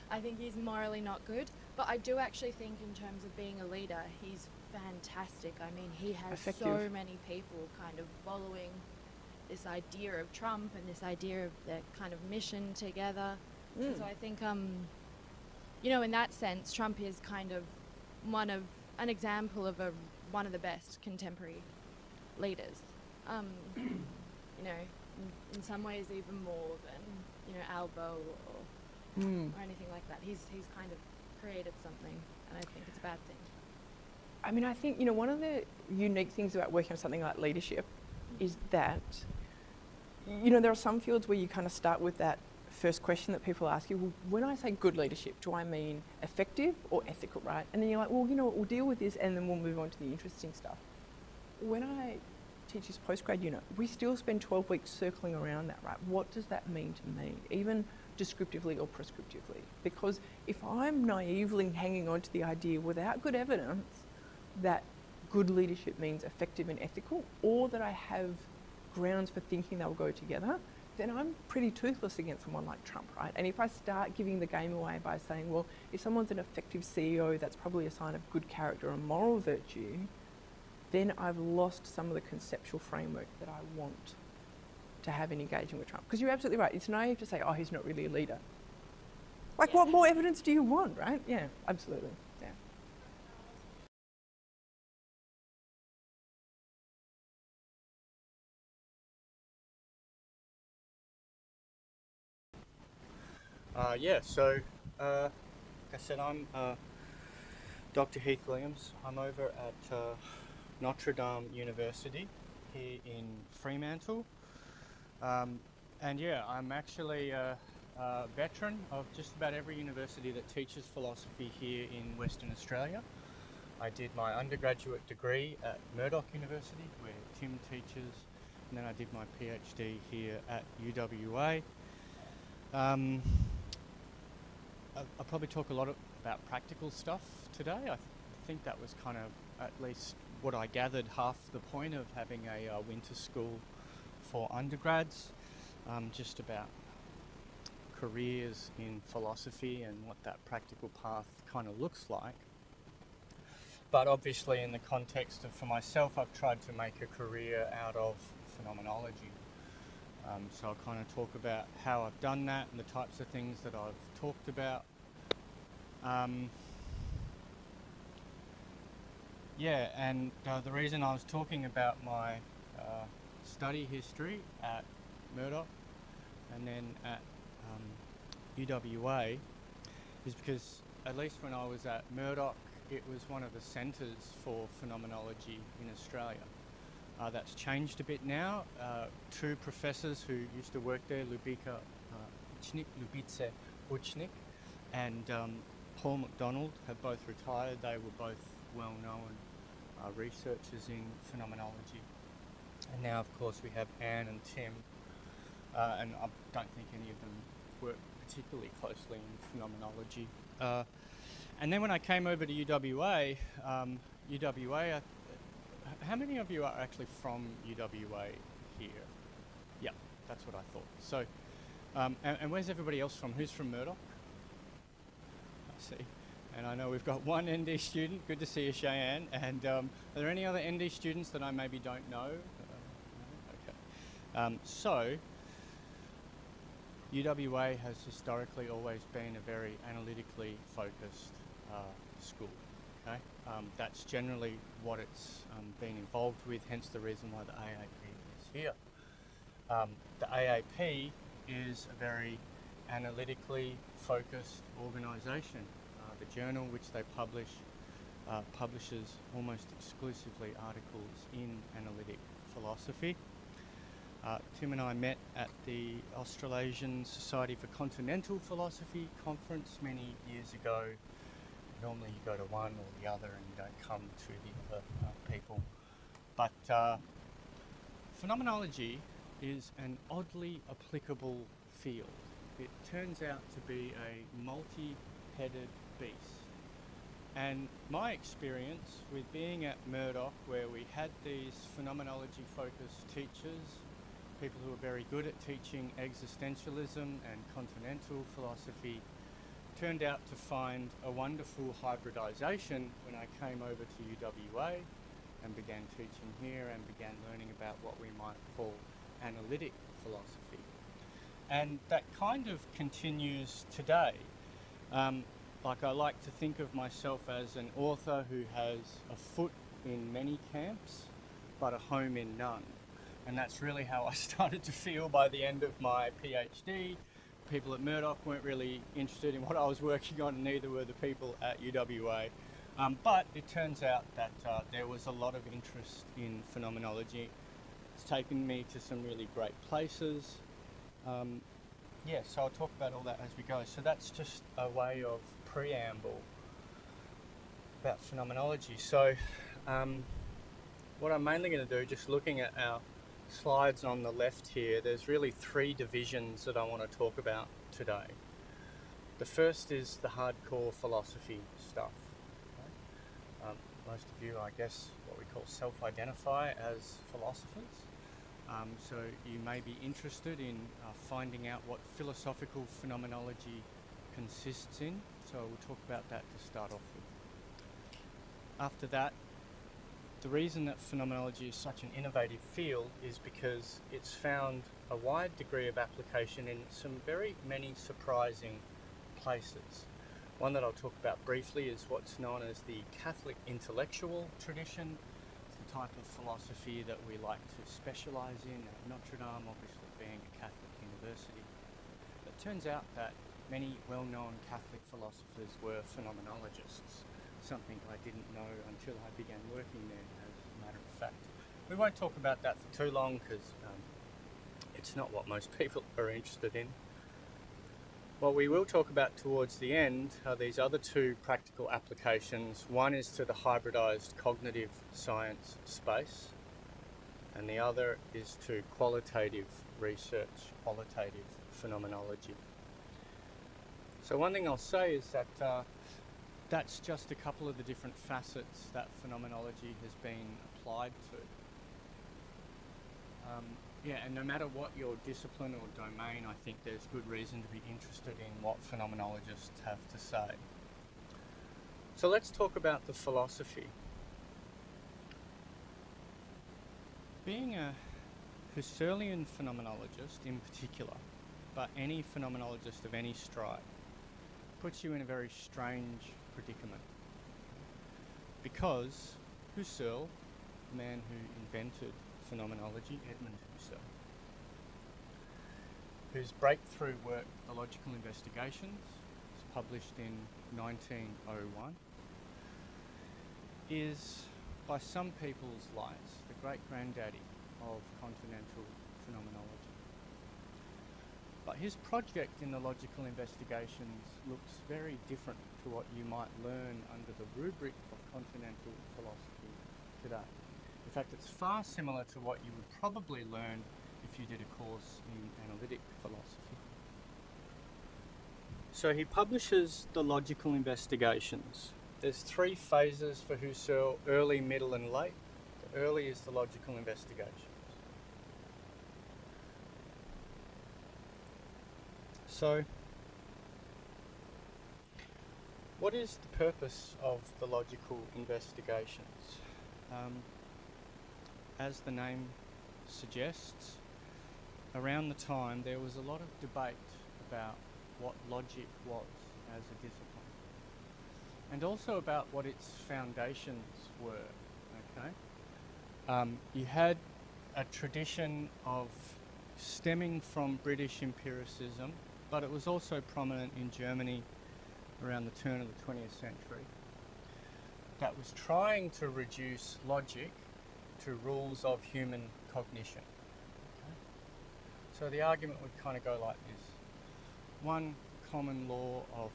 I think he's morally not good, but I do actually think in terms of being a leader he's fantastic. I mean he has so many people kind of following this idea of Trump and this idea of their kind of mission together. And so I think you know, in that sense Trump is kind of an example of one of the best contemporary leaders, you know, in some ways even more than, you know, Albo or anything like that. He's kind of created something, and I think it's a bad thing. I mean, I think, you know, one of the unique things about working on something like leadership is that, you know, there are some fields where you kind of start with that first question that people ask you, well, when I say good leadership, do I mean effective or ethical, right? And then you're like, well, you know what, we'll deal with this and then we'll move on to the interesting stuff. When I teach this postgrad unit, we still spend 12 weeks circling around that, right? What does that mean to me, even descriptively or prescriptively? Because if I'm naively hanging on to the idea without good evidence that good leadership means effective and ethical, or that I have grounds for thinking they'll go together, then I'm pretty toothless against someone like Trump, right? And if I start giving the game away by saying, well, if someone's an effective CEO, that's probably a sign of good character and moral virtue, then I've lost some of the conceptual framework that I want to have in engaging with Trump. Because you're absolutely right. It's naive to say, oh, he's not really a leader. Like, what more evidence do you want, right? Yeah, absolutely. Yeah. Like I said, I'm Dr. Heath Williams. I'm over at Notre Dame University here in Fremantle. And yeah, I'm actually a veteran of just about every university that teaches philosophy here in Western Australia. I did my undergraduate degree at Murdoch University, where Tim teaches, and then I did my PhD here at UWA. I'll probably talk a lot about practical stuff today. I think that was kind of, at least what I gathered, half the point of having a winter school for undergrads, just about careers in philosophy and what that practical path kind of looks like. But obviously in the context of, for myself, I've tried to make a career out of phenomenology. So I'll kind of talk about how I've done that and the types of things that I've talked about. Yeah, and the reason I was talking about my study history at Murdoch and then at UWA is because, at least when I was at Murdoch, it was one of the centres for phenomenology in Australia. That's changed a bit now. Two professors who used to work there, Lubice Uchnik and Paul McDonald, have both retired. They were both well-known researchers in phenomenology. And now, of course, we have Anne and Tim, and I don't think any of them work particularly closely in phenomenology. And then when I came over to UWA, how many of you are actually from UWA here? Yeah, that's what I thought. So, and where's everybody else from? Who's from Murdoch? I see. And I know we've got one ND student. Good to see you, Cheyenne. And are there any other ND students that I maybe don't know? Okay. So, UWA has historically always been a very analytically focused school. Okay? That's generally what it's been involved with, hence the reason why the AAP is here. The AAP is a very analytically focused organisation. The journal which they publish publishes almost exclusively articles in analytic philosophy. Tim and I met at the Australasian Society for Continental Philosophy conference many years ago. Normally you go to one or the other and you don't come to the other people. But phenomenology is an oddly applicable field. It turns out to be a multi-headed beast. And my experience with being at Murdoch, where we had these phenomenology-focused teachers, people who were very good at teaching existentialism and continental philosophy, turned out to find a wonderful hybridization when I came over to UWA and began teaching here and began learning about what we might call analytic philosophy. And that kind of continues today. Like, I like to think of myself as an author who has a foot in many camps, but a home in none. And that's really how I started to feel by the end of my PhD. People at Murdoch weren't really interested in what I was working on, and neither were the people at UWA. But it turns out that there was a lot of interest in phenomenology. It's taken me to some really great places. Yeah, so I'll talk about all that as we go. So that's just a way of preamble about phenomenology. So what I'm mainly going to do, just looking at our slides on the left here, there's really three divisions that I want to talk about today. The first is the hardcore philosophy stuff. Okay? Most of you, I guess, what we call self-identify as philosophers. So you may be interested in finding out what philosophical phenomenology consists in. So we'll talk about that to start off with. After that, the reason that phenomenology is such an innovative field is because it's found a wide degree of application in some very many surprising places. One that I'll talk about briefly is what's known as the Catholic intellectual tradition. It's the type of philosophy that we like to specialise in at Notre Dame, obviously being a Catholic university. But it turns out that many well-known Catholic philosophers were phenomenologists, something I didn't know until I began working there, as a matter of fact. We won't talk about that for too long because it's not what most people are interested in. What we will talk about towards the end are these other two practical applications. One is to the hybridized cognitive science space, and the other is to qualitative research, qualitative phenomenology. So one thing I'll say is that that's just a couple of the different facets that phenomenology has been applied to. Yeah, and no matter what your discipline or domain, I think there's good reason to be interested in what phenomenologists have to say. So let's talk about the philosophy. Being a Husserlian phenomenologist in particular, but any phenomenologist of any stripe, puts you in a very strange predicament. Because Husserl, the man who invented phenomenology, Edmund Husserl, whose breakthrough work, The Logical Investigations, was published in 1901, is, by some people's lights, the great-granddaddy of continental phenomenology. But his project in The Logical Investigations looks very different to what you might learn under the rubric of continental philosophy today. In fact, it's far similar to what you would probably learn if you did a course in analytic philosophy. So he publishes The Logical Investigations. There's three phases for Husserl: early, middle and late. The early is The Logical Investigations. So, what is the purpose of The Logical Investigations? As the name suggests, around the time there was a lot of debate about what logic was as a discipline, and also about what its foundations were. Okay, you had a tradition of stemming from British empiricism, but it was also prominent in Germany around the turn of the 20th century, that was trying to reduce logic to rules of human cognition. Okay? So the argument would kind of go like this. One common law of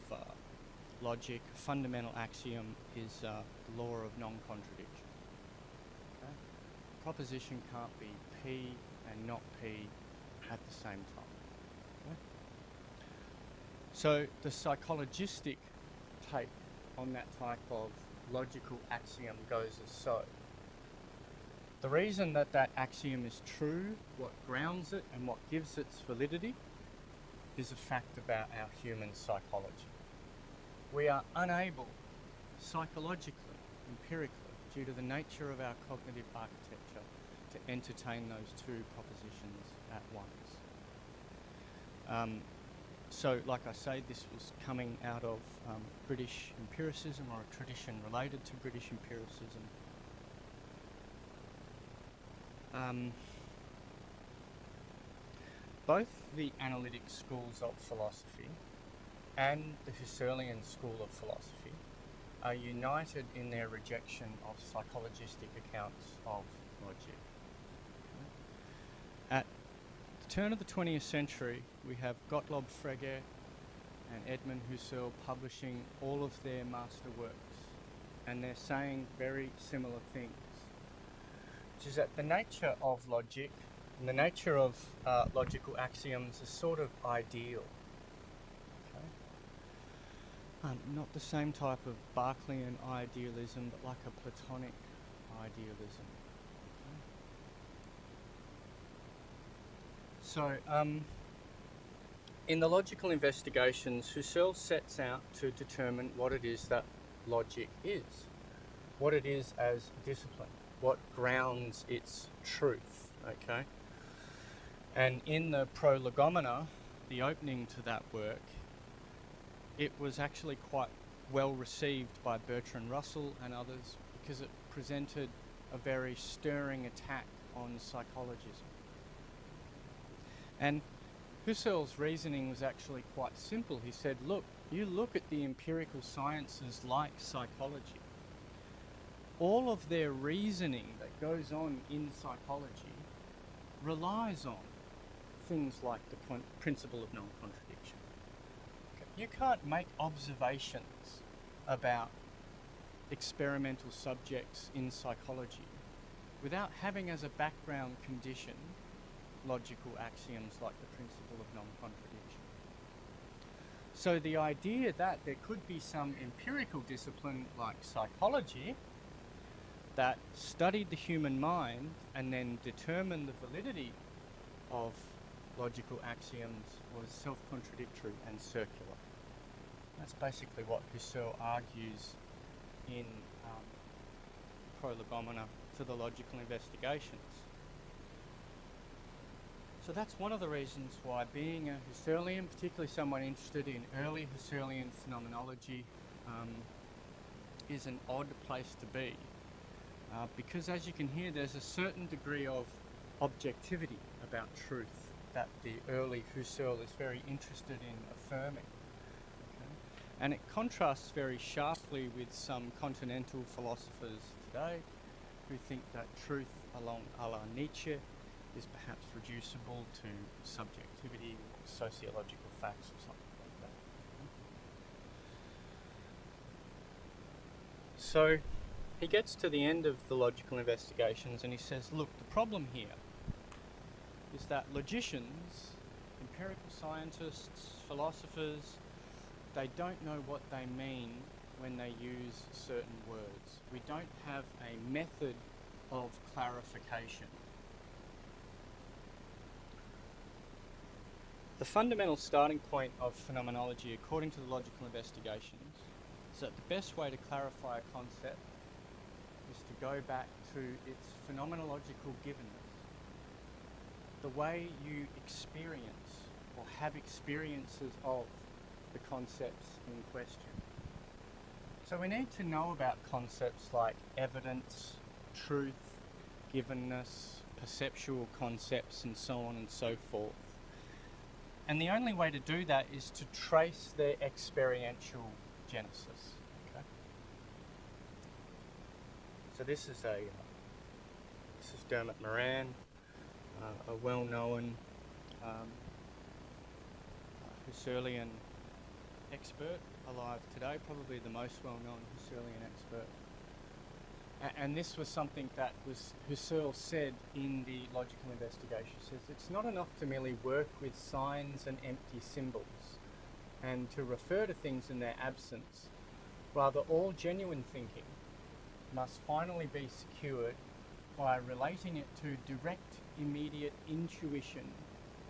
logic, fundamental axiom, is the law of non-contradiction. Okay? Proposition can't be P and not P at the same time. Okay? So the psychologistic take on that type of logical axiom goes as so. The reason that that axiom is true, what grounds it and what gives its validity, is a fact about our human psychology. We are unable, psychologically, empirically, due to the nature of our cognitive architecture, to entertain those two propositions at once. So, like I say, this was coming out of British empiricism, or a tradition related to British empiricism. Both the analytic schools of philosophy and the Husserlian school of philosophy are united in their rejection of psychologistic accounts of logic. At the turn of the 20th century, we have Gottlob Frege and Edmund Husserl publishing all of their masterworks, and they're saying very similar things, which is that the nature of logic and the nature of logical axioms is sort of ideal. Okay? Not the same type of Berkeleyan idealism, but like a Platonic idealism. Okay? So, in the logical investigations, Husserl sets out to determine what it is that logic is, what it is as discipline, what grounds its truth, okay? And in the Prolegomena, the opening to that work, it was actually quite well received by Bertrand Russell and others because it presented a very stirring attack on psychologism. And Husserl's reasoning was actually quite simple. He said, look, you look at the empirical sciences like psychology. All of their reasoning that goes on in psychology relies on things like the principle of non-contradiction. Okay. You can't make observations about experimental subjects in psychology without having as a background condition logical axioms like the principle of non-contradiction. So the idea that there could be some empirical discipline like psychology that studied the human mind and then determined the validity of logical axioms was self-contradictory and circular. That's basically what Husserl argues in Prolegomena to the logical investigations. So that's one of the reasons why being a Husserlian, particularly someone interested in early Husserlian phenomenology, is an odd place to be. Because as you can hear, there's a certain degree of objectivity about truth that the early Husserl is very interested in affirming. Okay? And it contrasts very sharply with some continental philosophers today who think that truth along a la Nietzsche is perhaps reducible to subjectivity or sociological facts or something like that. So he gets to the end of the logical investigations and he says, look, the problem here is that logicians, empirical scientists, philosophers, they don't know what they mean when they use certain words. We don't have a method of clarification. The fundamental starting point of phenomenology, according to the logical investigations, is that the best way to clarify a concept is to go back to its phenomenological givenness, the way you experience or have experiences of the concepts in question. So we need to know about concepts like evidence, truth, givenness, perceptual concepts, and so on and so forth. And the only way to do that is to trace their experiential genesis. Okay? So this is Dermot Moran, a well-known Husserlian expert alive today, probably the most well-known Husserlian expert. And this was something that Husserl said in the logical investigation. He says, it's not enough to merely work with signs and empty symbols and to refer to things in their absence. Rather, all genuine thinking must finally be secured by relating it to direct, immediate intuition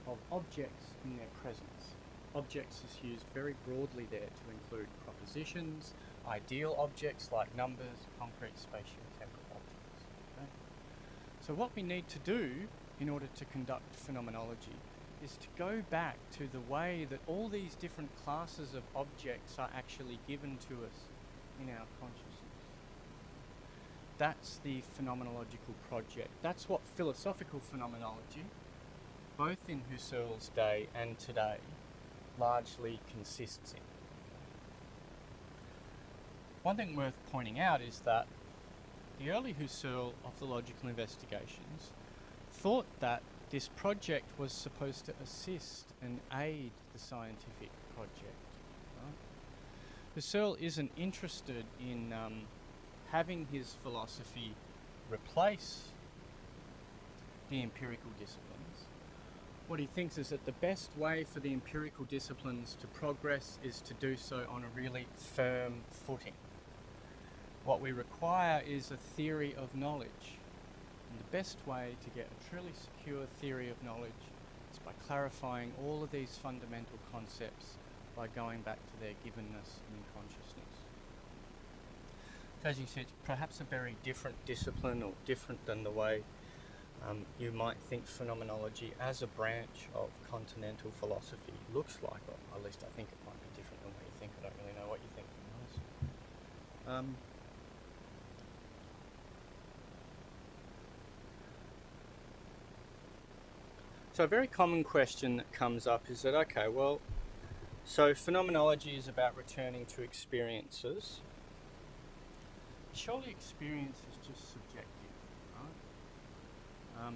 of objects in their presence. Objects is used very broadly there to include propositions, ideal objects like numbers, concrete, spatial, temporal objects. Okay? So what we need to do in order to conduct phenomenology is to go back to the way that all these different classes of objects are actually given to us in our consciousness. That's the phenomenological project. That's what philosophical phenomenology, both in Husserl's day and today, largely consists in. One thing worth pointing out is that the early Husserl of the logical investigations thought that this project was supposed to assist and aid the scientific project. Right? Husserl isn't interested in having his philosophy replace the empirical disciplines. What he thinks is that the best way for the empirical disciplines to progress is to do so on a really firm footing. What we require is a theory of knowledge. And the best way to get a truly secure theory of knowledge is by clarifying all of these fundamental concepts by going back to their givenness in consciousness. So as you said, it's perhaps a very different discipline, or different than the way you might think phenomenology as a branch of continental philosophy looks like, or at least I think it might be different than what you think. I don't really know what you think. So a very common question that comes up is that, okay, well, so phenomenology is about returning to experiences. Surely experience is just subjective, right?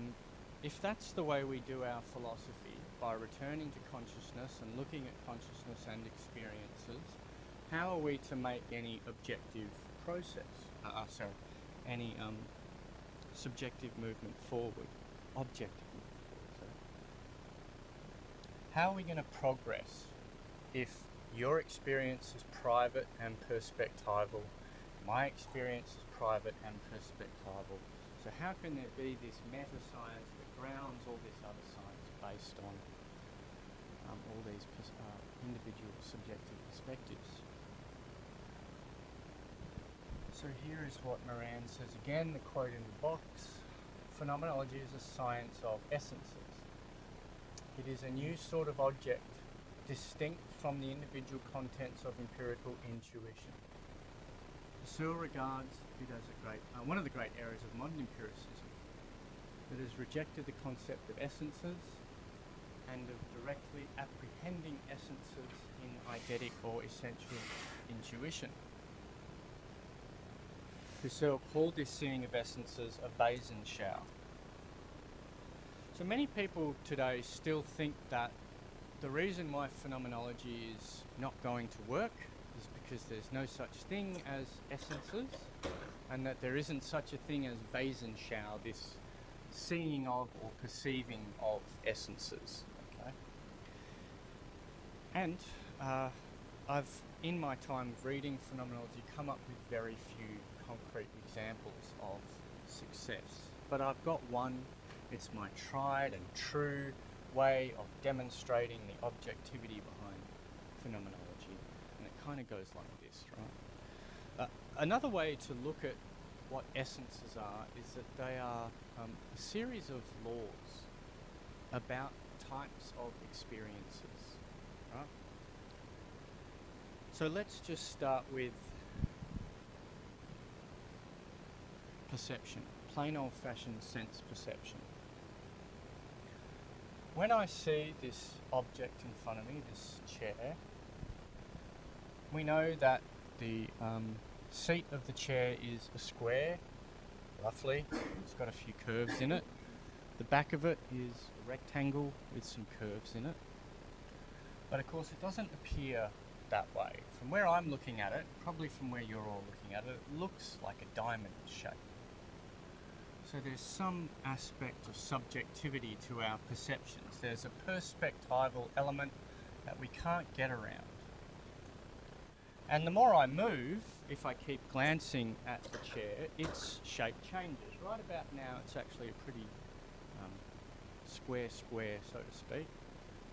If that's the way we do our philosophy, by returning to consciousness and looking at consciousness and experiences, how are we to make any objective process, any subjective movement forward, objective movement forward, sorry. How are we going to progress if your experience is private and perspectival, my experience is private and perspectival? So how can there be this meta-science that grounds all this other science based on all these individual subjective perspectives? So here is what Moran says again, the quote in the box: phenomenology is a science of essences. It is a new sort of object, distinct from the individual contents of empirical intuition. Husserl regards it as one of the great errors of modern empiricism, that has rejected the concept of essences and of directly apprehending essences in eidetic or essential intuition. Husserl called this seeing of essences a Wesenschau. So many people today still think that the reason why phenomenology is not going to work is because there's no such thing as essences, and that there isn't such a thing as Wesenschau, this seeing of or perceiving of essences. Okay? And I've, in my time of reading phenomenology, come up with very few concrete examples of success. But I've got one. It's my tried and true way of demonstrating the objectivity behind phenomenology. And it kind of goes like this, right? Another way to look at what essences are is that they are a series of laws about types of experiences, right? So let's just start with perception, plain old-fashioned sense perception. When I see this object in front of me, this chair, we know that the seat of the chair is a square, roughly. It's got a few curves in it. The back of it is a rectangle with some curves in it. But of course it doesn't appear that way. From where I'm looking at it, probably from where you're all looking at it, it looks like a diamond shape. So there's some aspect of subjectivity to our perceptions. There's a perspectival element that we can't get around. And the more I move, if I keep glancing at the chair, its shape changes. Right about now, it's actually a pretty square, so to speak.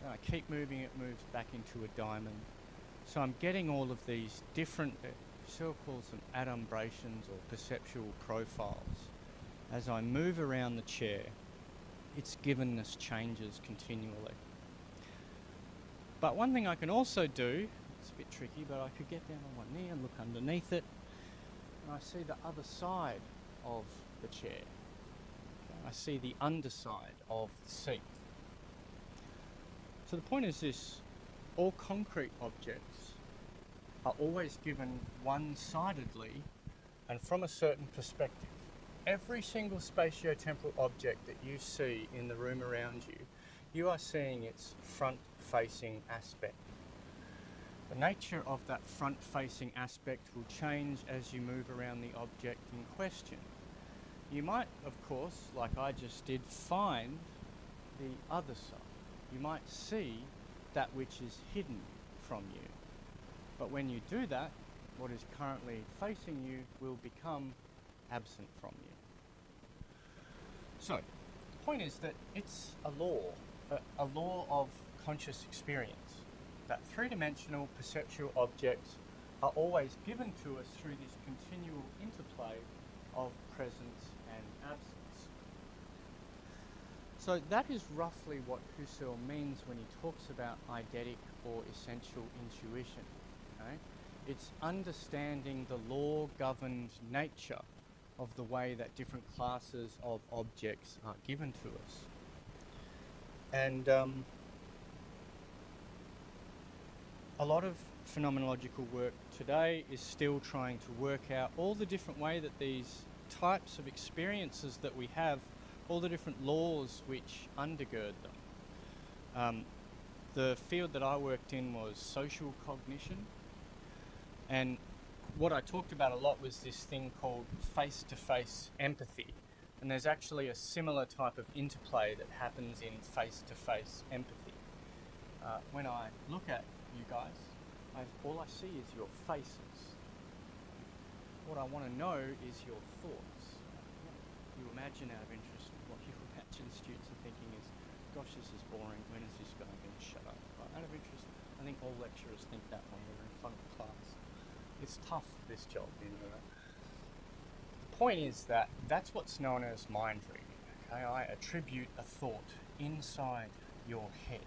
And I keep moving, it moves back into a diamond. So I'm getting all of these different, Searle calls them adumbrations or perceptual profiles. As I move around the chair, its givenness changes continually. But one thing I can also do, it's a bit tricky, but I could get down on one knee and look underneath it, and I see the other side of the chair. Okay, I see the underside of the seat. So the point is this: all concrete objects are always given one-sidedly and from a certain perspective. Every single spatio-temporal object that you see in the room around you, you are seeing its front-facing aspect. The nature of that front-facing aspect will change as you move around the object in question. You might, of course, like I just did, find the other side. You might see that which is hidden from you. But when you do that, what is currently facing you will become absent from you. So, the point is that it's a law of conscious experience, that three-dimensional perceptual objects are always given to us through this continual interplay of presence and absence. So that is roughly what Husserl means when he talks about eidetic or essential intuition. Okay? It's understanding the law-governed nature of the way that different classes of objects are given to us. And a lot of phenomenological work today is still trying to work out all the different ways that these types of experiences that we have, all the different laws which undergird them. The field that I worked in was social cognition, and what I talked about a lot was this thing called face-to-face empathy. And there's actually a similar type of interplay that happens in face-to-face empathy. When I look at you guys, all I see is your faces. What I want to know is your thoughts. You imagine, out of interest, what you imagine students are thinking is, gosh, this is boring, when is this going to shut up? Out of interest, I think all lecturers think that when they're in front of class. It's tough, this job, you know. The point is that that's what's known as mind reading. Okay? I attribute a thought inside your head.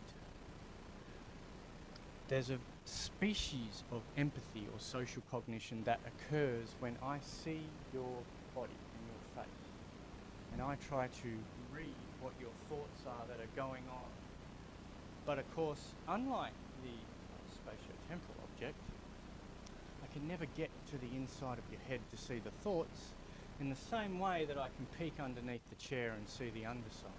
There's a species of empathy or social cognition that occurs when I see your body and your face, and I try to read what your thoughts are that are going on. But of course, unlike the spatio-temporal object, I can never get to the inside of your head to see the thoughts in the same way that I can peek underneath the chair and see the underside.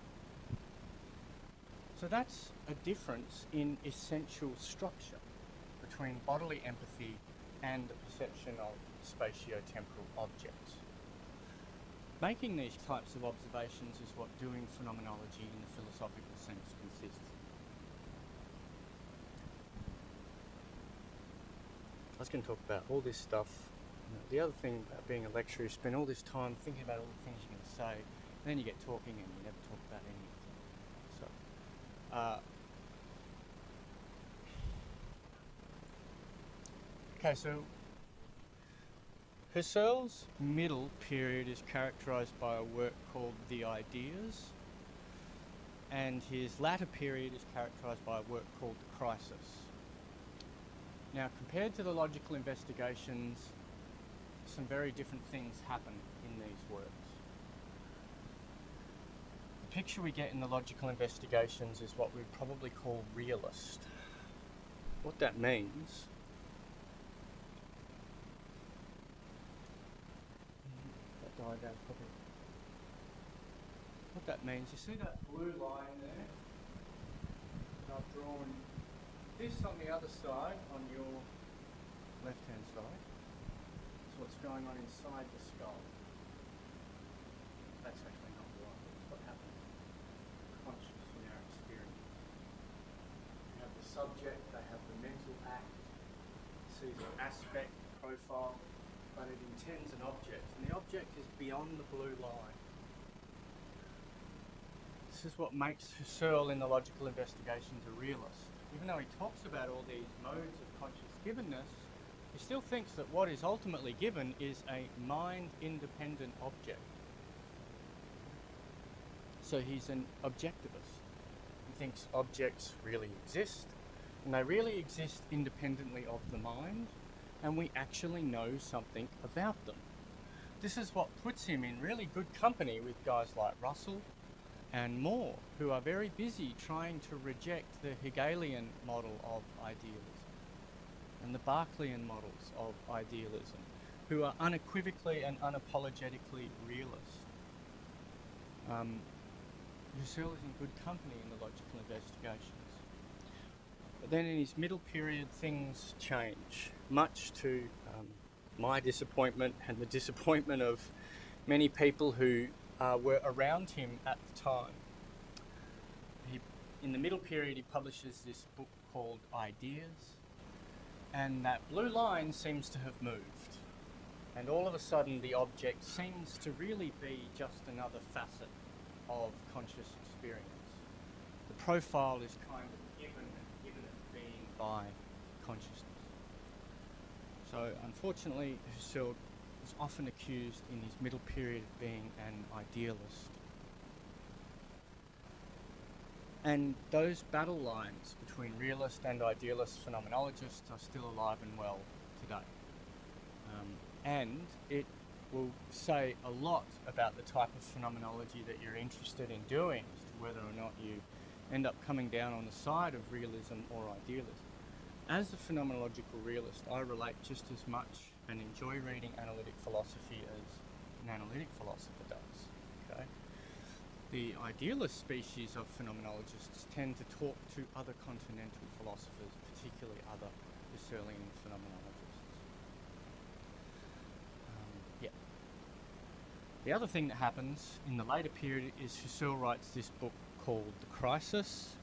So that's a difference in essential structure between bodily empathy and the perception of spatio-temporal objects. Making these types of observations is what doing phenomenology in the philosophical sense consists in. I was going to talk about all this stuff. You know, the other thing about being a lecturer is you spend all this time thinking about all the things you're going to say, and then you get talking and you never talk about any of them. Okay, so Husserl's middle period is characterised by a work called The Ideas, and his latter period is characterised by a work called The Crisis. Now, compared to the logical investigations, some very different things happen in these works. The picture we get in the logical investigations is what we'd probably call realist. What that means you see that blue line there? I've drawn this on the other side, on your left-hand side. That's what's going on inside the skull. That's actually not right. That's what happens conscious in our experience. You have the subject, they have the mental act. sees an aspect, profile, but it intends an object, and the object is beyond the blue line. This is what makes Husserl in the logical investigations a realist. Even though he talks about all these modes of conscious givenness, he still thinks that what is ultimately given is a mind-independent object. So he's an objectivist. He thinks objects really exist, and they really exist independently of the mind, and we actually know something about them. This is what puts him in really good company with guys like Russell and Moore, who are very busy trying to reject the Hegelian model of idealism and the Berkeleyan models of idealism, who are unequivocally and unapologetically realist. Husserl is in good company in the logical investigations. But then in his middle period, things change, much to my disappointment and the disappointment of many people who were around him at the time. In the middle period, he publishes this book called Ideas, and that blue line seems to have moved. And all of a sudden, the object seems to really be just another facet of conscious experience. The profile is kind of given its being by consciousness. So unfortunately, Husserl is often accused in his middle period of being an idealist. And those battle lines between realist and idealist phenomenologists are still alive and well today. And it will say a lot about the type of phenomenology that you're interested in doing as to whether or not you end up coming down on the side of realism or idealism. As a phenomenological realist, I relate just as much and enjoy reading analytic philosophy as an analytic philosopher does. Okay? The idealist species of phenomenologists tend to talk to other continental philosophers, particularly other Husserlian phenomenologists. The other thing that happens in the later period is Husserl writes this book called The Crisis.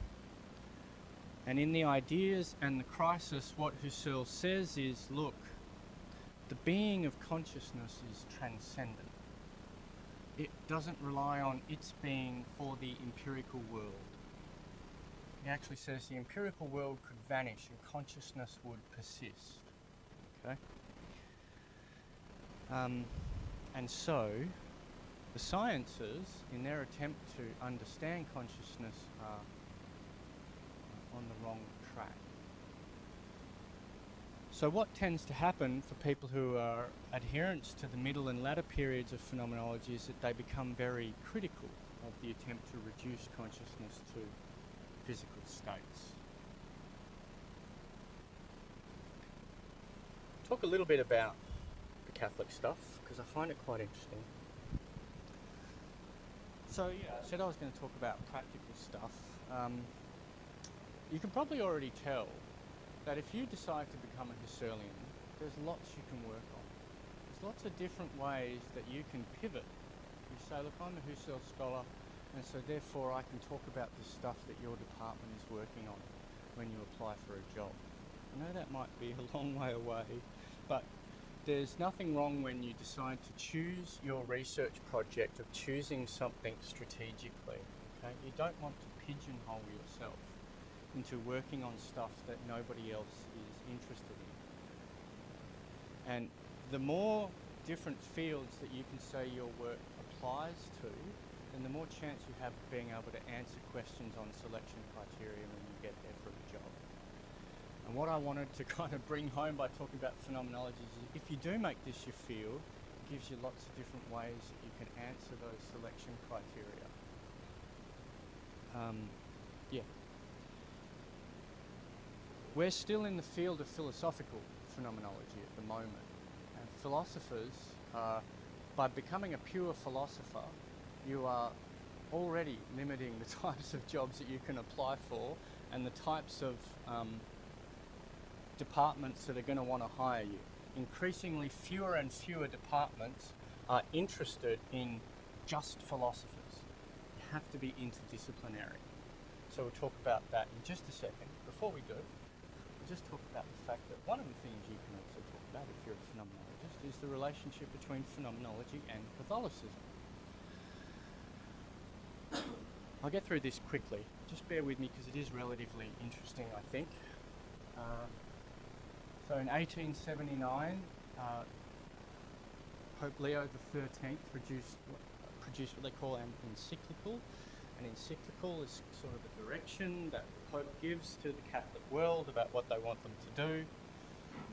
And in the Ideas and the Crisis, what Husserl says is, look, the being of consciousness is transcendent. It doesn't rely on its being for the empirical world. He actually says the empirical world could vanish and consciousness would persist. Okay? And so, the sciences, in their attempt to understand consciousness, are on the wrong track. So what tends to happen for people who are adherents to the middle and latter periods of phenomenology is that they become very critical of the attempt to reduce consciousness to physical states. Talk a little bit about the Catholic stuff, because I find it quite interesting. So yeah, I said I was going to talk about practical stuff. You can probably already tell that if you decide to become a Husserlian, there's lots you can work on. There's lots of different ways that you can pivot. You say, look, I'm a Husserl scholar, and so therefore I can talk about the stuff that your department is working on when you apply for a job. I know that might be a long way away, but there's nothing wrong when you decide to choose your research project of choosing something strategically. Okay? You don't want to pigeonhole yourself into working on stuff that nobody else is interested in. And the more different fields that you can say your work applies to, then the more chance you have of being able to answer questions on selection criteria when you get there for a job. And what I wanted to kind of bring home by talking about phenomenology is if you do make this your field, it gives you lots of different ways that you can answer those selection criteria. Yeah. We're still in the field of philosophical phenomenology at the moment. And philosophers, by becoming a pure philosopher, you are already limiting the types of jobs that you can apply for and the types of departments that are going to want to hire you. Increasingly fewer and fewer departments are interested in just philosophers. You have to be interdisciplinary. So we'll talk about that in just a second. Before we do, just talk about the fact that one of the things you can also talk about if you're a phenomenologist is the relationship between phenomenology and Catholicism. I'll get through this quickly. Just bear with me because it is relatively interesting, I think. So in 1879, Pope Leo XIII produced what they call an encyclical. An encyclical is sort of a direction that the Pope gives to the Catholic world about what they want them to do.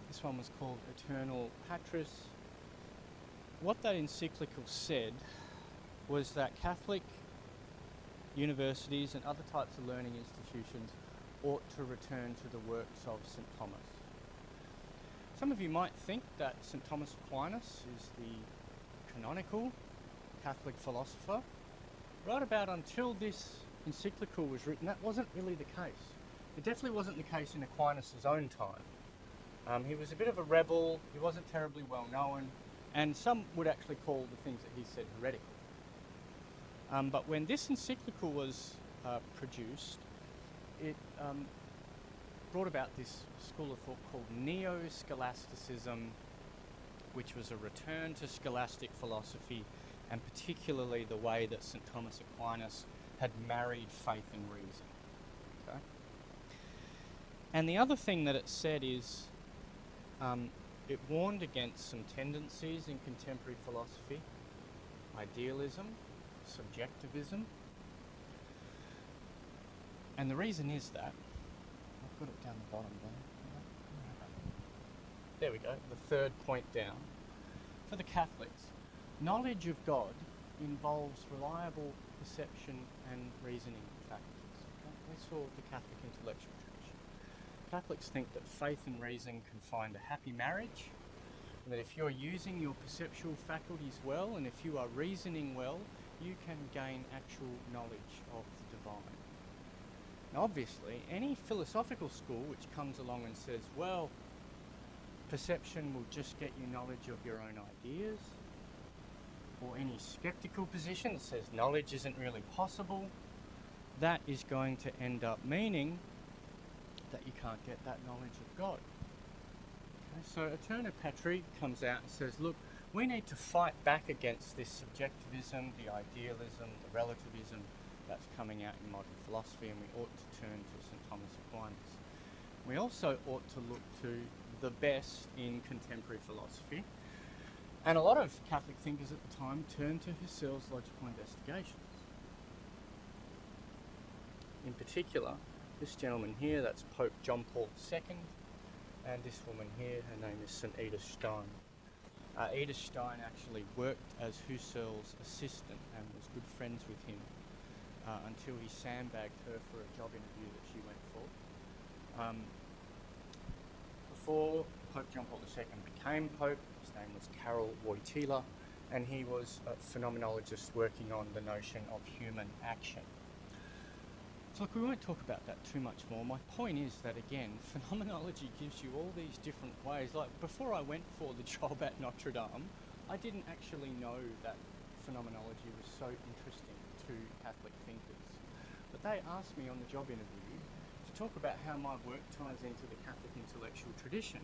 This one was called Eternal Patris. What that encyclical said was that Catholic universities and other types of learning institutions ought to return to the works of St. Thomas. Some of you might think that St. Thomas Aquinas is the canonical Catholic philosopher. Right about until this encyclical was written, that wasn't really the case. It definitely wasn't the case in Aquinas' own time. He was a bit of a rebel, he wasn't terribly well known, and some would actually call the things that he said heretical. But when this encyclical was produced, it brought about this school of thought called Neo-Scholasticism, which was a return to scholastic philosophy, and particularly the way that St. Thomas Aquinas had married faith and reason. Okay? And the other thing that it said is it warned against some tendencies in contemporary philosophy, idealism, subjectivism. And the reason is that, I've got it down the bottom there we go, the third point down. For the Catholics, knowledge of God involves reliable perception and reasoning faculties. Okay? That's all the Catholic intellectual tradition. Catholics think that faith and reason can find a happy marriage, and that if you're using your perceptual faculties well, and if you are reasoning well, you can gain actual knowledge of the divine. Now obviously, any philosophical school which comes along and says, well, perception will just get you knowledge of your own ideas, or any skeptical position that says knowledge isn't really possible, that is going to end up meaning that you can't get that knowledge of God. Okay, so Eternal Patris comes out and says, look, we need to fight back against this subjectivism, the idealism, the relativism that's coming out in modern philosophy, and we ought to turn to St. Thomas Aquinas. We also ought to look to the best in contemporary philosophy. And a lot of Catholic thinkers at the time turned to Husserl's logical investigations. In particular, this gentleman here, that's Pope John Paul II, and this woman here, her name is St. Edith Stein. Edith Stein actually worked as Husserl's assistant and was good friends with him until he sandbagged her for a job interview that she went for. Before Pope John Paul II became Pope, his name was Karol Wojtyla, and he was a phenomenologist working on the notion of human action. So look, we won't talk about that too much more. My point is that, again, phenomenology gives you all these different ways. Like, before I went for the job at Notre Dame, I didn't actually know that phenomenology was so interesting to Catholic thinkers. But they asked me on the job interview to talk about how my work ties into the Catholic intellectual tradition.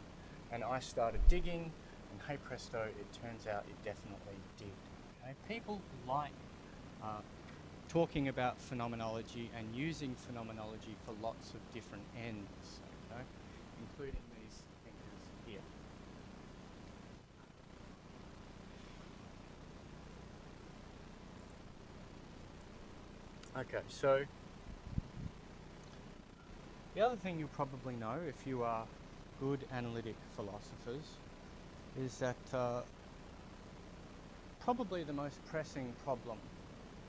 And I started digging, and hey presto, it turns out it definitely did. Okay? People like talking about phenomenology and using phenomenology for lots of different ends, okay? Including these thinkers here. Okay, so the other thing you'll probably know if you are good analytic philosophers is that probably the most pressing problem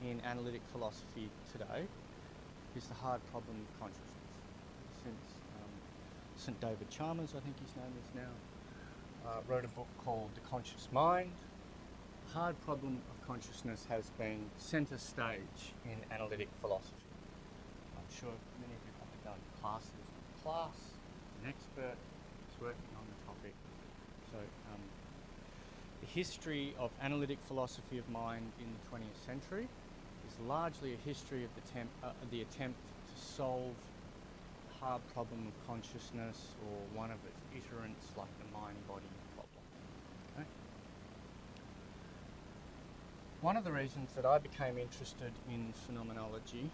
in analytic philosophy today is the hard problem of consciousness. Since St. David Chalmers, I think his name is now, wrote a book called The Conscious Mind, the hard problem of consciousness has been centre stage in analytic philosophy. I'm sure many of you have done classes with class, an expert is working on the topic. So the history of analytic philosophy of mind in the 20th century is largely a history of the attempt to solve hard problem of consciousness or one of its iterants like the mind-body problem. Okay? One of the reasons that I became interested in phenomenology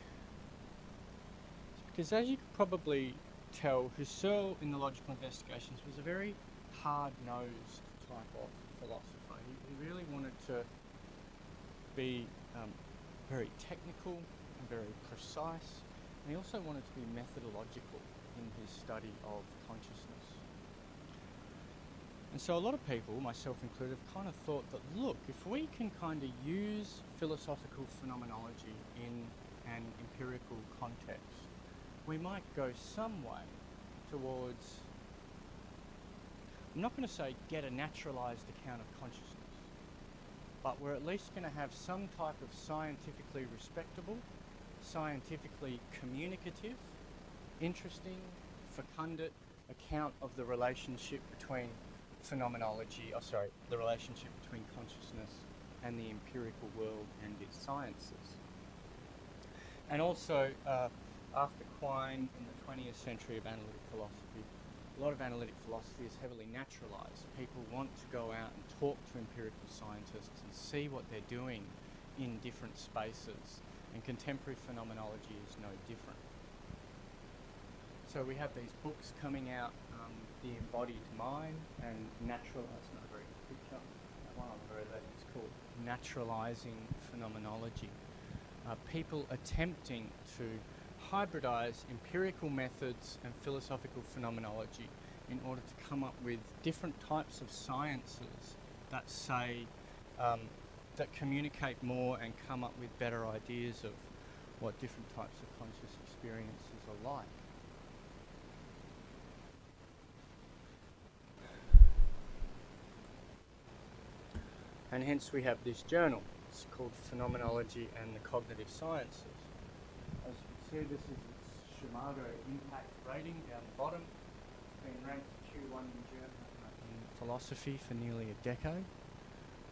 is because, as you could probably tell, Husserl in the logical investigations was a very hard-nosed type of philosopher. He really wanted to be very technical and very precise, and he also wanted to be methodological in his study of consciousness. And so a lot of people, myself included, have kind of thought that, look, if we can kind of use philosophical phenomenology in an empirical context, we might go some way towards, I'm not going to say get a naturalised account of consciousness, but we're at least going to have some type of scientifically respectable, scientifically communicative, interesting, fecundate account of the relationship between the relationship between consciousness and the empirical world and its sciences. And also, after Quine in the 20th century of analytic philosophy, a lot of analytic philosophy is heavily naturalised. People want to go out and talk to empirical scientists and see what they're doing in different spaces, and contemporary phenomenology is no different. So we have these books coming out, The Embodied Mind and Naturalising, not a very good picture, that one on the very left is called Naturalising Phenomenology. People attempting to hybridize empirical methods and philosophical phenomenology in order to come up with different types of sciences that say, that communicate more and come up with better ideas of what different types of conscious experiences are like. And hence we have this journal. It's called Phenomenology and the Cognitive Sciences. As you can see, this is its Shimago impact rating down the bottom. It's been ranked Q1 in philosophy for nearly a decade.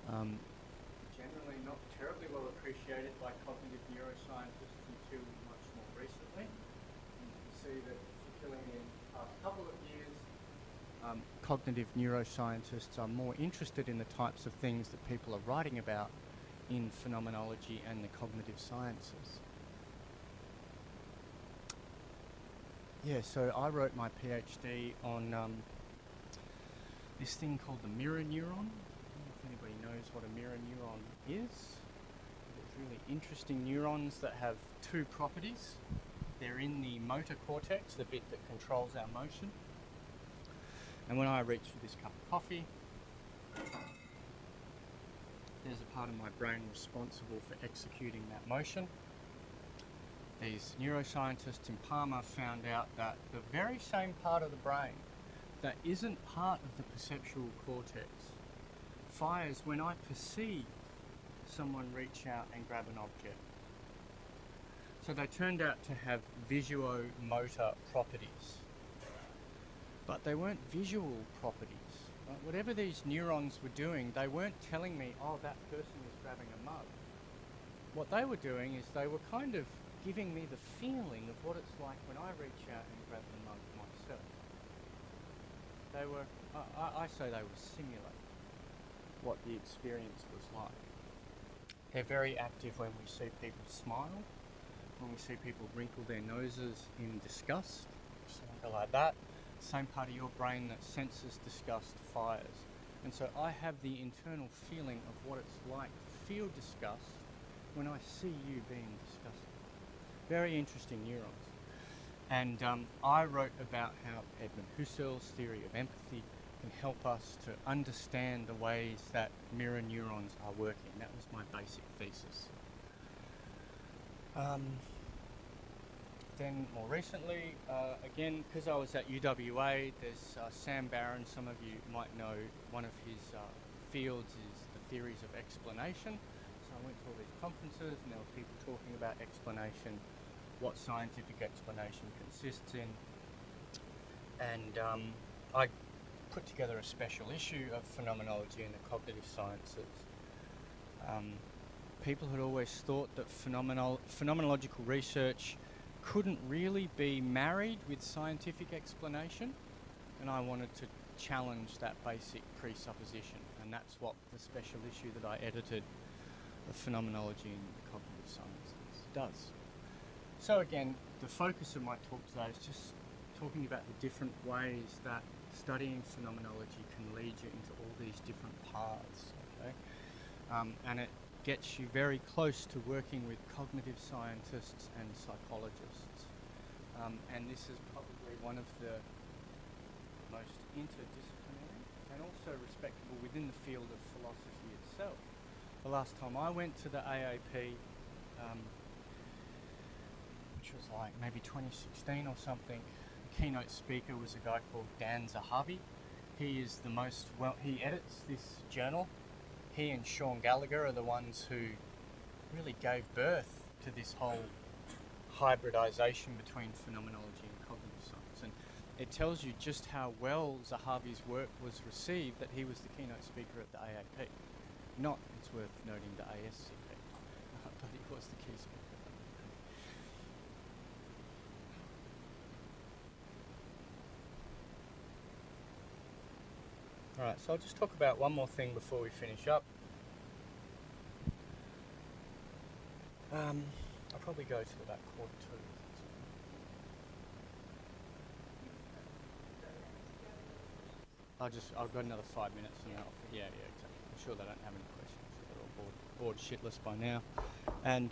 Generally not terribly well appreciated by cognitive neuroscientists until much more recently. And you can see that particularly in the past couple of years, cognitive neuroscientists are more interested in the types of things that people are writing about in phenomenology and the cognitive sciences. Yeah, so I wrote my PhD on this thing called the mirror neuron. I don't know if anybody knows what a mirror neuron is. It's really interesting neurons that have two properties. They're in the motor cortex, the bit that controls our motion. And when I reach for this cup of coffee, there's a part of my brain responsible for executing that motion. These neuroscientists in Parma found out that the very same part of the brain that isn't part of the perceptual cortex fires when I perceive someone reach out and grab an object. So they turned out to have visuomotor properties. But they weren't visual properties. Right? Whatever these neurons were doing, they weren't telling me, oh, that person is grabbing a mug. What they were doing is they were kind of giving me the feeling of what it's like when I reach out and grab the mug myself. They were, I say they were simulating what the experience was like. They're very active when we see people smile, when we see people wrinkle their noses in disgust, something like that. Same part of your brain that senses disgust fires. And so I have the internal feeling of what it's like to feel disgust when I see you being disgusted. Very interesting neurons. And I wrote about how Edmund Husserl's theory of empathy can help us to understand the ways that mirror neurons are working. That was my basic thesis. Then more recently, again, because I was at UWA, there's Sam Barron, some of you might know, one of his fields is the theories of explanation. So I went to all these conferences and there were people talking about explanation, what scientific explanation consists in. And I put together a special issue of phenomenology and the cognitive sciences. People had always thought that phenomenological research couldn't really be married with scientific explanation, and I wanted to challenge that basic presupposition, and that's what the special issue that I edited of Phenomenology in Cognitive Sciences does. So again, the focus of my talk today is just talking about the different ways that studying phenomenology can lead you into all these different paths, okay? And it gets you very close to working with cognitive scientists and psychologists. And this is probably one of the most interdisciplinary and also respectable within the field of philosophy itself. The last time I went to the AAP, which was like maybe 2016 or something, the keynote speaker was a guy called Dan Zahavi. He is the most he edits this journal. He and Sean Gallagher are the ones who really gave birth to this whole hybridization between phenomenology and cognitive science. And it tells you just how well Zahavi's work was received that he was the keynote speaker at the AAP. Not, it's worth noting, the ASCP, but he was the key speaker. Alright, so I'll just talk about one more thing before we finish up. I'll probably go to about 1:45. I've got another 5 minutes and then yeah, exactly. I'm sure they don't have any questions. They're all bored shitless by now. And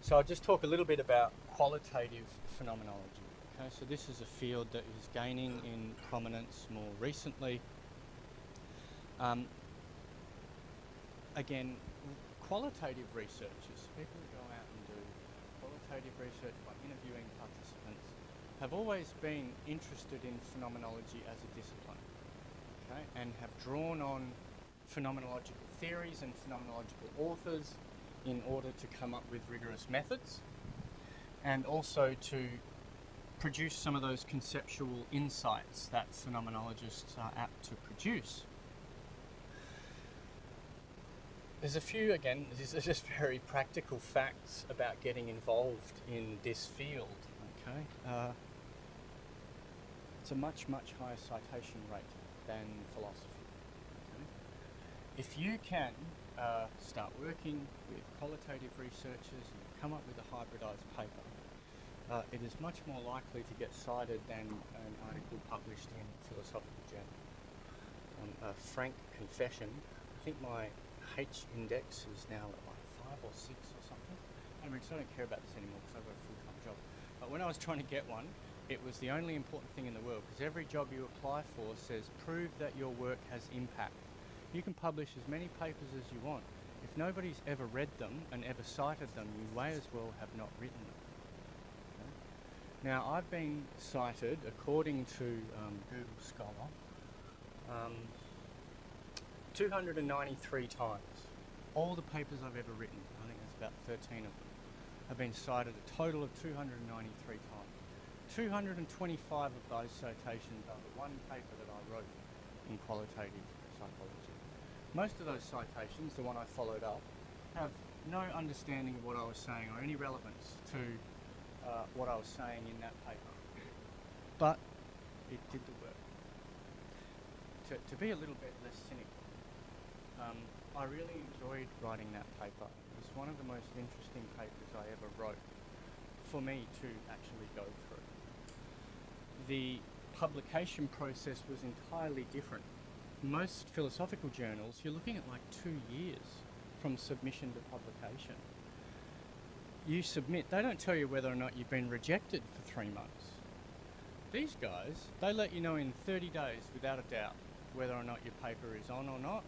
so I'll just talk a little bit about qualitative phenomenology. Okay, so this is a field that is gaining in prominence more recently. Again, qualitative researchers, people who go out and do qualitative research by interviewing participants, have always been interested in phenomenology as a discipline, okay, and have drawn on phenomenological theories and phenomenological authors in order to come up with rigorous methods, and also to produce some of those conceptual insights that phenomenologists are apt to produce. There's a few, again, these are just very practical facts about getting involved in this field, okay? It's a much higher citation rate than philosophy, okay? If you can start working with qualitative researchers and come up with a hybridized paper, it is much more likely to get cited than an article published in Philosophical Journal. Frank confession, I think my H index is now at like 5 or 6 or something. I mean, so I don't care about this anymore because I've got a full-time job. But when I was trying to get one, it was the only important thing in the world, because every job you apply for says prove that your work has impact. You can publish as many papers as you want. If nobody's ever read them and ever cited them, you may as well have not written them. Okay? Now, I've been cited, according to Google Scholar, 293 times. All the papers I've ever written, I think there's about 13 of them, have been cited a total of 293 times. 225 of those citations are the one paper that I wrote in qualitative psychology. Most of those citations, the one I followed up, have no understanding of what I was saying or any relevance to what I was saying in that paper. But it did the work. To be a little bit less cynical, I really enjoyed writing that paper. It was one of the most interesting papers I ever wrote for me to actually go through. The publication process was entirely different. Most philosophical journals, you're looking at like 2 years from submission to publication. You submit, they don't tell you whether or not you've been rejected for 3 months. These guys, they let you know in 30 days without a doubt whether or not your paper is on or not,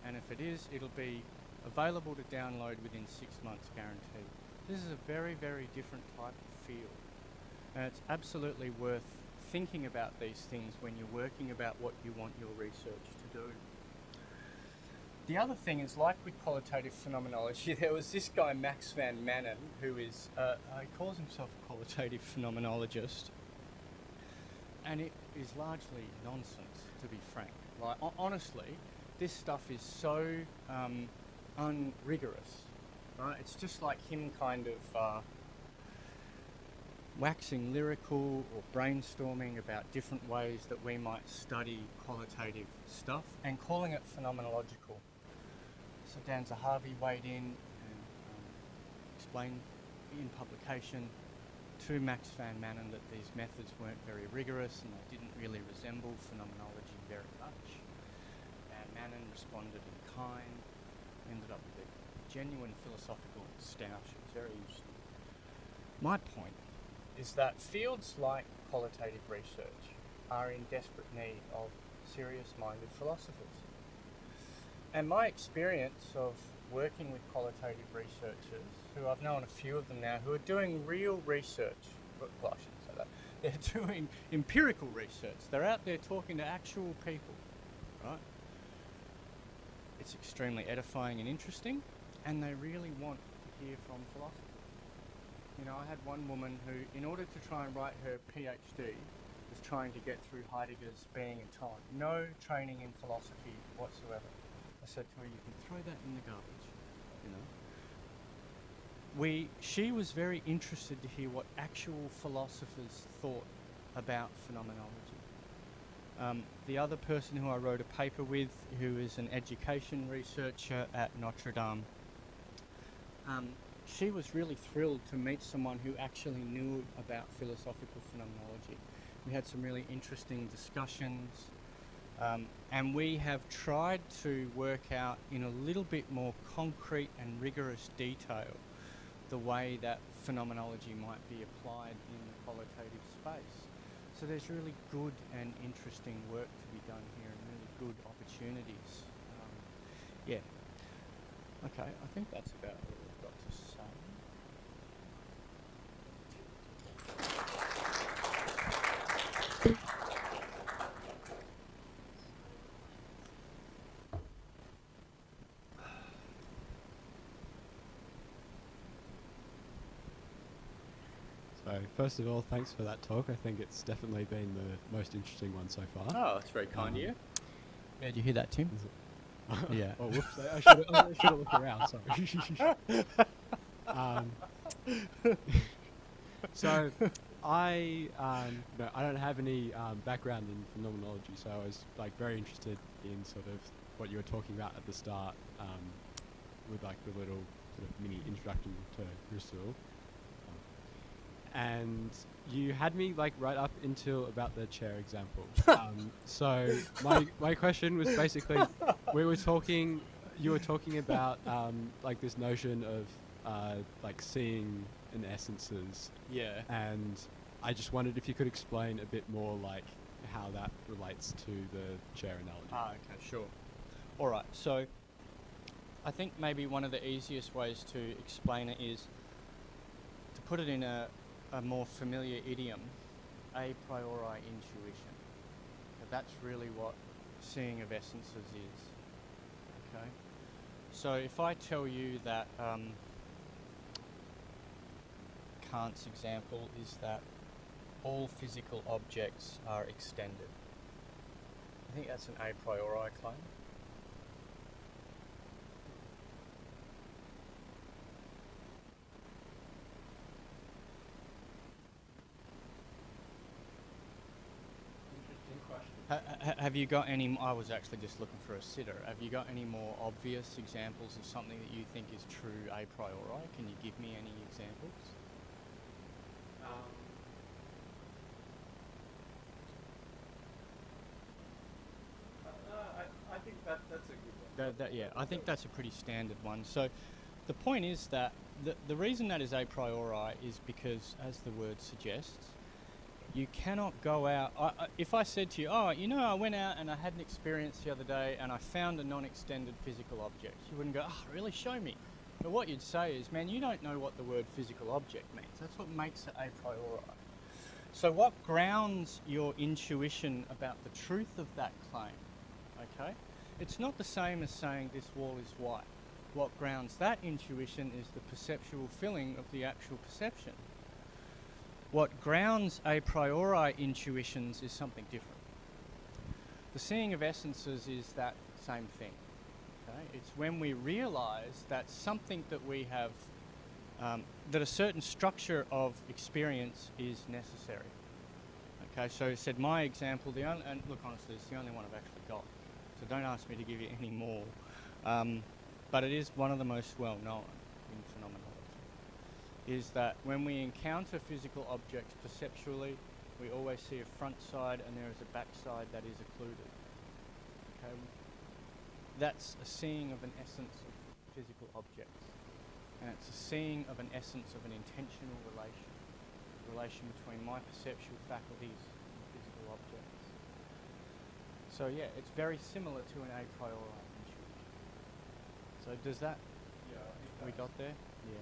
and if it is, it'll be available to download within 6 months guaranteed. This is a very different type of field, and it's absolutely worth thinking about these things when you're working about what you want your research to do. The other thing is, like with qualitative phenomenology, there was this guy Max van Manen, who is, he calls himself a qualitative phenomenologist, and it is largely nonsense, to be frank. Like, honestly, this stuff is so unrigorous, right? It's just like him kind of waxing lyrical or brainstorming about different ways that we might study qualitative stuff and calling it phenomenological. So Dan Zahavi weighed in and explained in publication to Max van Manen that these methods weren't very rigorous and they didn't really resemble phenomenology very much. And Manen responded in kind, ended up with a genuine philosophical stoush. It was very interesting. My point is that fields like qualitative research are in desperate need of serious-minded philosophers. And my experience of working with qualitative researchers, who I've known a few of them now, who are doing real research, well, I shouldn't say that, they're doing empirical research. They're out there talking to actual people, right? It's extremely edifying and interesting, and they really want to hear from philosophers. You know, I had one woman who, in order to try and write her PhD, was trying to get through Heidegger's Being and Time. No training in philosophy whatsoever. I said to her, you can throw that in the garbage, you know. She was very interested to hear what actual philosophers thought about phenomenology. The other person who I wrote a paper with, who is an education researcher at Notre Dame, she was really thrilled to meet someone who actually knew about philosophical phenomenology. We had some really interesting discussions, and we have tried to work out in a little bit more concrete and rigorous detail the way that phenomenology might be applied in the qualitative space. So there's really good and interesting work to be done here and really good opportunities. Yeah. Okay, I think that's about all we've got to say. So first of all, thanks for that talk. I think it's definitely been the most interesting one so far. Oh, that's very kind of you. Yeah, did you hear that, Tim? Yeah. Oh, whoops. I should have looked around, sorry. So I don't have any background in phenomenology, so I was like very interested in sort of what you were talking about at the start, with like the little sort of mini introduction to Bristol. And you had me like right up until about the chair example. So my question was basically, you were talking about like this notion of like seeing in essences. Yeah. And I just wondered if you could explain a bit more like how that relates to the chair analogy. Ah, okay, sure. All right, so I think maybe one of the easiest ways to explain it is to put it in a more familiar idiom, a priori intuition. So that's really what seeing of essences is. Okay. So if I tell you that Kant's example is that all physical objects are extended, I think that's an a priori claim. Have you got any, I was actually just looking for a sitter, have you got any more obvious examples of something that you think is true a priori? Can you give me any examples? I think that's a good one. Yeah, I think that's a pretty standard one. So the point is that the reason that is a priori is because, as the word suggests, you cannot go out. If I said to you, oh, you know, I went out and I had an experience the other day and I found a non-extended physical object, you wouldn't go, oh, really, show me. But what you'd say is, man, you don't know what the word physical object means. That's what makes it a priori. So what grounds your intuition about the truth of that claim? Okay? It's not the same as saying this wall is white. What grounds that intuition is the perceptual filling of the actual perception. What grounds a priori intuitions is something different. The seeing of essences is that same thing. Okay? It's when we realise that something that we have that a certain structure of experience is necessary. Okay, so said my example, and look, honestly, it's the only one I've actually got, so don't ask me to give you any more. But it is one of the most well known in phenomenology, is that when we encounter physical objects perceptually, we always see a front side and there is a back side that is occluded. Okay, that's a seeing of an essence of physical objects, and it's a seeing of an essence of an intentional relation between my perceptual faculties and physical objects. So yeah, it's very similar to an a priori intuition. So does that, we got there? Yeah.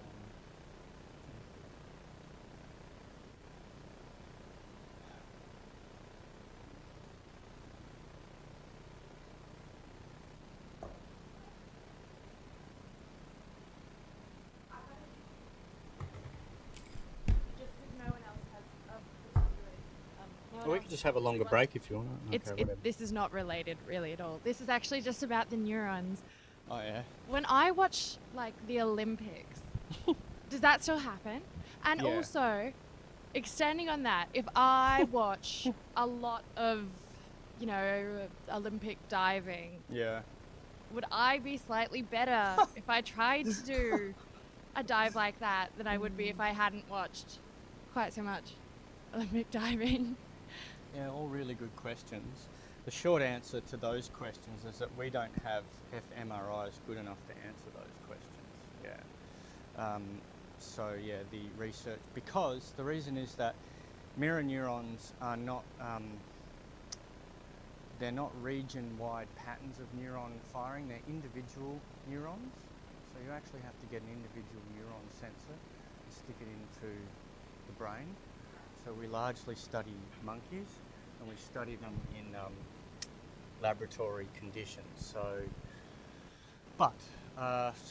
Well, we could just have a longer break if you want. This is not related really at all. This is actually just about the neurons. Oh yeah. When I watch like the Olympics, does that still happen? And Yeah. also, extending on that, if I watch a lot of, Olympic diving, Yeah. would I be slightly better if I tried to do a dive like that than I would be if I hadn't watched quite so much Olympic diving? Yeah, all really good questions. The short answer to those questions is that we don't have fMRIs good enough to answer those questions. Yeah. So yeah, the research, because the reason is that mirror neurons are not, they're not region-wide patterns of neuron firing, they're individual neurons. So you actually have to get an individual neuron sensor and stick it into the brain. So we largely study monkeys, and we study them in laboratory conditions. So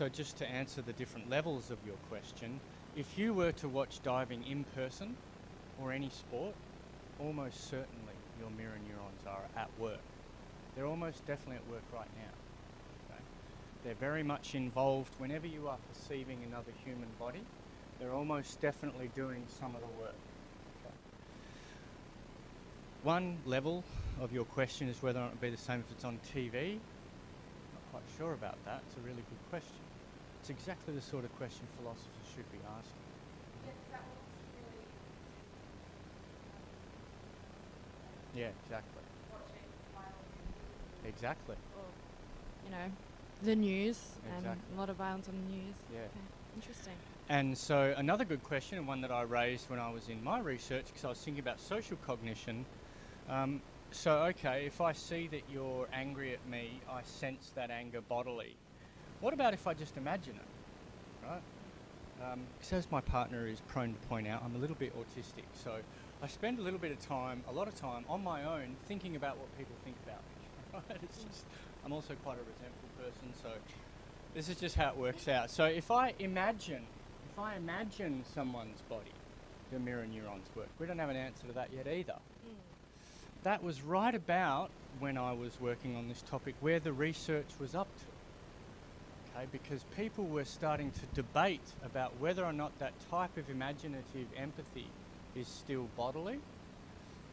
just to answer the different levels of your question, if you were to watch diving in person or any sport, almost certainly your mirror neurons are at work. They're almost definitely at work right now. Okay? They're very much involved whenever you are perceiving another human body. They're almost definitely doing some of the work. Okay? One level of your question is whether or not it would be the same if it's on TV. Not quite sure about that. It's a really good question. It's exactly the sort of question philosophers should be asking. Yeah, exactly. Exactly. Or, the news and a lot of violence on the news. Yeah. Okay. Interesting. And so another good question, and one that I raised when I was in my research, because I was thinking about social cognition. Okay, if I see that you're angry at me, I sense that anger bodily. What about if I just imagine it, right? Because as my partner is prone to point out, I'm a little bit autistic, so I spend a lot of time on my own thinking about what people think about me. Right? It's just, I'm also quite a resentful person, so this is just how it works out. So if I imagine someone's body, the mirror neurons work. We don't have an answer to that yet either. That was right about when I was working on this topic where the research was up to. Okay, because people were starting to debate about whether or not that type of imaginative empathy is still bodily.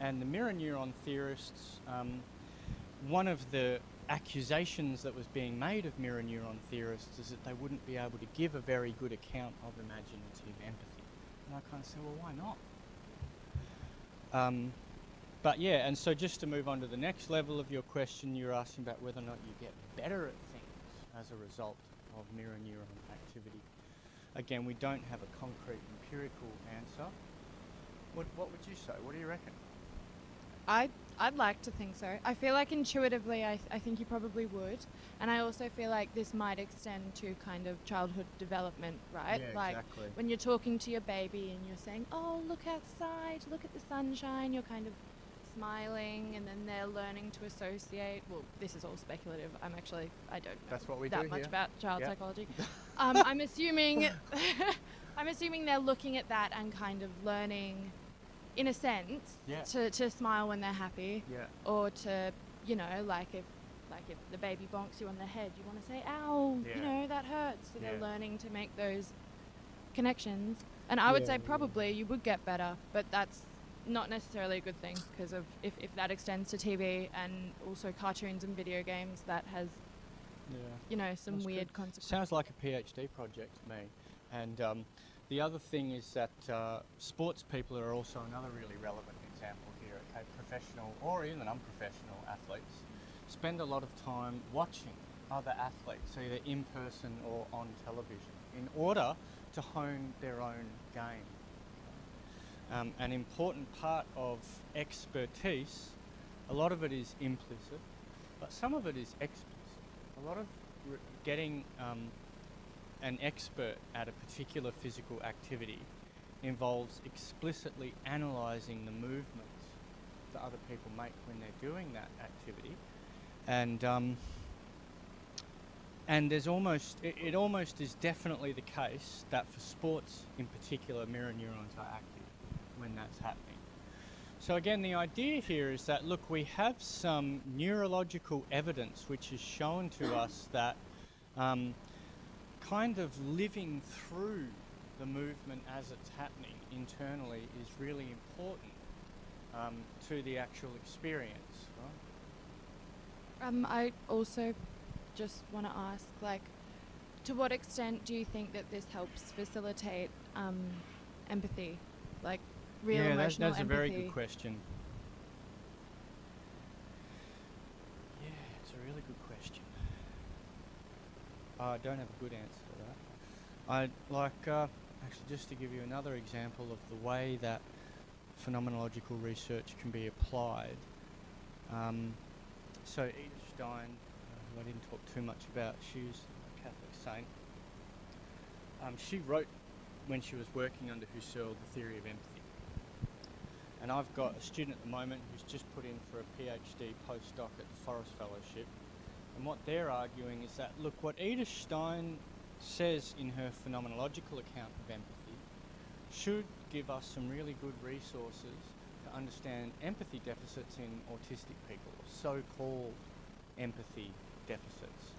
And the mirror neuron theorists, one of the accusations that was being made of mirror neuron theorists is that they wouldn't be able to give a very good account of imaginative empathy. And I kind of said, well, why not? But yeah, and so just to move on to the next level of your question, you're asking about whether or not you get better at things as a result of mirror neuron activity. Again, we don't have a concrete empirical answer. What would you say? What do you reckon? I'd like to think so. I feel like intuitively I think you probably would. And I also feel like this might extend to kind of childhood development, right? Yeah, like exactly. when you're talking to your baby and you're saying, oh, look outside, look at the sunshine, you're kind of smiling, and then they're learning to associate. Well, this is all speculative. I don't know That's what we that do much here. about child Yep. psychology. I'm assuming they're looking at that and kind of learning, in a sense, Yeah. to smile when they're happy, Yeah. or to, like if the baby bonks you on the head, you want to say, ow, Yeah. that hurts. So they're Yeah. learning to make those connections. And I would Yeah, say yeah. probably you would get better, but that's not necessarily a good thing, because of if that extends to TV and also cartoons and video games, that has, Yeah. you know, some That's weird good. consequences. Sounds like a PhD project to me. And the other thing is that sports people are also another really relevant example here. Okay, professional or even unprofessional athletes spend a lot of time watching other athletes, either in person or on television, in order to hone their own game. An important part of expertise, a lot of it is implicit, but some of it is explicit. A lot of getting an expert at a particular physical activity involves explicitly analysing the movements that other people make when they're doing that activity, and there's almost it almost is definitely the case that for sports in particular, mirror neurons are active when that's happening. So again, the idea here is that, look, we have some neurological evidence which is shown to us that kind of living through the movement as it's happening internally is really important to the actual experience, right? I also just want to ask, like, to what extent do you think that this helps facilitate empathy, like real emotional that's empathy? a very good question. Yeah, it's a really good question. I don't have a good answer to that. I'd like, actually, just to give you another example of the way that phenomenological research can be applied. So Edith Stein, who I didn't talk too much about, she was a Catholic saint. She wrote, when she was working under Husserl, the theory of empathy. And I've got a student at the moment who's just put in for a PhD postdoc at the Forrest Fellowship. And what they're arguing is that, look, what Edith Stein says in her phenomenological account of empathy should give us some really good resources to understand empathy deficits in autistic people, or so-called empathy deficits.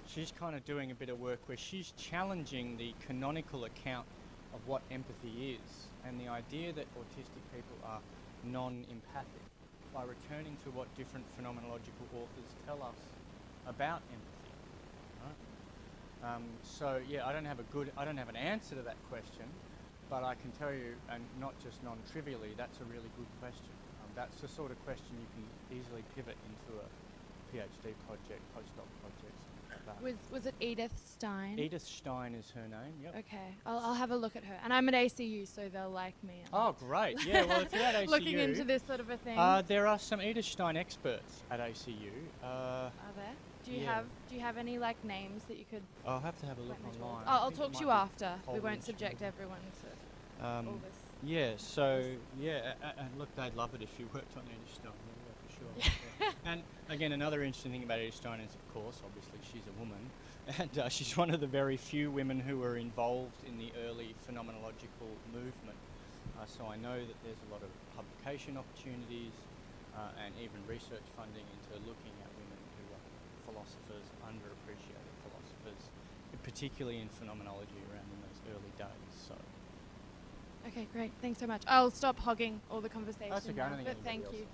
She's kind of doing a bit of work where she's challenging the canonical account of what empathy is, and the idea that autistic people are non-empathic, by returning to what different phenomenological authors tell us about empathy. Right? So yeah, I don't have an answer to that question, but I can tell you, and not just non-trivially, that's a really good question. That's the sort of question you can easily pivot into a PhD project, postdoc project, something like that. Was it Edith Stein? Edith Stein is her name, yep. Okay, I'll have a look at her. And I'm at ACU, so they'll like me. Oh, great. Yeah, well, if you're at ACU... Looking into this sort of a thing. There are some Edith Stein experts at ACU. Are there? Do you have any, like, names that you could... I'll have to have a look online. I'll talk to you after. We won't subject everyone to all this. Yeah, so, yeah, and look, they'd love it if you worked on Edith Stein, yeah, for sure. Yeah. And again, another interesting thing about Edith Stein is, of course, obviously she's a woman, and she's one of the very few women who were involved in the early phenomenological movement. So I know that there's a lot of publication opportunities and even research funding into looking at women who are philosophers, underappreciated philosophers, particularly in phenomenology around in those early days. So. Okay, great. Thanks so much. I'll stop hogging all the conversation That's okay, now, but thank you.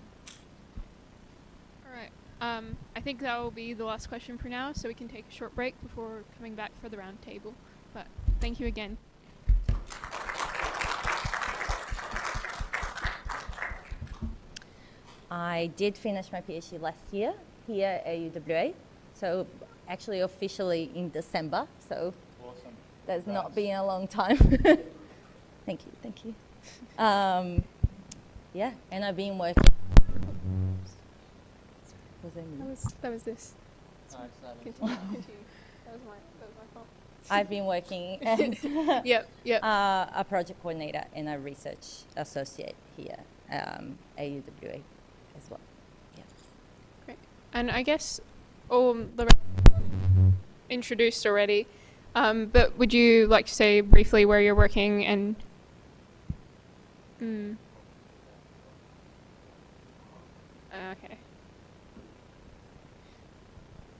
All right. I think that will be the last question for now, so we can take a short break before coming back for the round table. But thank you again. I did finish my PhD last year here at UWA, so actually officially in December, so awesome. That's not been a long time. Thank you. Yeah, and I've been working. That was this. Continue. That was my fault. I've been working as a project coordinator and a research associate here at UWA as well. Yeah. Great. And I guess all the introduced already, but would you like to say briefly where you're working and? Okay.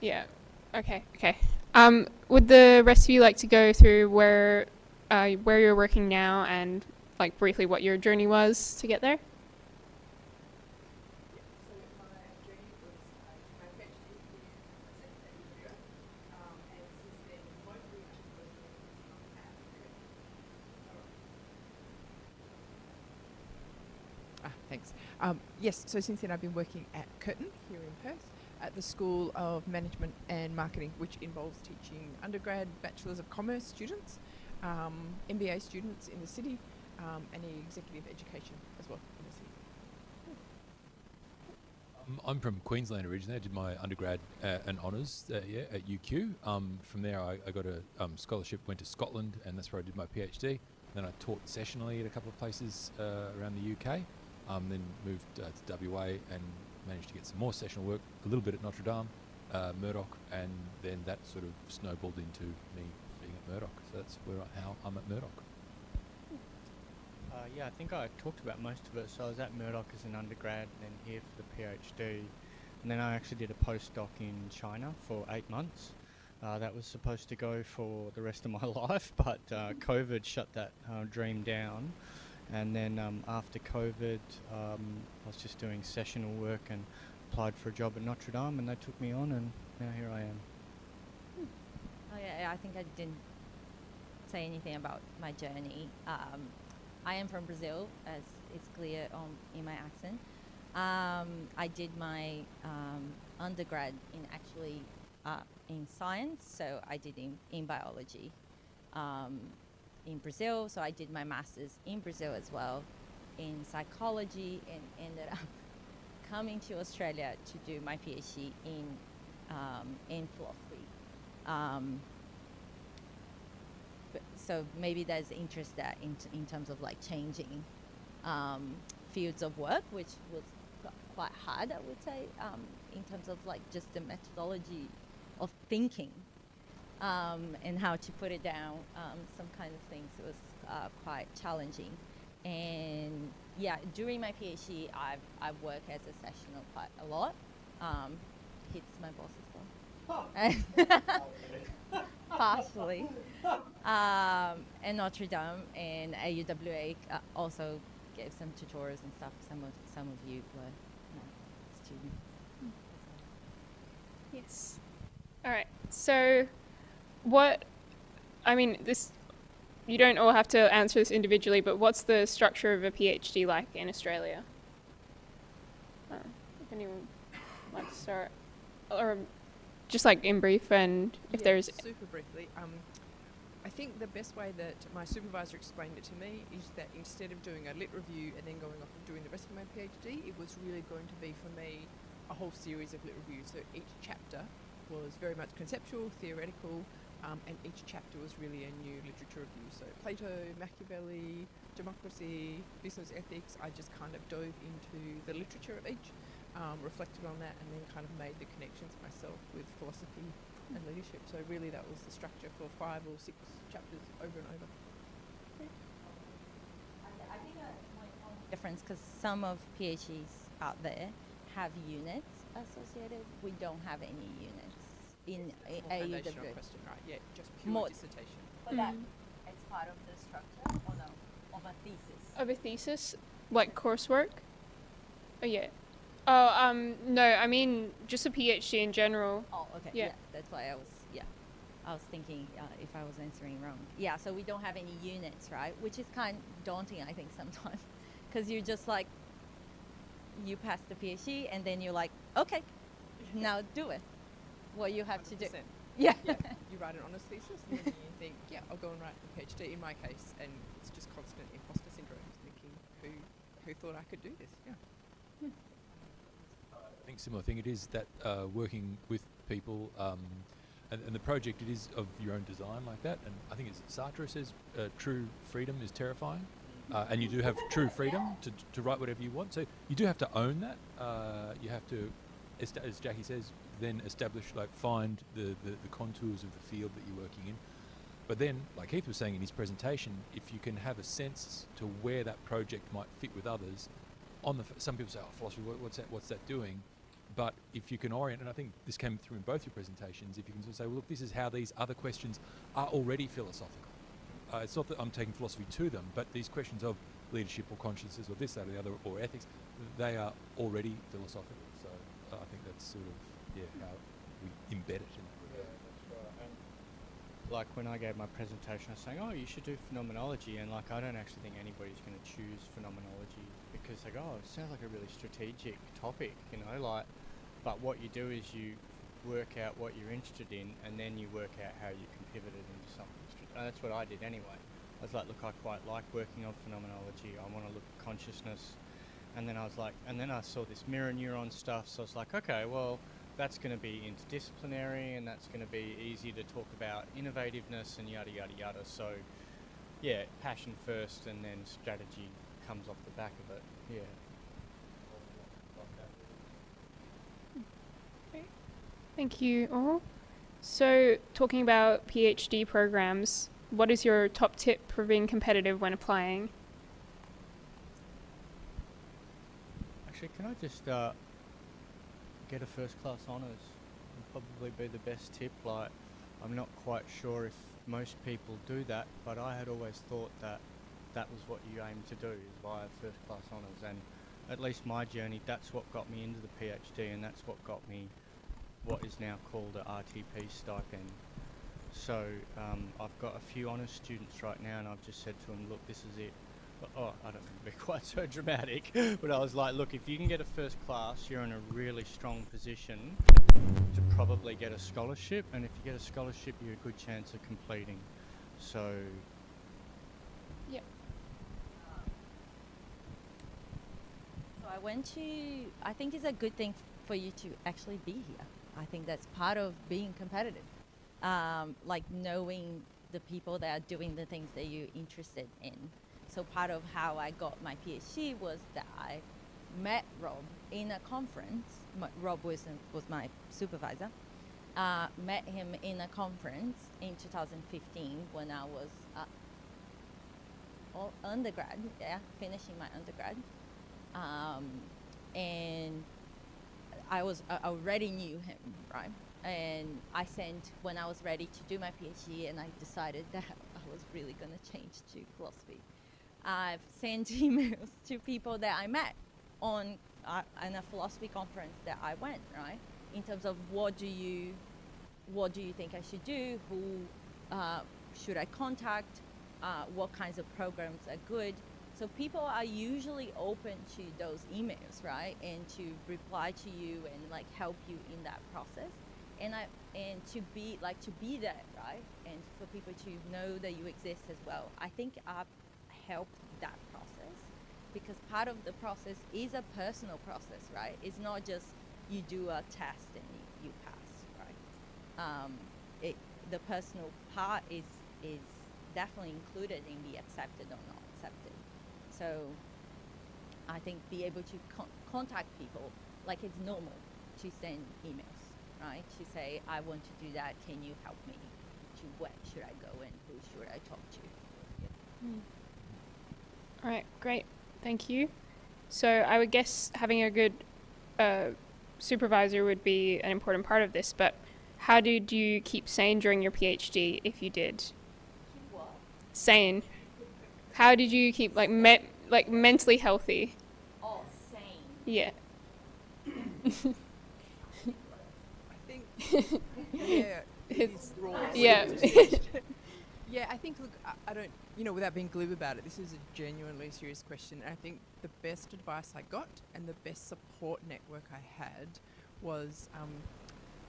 Yeah. Okay. Would the rest of you like to go through where where you're working now and like briefly what your journey was to get there? Thanks. Yes, so since then I've been working at Curtin here in Perth at the School of Management and Marketing, which involves teaching undergrad, Bachelors of Commerce students, MBA students in the city, and executive education as well in the city. I'm from Queensland originally. I did my undergrad and honours at UQ. From there I got a scholarship, went to Scotland, and that's where I did my PhD. Then I taught sessionally at a couple of places around the UK. Then moved to WA and managed to get some more sessional work, a little bit at Notre Dame, Murdoch, and then that sort of snowballed into me being at Murdoch. So that's how I'm at Murdoch. Yeah, I think I talked about most of it. So I was at Murdoch as an undergrad, then here for the PhD, and then I actually did a postdoc in China for 8 months. That was supposed to go for the rest of my life, but COVID shut that dream down. And then after COVID, I was just doing sessional work and applied for a job at Notre Dame, and they took me on, and now here I am. Oh yeah, I think I didn't say anything about my journey. I am from Brazil, as it's clear in my accent. I did my undergrad in science, so I did in biology. In Brazil, so I did my master's in Brazil as well in psychology, and ended up coming to Australia to do my PhD in philosophy. So maybe there's interest there in terms of like changing fields of work, which was quite hard, I would say, in terms of like just the methodology of thinking. And how to put it down, some kind of things. It was quite challenging. And yeah, during my PhD, I've worked as a sessional quite a lot. Hits my boss as well. Partially. And Notre Dame and UWA also gave some tutorials and stuff. Some of you were students. Yes. All right. So you don't all have to answer this individually, but what's the structure of a PhD like in Australia? If anyone wants to start, or just like in brief, and if there's... Super briefly, I think the best way that my supervisor explained it to me is that instead of doing a lit review and then going off and doing the rest of my PhD, it was really going to be for me a whole series of lit reviews. So each chapter was very much conceptual, theoretical, and each chapter was really a new literature review. So Plato, Machiavelli, democracy, business ethics, I just kind of dove into the literature of each, reflected on that, and then kind of made the connections myself with philosophy and leadership. So really that was the structure for 5 or 6 chapters over and over. I think one difference, because some of PhDs out there have units associated. We don't have any units in AUW. Question, right? Yeah, just pure dissertation. But that it's part of the structure, or no, of a thesis. Of a thesis, like coursework? Oh yeah. Oh no, I mean just a PhD in general. Oh okay. Yeah, that's why I was thinking if I was answering wrong. Yeah, so we don't have any units, right? Which is kind of daunting, I think, sometimes, because you're just like, you pass the PhD and then you're like, okay, now do it. What you have 100%. To do. Yeah. You write an honors thesis and then you think, yeah, I'll go and write a PhD in my case, and it's just constant imposter syndrome, thinking who thought I could do this? Yeah. I think similar thing. It is that working with people, and the project, it is of your own design like that. And I think it's Sartre says, true freedom is terrifying. And you do have true freedom to write whatever you want. So you do have to own that. You have to, as Jackie says, then establish, find the contours of the field that you're working in. But then, like Heath was saying in his presentation, if you can have a sense to where that project might fit with others, some people say, oh, philosophy, what's that doing? But if you can orient, and I think this came through in both your presentations, if you can sort of say, well, look, this is how these other questions are already philosophical. it's not that I'm taking philosophy to them, but these questions of leadership or consciousness or this, that, or the other, or ethics, they are already philosophical. So I think that's sort of how we embed it in that regard. That's right. And like when I gave my presentation, I was saying, oh, you should do phenomenology, and like I don't actually think anybody's going to choose phenomenology because like, oh, it sounds like a really strategic topic, you know, like. But what you do is you work out what you're interested in, and then you work out how you can pivot it into something. That's what I did anyway. I was like, look, I quite like working on phenomenology. I want to look at consciousness. And then I was like, and then I saw this mirror neuron stuff. So I was like, okay, well, that's going to be interdisciplinary, and that's going to be easy to talk about innovativeness and yada, yada, yada. So yeah, passion first, and then strategy comes off the back of it. Yeah. Thank you all. So, talking about PhD programs, what is your top tip for being competitive when applying? Actually, can I just get a first class honours? Would probably be the best tip. Like, I'm not quite sure if most people do that, but I had always thought that that was what you aim to do, is via first class honours. And at least my journey, that's what got me into the PhD, and that's what got me what is now called a RTP stipend. So I've got a few honours students right now, and I've just said to them, look, this is it. But, oh, I don't mean to be quite so dramatic, but I was like, look, if you can get a first class, you're in a really strong position to probably get a scholarship, and if you get a scholarship, you're a good chance of completing. So Yep. So I think it's a good thing for you to actually be here. I think that's part of being competitive. Like knowing the people that are doing the things that you're interested in. So part of how I got my PhD was that I met Rob in a conference. Rob was my supervisor. Met him in a conference in 2015 when I was undergrad, finishing my undergrad. And I already knew him, right? And when I was ready to do my PhD, and I decided that I was really going to change to philosophy, I've sent emails to people that I met on a philosophy conference that I went, right? In terms of what do you think I should do? Who should I contact? What kinds of programs are good? So people are usually open to those emails, right? And to reply to you and like help you in that process. And to be there, right? And for people to know that you exist as well. I think I've helped that process, because part of the process is a personal process, right? It's not just you do a test and you pass, right? The personal part is definitely included in the accepted or not accepted. So I think be able to contact people like it's normal to send emails, right? To say, I want to do that, can you help me? To where should I go and who should I talk to? Yeah. All right, great. Thank you. So I would guess having a good supervisor would be an important part of this, but how did you keep sane during your PhD, if you did? What? Sane. How did you keep mentally healthy? Oh, sane. Yeah. I think, yeah, it's broad. Yeah. Yeah, I think, look, I don't, without being glib about it, this is a genuinely serious question. And I think the best advice I got and the best support network I had was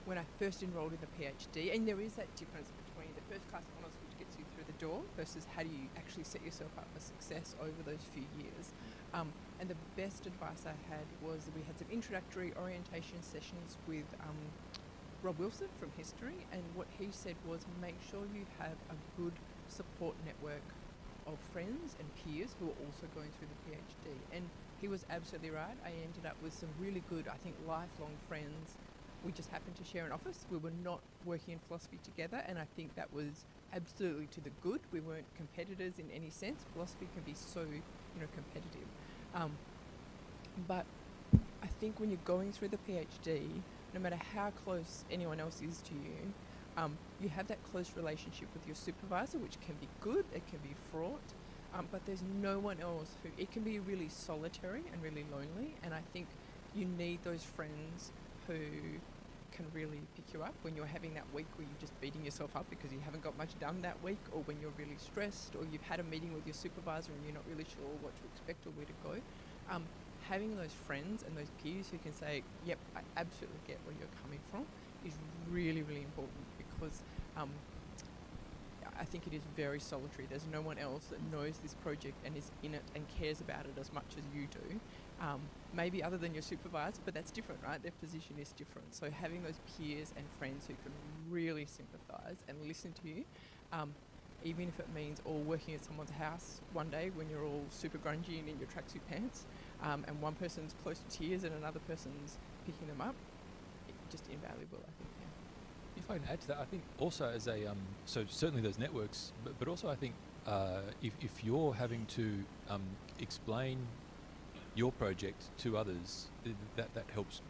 when I first enrolled in the PhD. And there is that difference between the first class honours, which gets you through the door, versus how do you actually set yourself up for success over those few years. And the best advice I had was that we had some introductory orientation sessions with Rob Wilson from history, and what he said was make sure you have a good support network of friends and peers who are also going through the PhD. And he was absolutely right. I ended up with some really good, I think, lifelong friends. We just happened to share an office. We were not working in philosophy together, and I think that was absolutely to the good. We weren't competitors in any sense. Philosophy can be so, competitive. But I think when you're going through the PhD, no matter how close anyone else is to you, You have that close relationship with your supervisor, which can be good, it can be fraught, but there's no one else who, it can be really solitary and really lonely, and I think you need those friends who can really pick you up when you're having that week where you're just beating yourself up because you haven't got much done that week, or when you're really stressed, or you've had a meeting with your supervisor and you're not really sure what to expect or where to go. Having those friends and those peers who can say, yep, I absolutely get where you're coming from, is really, really important, because I think it is very solitary. There's no one else that knows this project and is in it and cares about it as much as you do. Maybe other than your supervisor, but that's different, right? Their position is different. So having those peers and friends who can really sympathise and listen to you, even if it means all working at someone's house one day when you're all super grungy and in your tracksuit pants, and one person's close to tears and another person's picking them up, it's just invaluable, I think. If I can add to that, I think also as a so certainly those networks, but also I think if you're having to explain your project to others, that helps,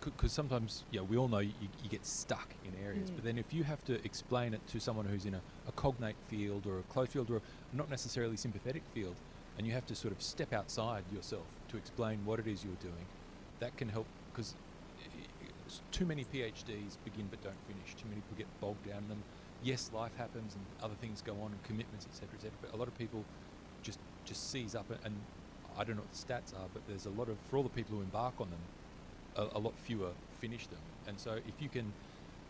because sometimes we all know you get stuck in areas, but then if you have to explain it to someone who's in a cognate field or a close field or a not necessarily sympathetic field, and you have to sort of step outside yourself to explain what it is you're doing, that can help, because too many PhDs begin but don't finish. Too many people get bogged down in them. Yes, life happens and other things go on, and commitments, etc., but a lot of people just seize up, and I don't know what the stats are, but there's a lot of, for all the people who embark on them, a lot fewer finish them. And so if you can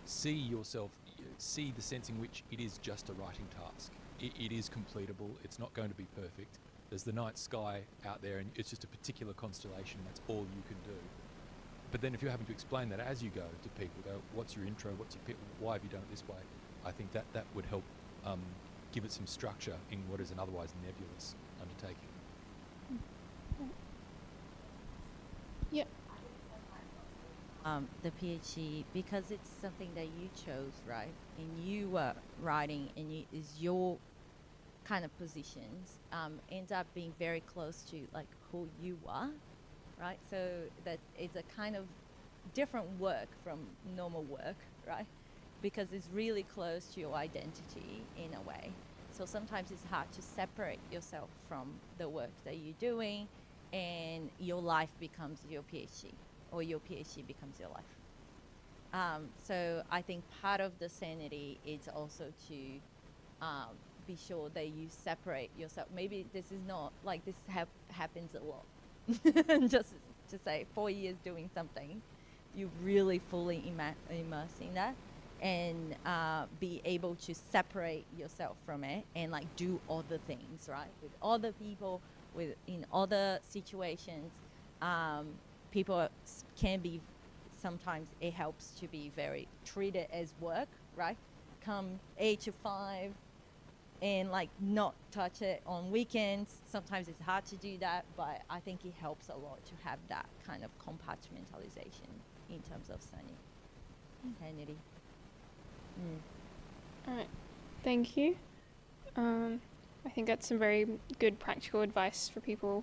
see yourself, see the sense in which it is just a writing task, it is completable, it's not going to be perfect. There's the night sky out there and it's just a particular constellation, that's all you can do. But then if you're having to explain that as you go to people, go, what's your intro, why have you done it this way? I think that would help give it some structure in what is an otherwise nebulous undertaking. Yep. The PhD, because it's something that you chose, right? And you were writing, and is your kind of positions, ends up being very close to like who you are, right? So that it's a kind of different work from normal work, right? Because it's really close to your identity in a way. So sometimes it's hard to separate yourself from the work that you're doing, and your life becomes your PhD, or your PhD becomes your life. So I think part of the sanity is also to be sure that you separate yourself. Maybe this is not like this happens a lot. Just to say 4 years doing something, you really fully immerse in that, and be able to separate yourself from it and like do other things, right? With other people, in other situations, people can be, sometimes it helps to be very treated as work, right? Come 8 to 5 and like not touch it on weekends. Sometimes it's hard to do that, but I think it helps a lot to have that kind of compartmentalization in terms of sanity. All right, thank you. I think that's some very good practical advice for people,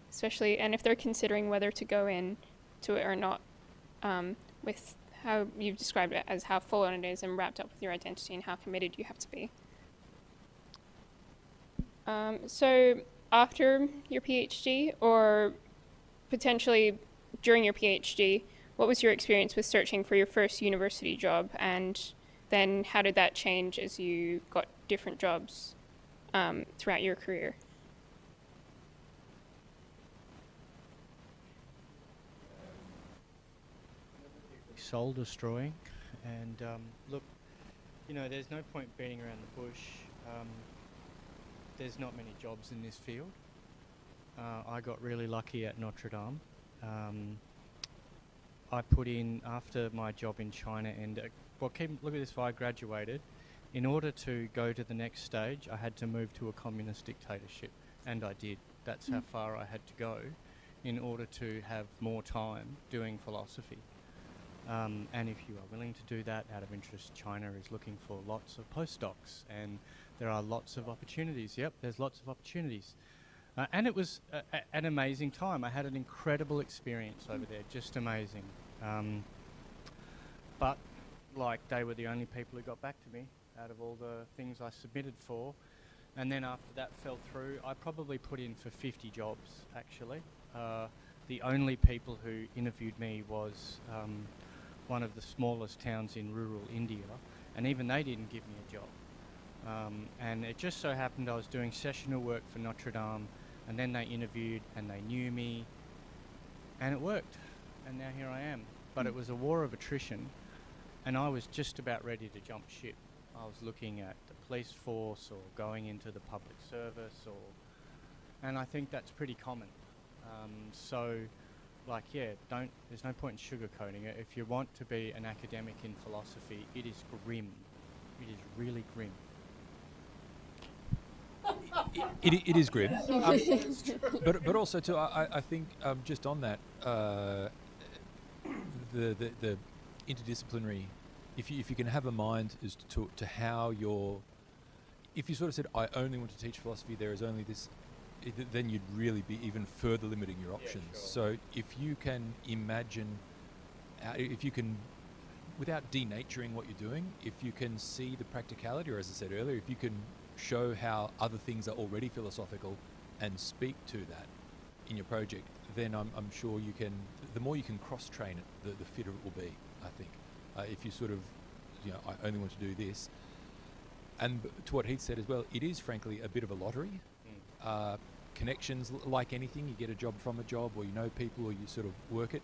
especially, and if they're considering whether to go in to it or not, with how you've described it as how full on it is and wrapped up with your identity and how committed you have to be. So after your PhD, or potentially during your PhD, what was your experience with searching for your first university job, and then how did that change as you got different jobs throughout your career? Soul destroying, and look, there's no point beating around the bush. There's not many jobs in this field. I got really lucky at Notre Dame. I put in, after my job in China, and look at this, I graduated. In order to go to the next stage, I had to move to a communist dictatorship, and I did. That's how far I had to go in order to have more time doing philosophy. And if you are willing to do that out of interest, China is looking for lots of postdocs, and there are lots of opportunities. Yep, there's lots of opportunities. And it was an amazing time. I had an incredible experience over there, just amazing. But like they were the only people who got back to me out of all the things I submitted for. And then after that fell through, I probably put in for 50 jobs, actually. The only people who interviewed me was one of the smallest towns in rural India, and even they didn't give me a job. And it just so happened I was doing sessional work for Notre Dame, and then they interviewed and they knew me, and it worked. And now here I am. But it was a war of attrition, and I was just about ready to jump ship. I was looking at the police force or going into the public service, and I think that's pretty common. So, like, yeah, there's no point in sugarcoating it. If you want to be an academic in philosophy, it is grim. It is really grim. It is grim. But also too, I think just on that, the interdisciplinary, if you can have a mind as to how if you sort of said, I only want to teach philosophy, there is only this, then you'd really be even further limiting your options. Yeah, sure. So if you can imagine, if you can, without denaturing what you're doing, if you can see the practicality, or as I said earlier, if you can show how other things are already philosophical and speak to that in your project, then I'm sure you can, the more you can cross-train it, the fitter it will be, I think. If you sort of, I only want to do this. And to what Heath said as well, it is frankly a bit of a lottery. Connections, like anything, you get a job from a job, or you know people, or you sort of work it.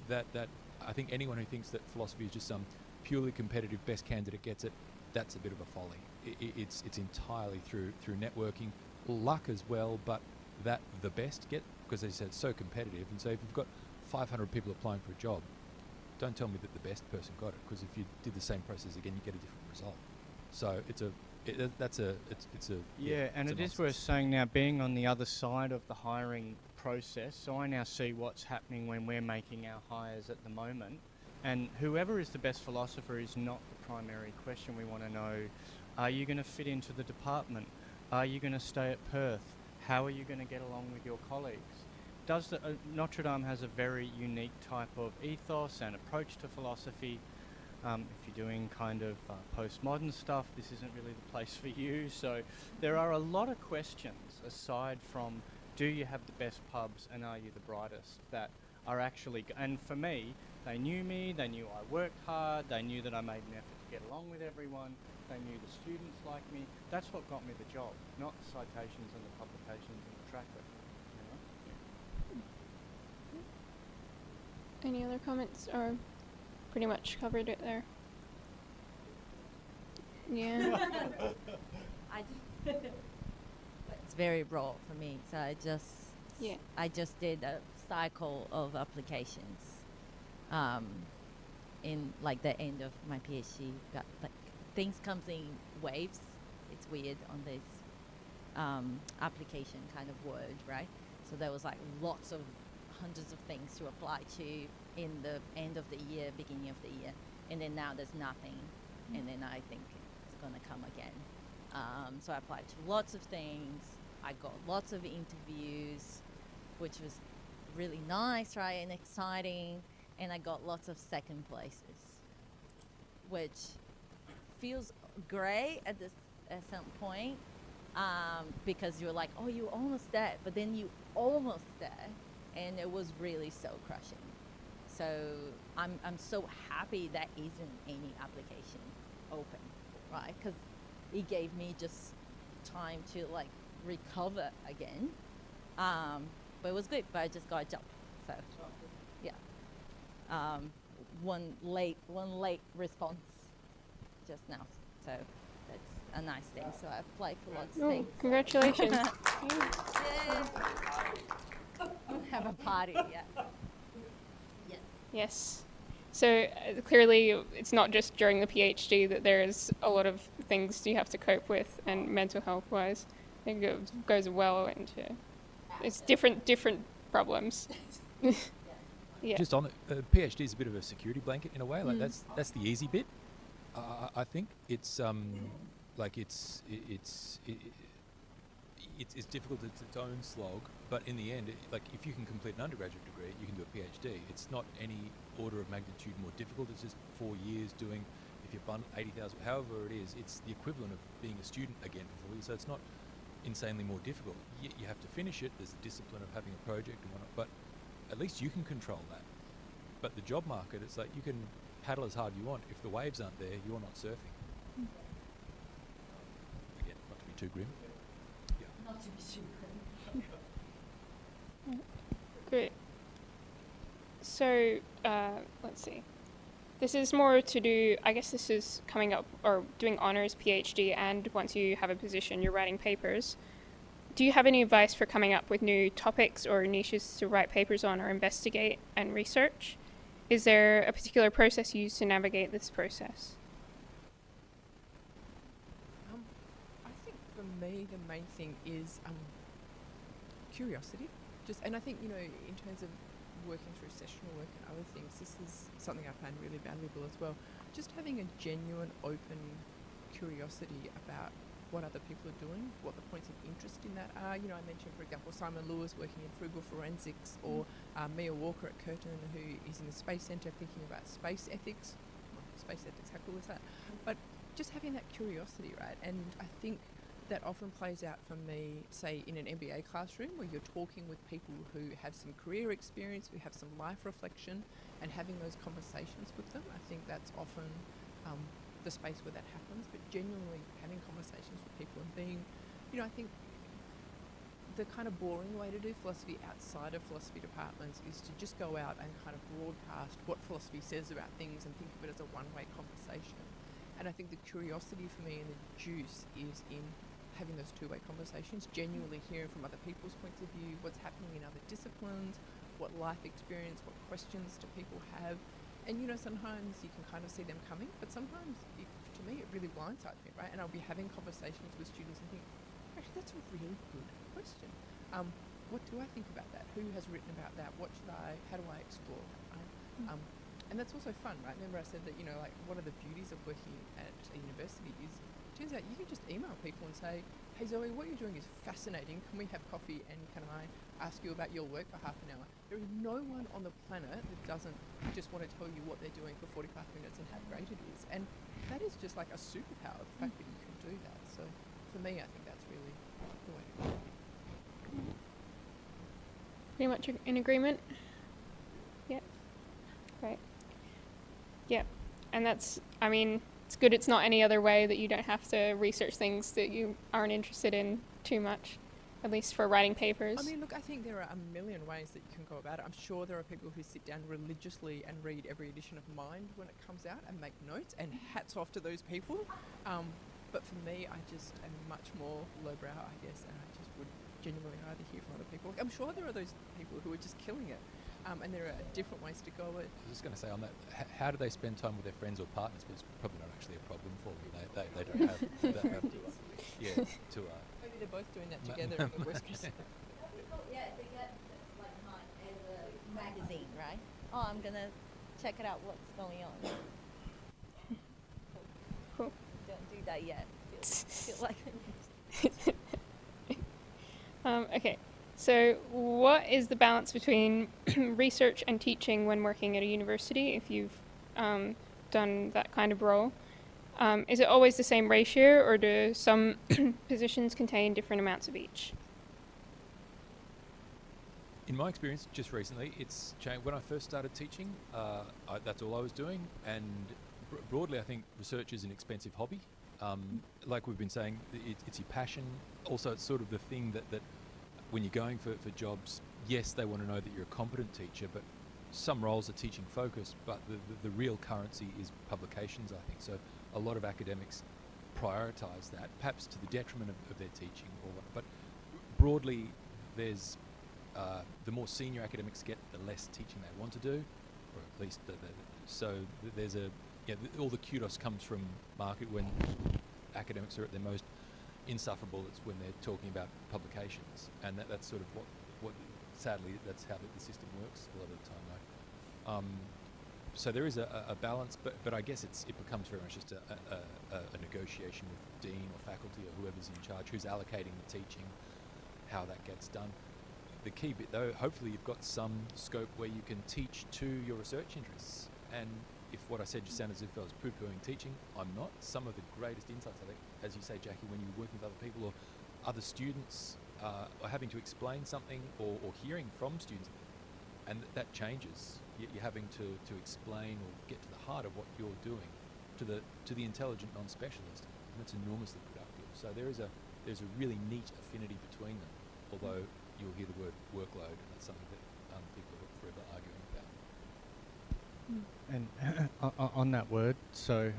That I think anyone who thinks that philosophy is just some purely competitive best candidate gets it, that's a bit of a folly. It's entirely through networking, luck as well, but that the best get, because as I said, it's so competitive. And so if you've got 500 people applying for a job, don't tell me that the best person got it, because if you did the same process again, you get a different result. So it's a yeah, and it is worth saying now, being on the other side of the hiring process, so I now see what's happening when we're making our hires at the moment, and whoever is the best philosopher is not the primary question. We want to know, are you going to fit into the department? Are you going to stay at Perth? How are you going to get along with your colleagues? Notre Dame has a very unique type of ethos and approach to philosophy. If you're doing kind of postmodern stuff, this isn't really the place for you. So there are a lot of questions aside from, do you have the best pubs and are you the brightest, that are actually, and for me, they knew me, they knew I worked hard, they knew that I made an effort to get along with everyone, they knew the students liked me. That's what got me the job, not the citations and the publications and the track record. Any other comments, or pretty much covered it there? Yeah. It's very broad for me, so I just did a cycle of applications. In like the end of my PhD, got like things comes in waves. It's weird on this application kind of word, right? So there was like lots of hundreds of things to apply to in the end of the year, beginning of the year, and then now there's nothing, and then I think it's gonna come again. So I applied to lots of things. I got lots of interviews, which was really nice, right, and exciting, and I got lots of second places, which feels great at some point, because you're like, oh, you're almost there, but then you almost there, and it was really soul crushing. So I'm so happy that isn't any application open, right? Because it gave me just time to like recover again. But it was good, but I just got a job. So yeah. One late response just now. So that's a nice thing. So I applied for lots of things. Congratulations. Have a party, yeah. Yes. So clearly it's not just during the PhD that there's a lot of things you have to cope with, and mental health wise I think it goes well into, it's different problems. Yeah. Just on it, PhD is a bit of a security blanket in a way. Like that's the easy bit. I think it's it's difficult. It's its own slog, but in the end, like if you can complete an undergraduate degree, you can do a PhD. It's not any order of magnitude more difficult. It's just 4 years doing. If you've done 80,000, however it is, it's the equivalent of being a student again for 4 years. So it's not insanely more difficult. You have to finish it. There's the discipline of having a project and whatnot, but at least you can control that. But the job market, it's like you can paddle as hard as you want. If the waves aren't there, you're not surfing. Again, not to be too grim. Yeah. Not to be too grim. Great. So, let's see. This is more to do, I guess this is coming up, or doing honours, PhD, and once you have a position, you're writing papers. Do you have any advice for coming up with new topics or niches to write papers on or investigate and research? Is there a particular process you use to navigate this process? I think for me the main thing is curiosity. And I think, you know, in terms of working through sessional work and other things, this is something I find really valuable as well. Just having a genuine, open curiosity about what other people are doing, what the points of interest in that are. You know, I mentioned, for example, Simon Lewis working in frugal forensics, or Mia Walker at Curtin, who is in the Space Centre thinking about space ethics. Well, space ethics, how cool is that? But just having that curiosity, right? And I think that often plays out for me, say, in an MBA classroom where you're talking with people who have some career experience, who have some life reflection, and having those conversations with them. I think that's often the space where that happens, but genuinely having conversations with people and being, you know, I think the kind of boring way to do philosophy outside of philosophy departments is to just go out and kind of broadcast what philosophy says about things and think of it as a one-way conversation. And I think the curiosity for me and the juice is in having those two-way conversations, genuinely hearing from other people's points of view, what's happening in other disciplines, what life experience, what questions do people have. And, you know, sometimes you can kind of see them coming, but sometimes, to me, it really blindsides me, right? And I'll be having conversations with students and think, actually, that's a really good question. What do I think about that? Who has written about that? How do I explore that, right? And that's also fun, right? Remember I said that, you know, like, one of the beauties of working at a university is, it turns out you can just email people and say, hey Zoe, what you're doing is fascinating. Can we have coffee and can I ask you about your work for half an hour? There is no one on the planet that doesn't just want to tell you what they're doing for 45 minutes and how great it is. And that is just like a superpower, the fact that you can do that. So for me, I think that's really the way to go. Pretty much in agreement? Yeah. Right. Yeah. And that's, I mean, it's good it's not any other way, that you don't have to research things that you aren't interested in too much, at least for writing papers. I mean, look, I think there are a million ways that you can go about it. I'm sure there are people who sit down religiously and read every edition of Mind when it comes out and make notes, and hats off to those people. But for me, I just am much more lowbrow, I guess, and I just would genuinely rather hear from other people. I'm sure there are those people who are just killing it. And there are different ways to go. I was just going to say on that, how do they spend time with their friends or partners? But it's probably not actually a problem for them. They don't have that Maybe they're both doing that together in the worst case. Yeah, they get like Mind as a magazine, right? Oh, I'm gonna check it out. What's going on? Cool. Don't do that yet. Feel like. Okay. So what is the balance between research and teaching when working at a university, if you've done that kind of role? Is it always the same ratio, or do some positions contain different amounts of each? In my experience, just recently, it's changed. When I first started teaching, that's all I was doing. And broadly, I think research is an expensive hobby. Like we've been saying, it's your passion. Also, it's sort of the thing that when you're going for jobs, yes, they want to know that you're a competent teacher, but some roles are teaching focused, but the real currency is publications, I think. So a lot of academics prioritise that, perhaps to the detriment of their teaching. But broadly, there's the more senior academics get, the less teaching they want to do, or at least so there's all the kudos comes from market when academics are at their most insufferable. It's when they're talking about publications, and that's sort of what sadly that's how the system works a lot of the time, though. So there is a balance, but I guess it becomes very much just a negotiation with dean or faculty or whoever's in charge, who's allocating the teaching. how that gets done. The key bit though, hopefully you've got some scope where you can teach to your research interests. And if what I said just sounded as if I was poo-pooing teaching, I'm not. Some of the greatest insights, I think, as you say, Jackie, when you're working with other people or other students are having to explain something or hearing from students, and that changes. You're having to explain or get to the heart of what you're doing to the intelligent non-specialist, and that's enormously productive. So there's a really neat affinity between them, although you'll hear the word workload, and that's something that people are forever arguing about. And on that word, so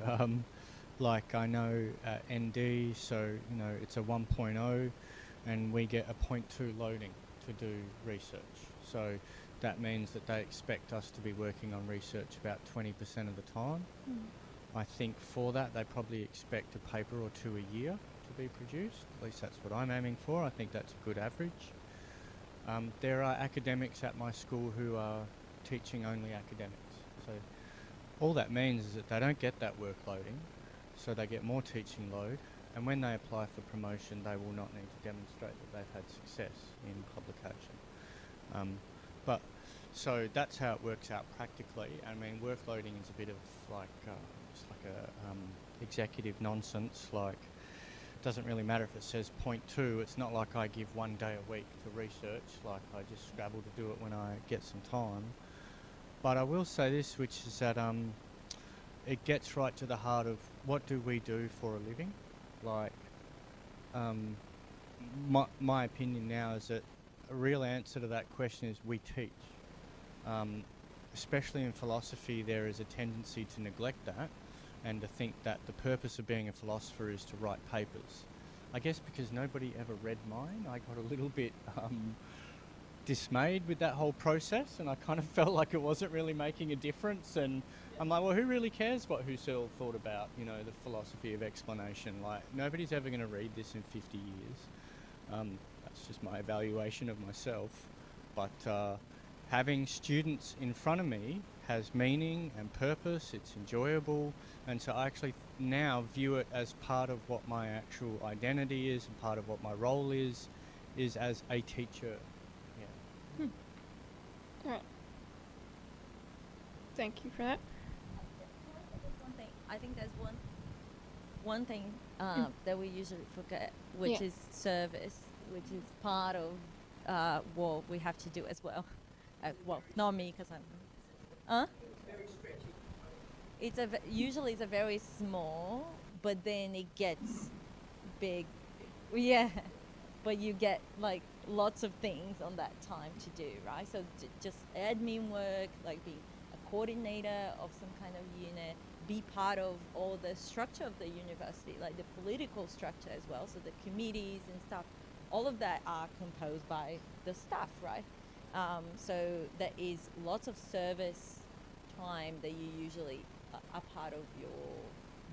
like I know at ND, so you know it's a 1.0, and we get a 0.2 loading to do research. So that means that they expect us to be working on research about 20% of the time. I think for that they probably expect a paper or two a year to be produced. At least that's what I'm aiming for. I think that's a good average. There are academics at my school who are teaching only academics. So all that means is that they don't get that workloading, so they get more teaching load, and when they apply for promotion they will not need to demonstrate that they've had success in publication. But so that's how it works out practically. I mean, workloading is a bit of like just like a executive nonsense. Like, it doesn't really matter if it says 0.2. It's not like I give 1 day a week for research. Like, I just scrabble to do it when I get some time. But I will say this, which is that it gets right to the heart of what do we do for a living. Like, my opinion now is that a real answer to that question is we teach. Especially in philosophy, there is a tendency to neglect that and to think that the purpose of being a philosopher is to write papers. I guess because nobody ever read mine, I got a little bit dismayed with that whole process, and I kind of felt like it wasn't really making a difference. And I'm like, well, who really cares what Husserl thought about, you know, the philosophy of explanation? Like, nobody's ever going to read this in 50 years. That's just my evaluation of myself. But having students in front of me has meaning and purpose, it's enjoyable, and so I actually now view it as part of what my actual identity is and part of what my role is as a teacher. Yeah. All right. Thank you for that. One thing. I think there's one thing that we usually forget, which is service, which is part of what we have to do as well. Well, not me, because I'm... It's usually it's a very small, but then it gets big. Yeah, but you get like lots of things on that time to do, right? So just admin work, like being a coordinator of some kind of unit, be part of all the structure of the university, like the political structure as well. So the committees and stuff, all of that are composed by the staff, right? So there is lots of service time that you usually are part of your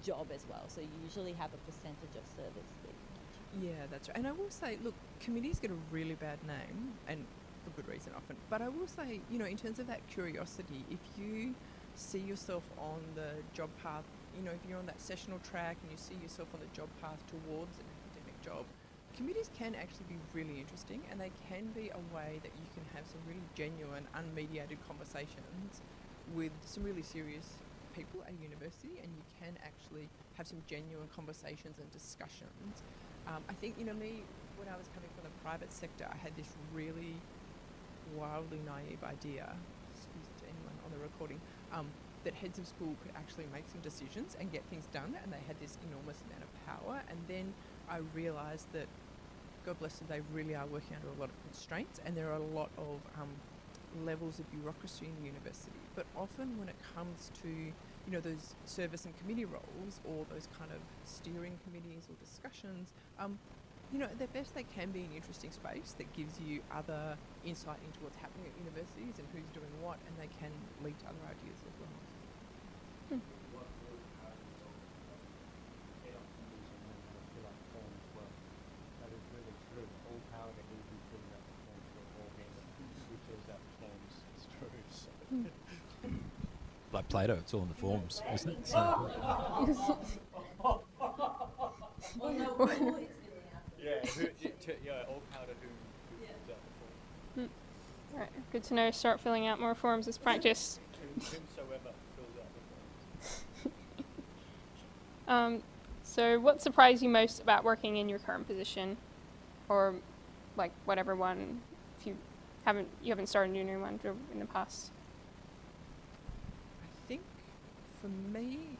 job as well. So you usually have a percentage of service that you need. Yeah, that's right. And I will say, look, committees get a really bad name, and for good reason often. But I will say, you know, in terms of that curiosity, if you see yourself on the job path, you know, if you're on that sessional track and you see yourself on the job path towards an academic job, committees can actually be really interesting, and they can be a way that you can have some really genuine, unmediated conversations with some really serious people at university, and you can actually have some genuine conversations and discussions. I think, you know, me, when I was coming from the private sector, I had this really wildly naive idea, excuse to anyone on the recording, that heads of school could actually make some decisions and get things done, and they had this enormous amount of power. And then I realised that, God bless them, they really are working under a lot of constraints, and there are a lot of levels of bureaucracy in the university. But often when it comes to, you know, those service and committee roles, or those kind of steering committees or discussions, you know, at their best they can be an interesting space that gives you other insight into what's happening at universities and who's doing what, and they can lead to other ideas as well. Like Plato, it's all in the forms, isn't it? So Yeah, all power to whom Right, good to know. Start filling out more forms as practice. Whomsoever fills out the forms. So what surprised you most about working in your current position, or like whatever one, if you haven't started a new one in the past? I think for me,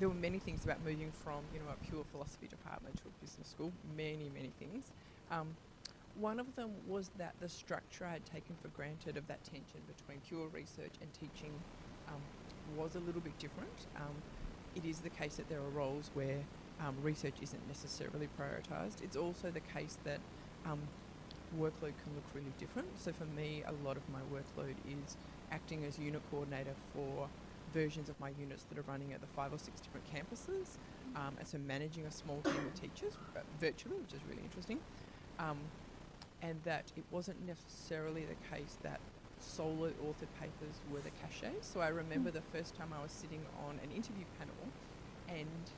there were many things about moving from, a pure philosophy department to a business school, many things. One of them was that the structure I had taken for granted of that tension between pure research and teaching was a little bit different. It is the case that there are roles where research isn't necessarily prioritised. It's also the case that workload can look really different. So for me, a lot of my workload is acting as unit coordinator for versions of my units that are running at the 5 or 6 different campuses, and so managing a small team of teachers virtually, which is really interesting. And that it wasn't necessarily the case that solo authored papers were the cachet. So I remember the first time I was sitting on an interview panel, and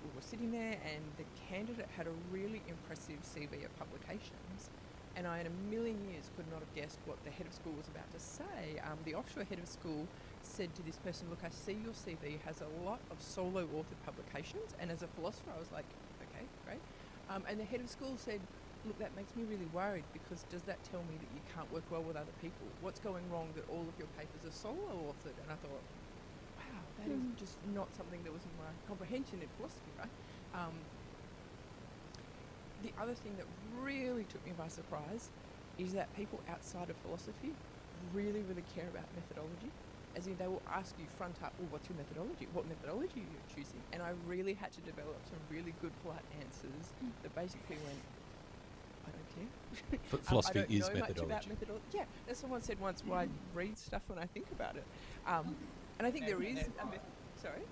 we were sitting there, and the candidate had a really impressive CV of publications, and I in a million years could not have guessed what the head of school was about to say. The offshore head of school said to this person, "Look, I see your CV has a lot of solo authored publications," and as a philosopher I was like, okay, great. And the head of school said, "Look, that makes me really worried, because does that tell me that you can't work well with other people? What's going wrong that all of your papers are solo authored?" And I thought, wow, that is just not something that was in my comprehension in philosophy, right? The other thing that really took me by surprise is that people outside of philosophy really care about methodology. As in, they will ask you front up, "Well, what's your methodology? What methodology are you choosing?" And I really had to develop some really good polite answers that basically went, "I don't care." Philosophy I don't is know much methodology. about methodology. Yeah, as someone said once, "Well, I read stuff when I think about it." And I think there is a method. Sorry?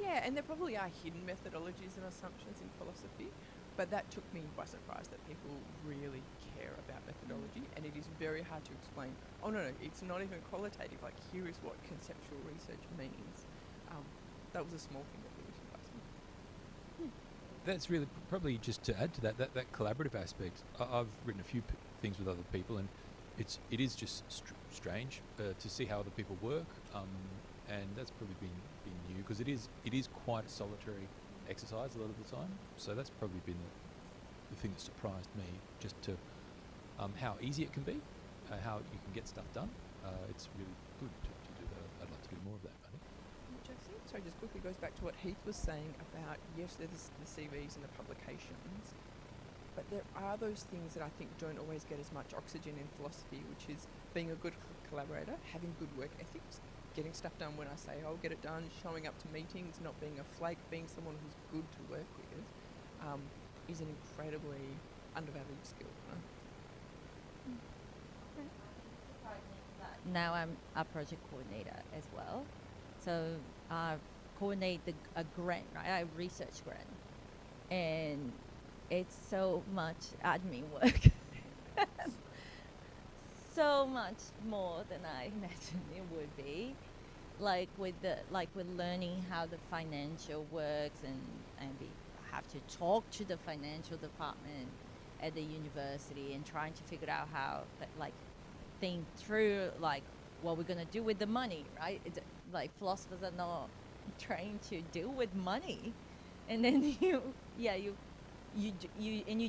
Yeah, and there probably are hidden methodologies and assumptions in philosophy, but that took me by surprise that people really care about methodology, and it is very hard to explain. Oh no, it's not even qualitative. Like, here is what conceptual research means. That was a small thing that really surprised me. That's really probably just to add to that collaborative aspect. I've written a few things with other people, and it is just strange to see how other people work, and that's probably been new, because it is quite a solitary exercise a lot of the time. So that's probably been the thing that surprised me, just to how easy it can be, how you can get stuff done. It's really good to do that. I'd like to do more of that, I think. Which I think, sorry, just quickly goes back to what Heath was saying about, yes, there's the CVs and the publications, but there are those things that I think don't always get as much oxygen in philosophy, which is being a good collaborator, having good work ethics, getting stuff done when I say I'll get it done, showing up to meetings, not being a flake, being someone who's good to work with, is an incredibly undervalued skill. Now I'm a project coordinator as well. So I coordinate a grant, right? A research grant. And it's so much admin work. So much more than I imagined it would be. Like with learning how the financial works, and have to talk to the financial department at the university and trying to figure out how think through what we're gonna do with the money, right? It's like philosophers are not trained to deal with money, and then you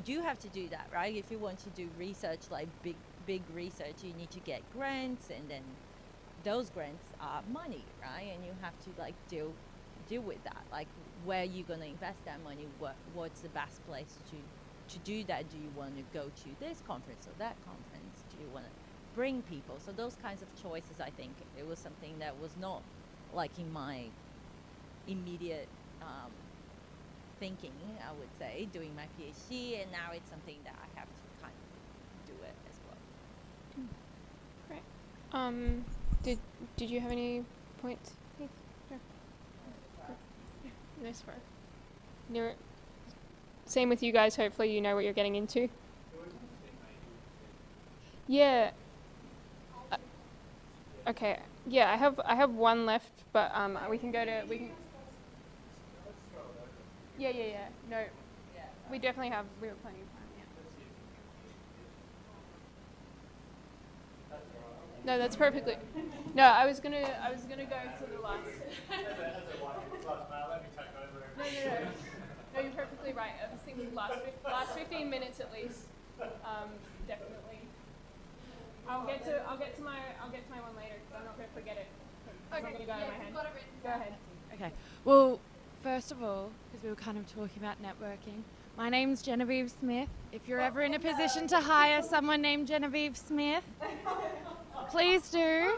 do have to do that, right? If you want to do research, like big research, you need to get grants, and then those grants are money, right? And you have to deal with that, like where you're gonna invest that money, what's the best place to do that? Do you want to go to this conference or that conference? Do you want to bring people? So those kinds of choices, I think it was something that was not in my immediate thinking, I would say, doing my PhD, and now it's something that I have to kind of do it as well. Great. Did you have any points? Sure. Nice one. Same with you guys. Hopefully, you know what you're getting into. Yeah. Okay. Yeah, I have one left, but we can. Yeah. No, we definitely have. We have plenty of time. No, that's perfectly. No, I was gonna go to the last. No, you're perfectly right. I was thinking last 15 minutes at least. Definitely. I'll get to my one later because I'm not gonna forget it. It's not gonna go out of my head. Go ahead. Okay. Well, first of all, because we were kind of talking about networking, my name's Genevieve Smith. If you're ever in a position to hire someone named Genevieve Smith, please do.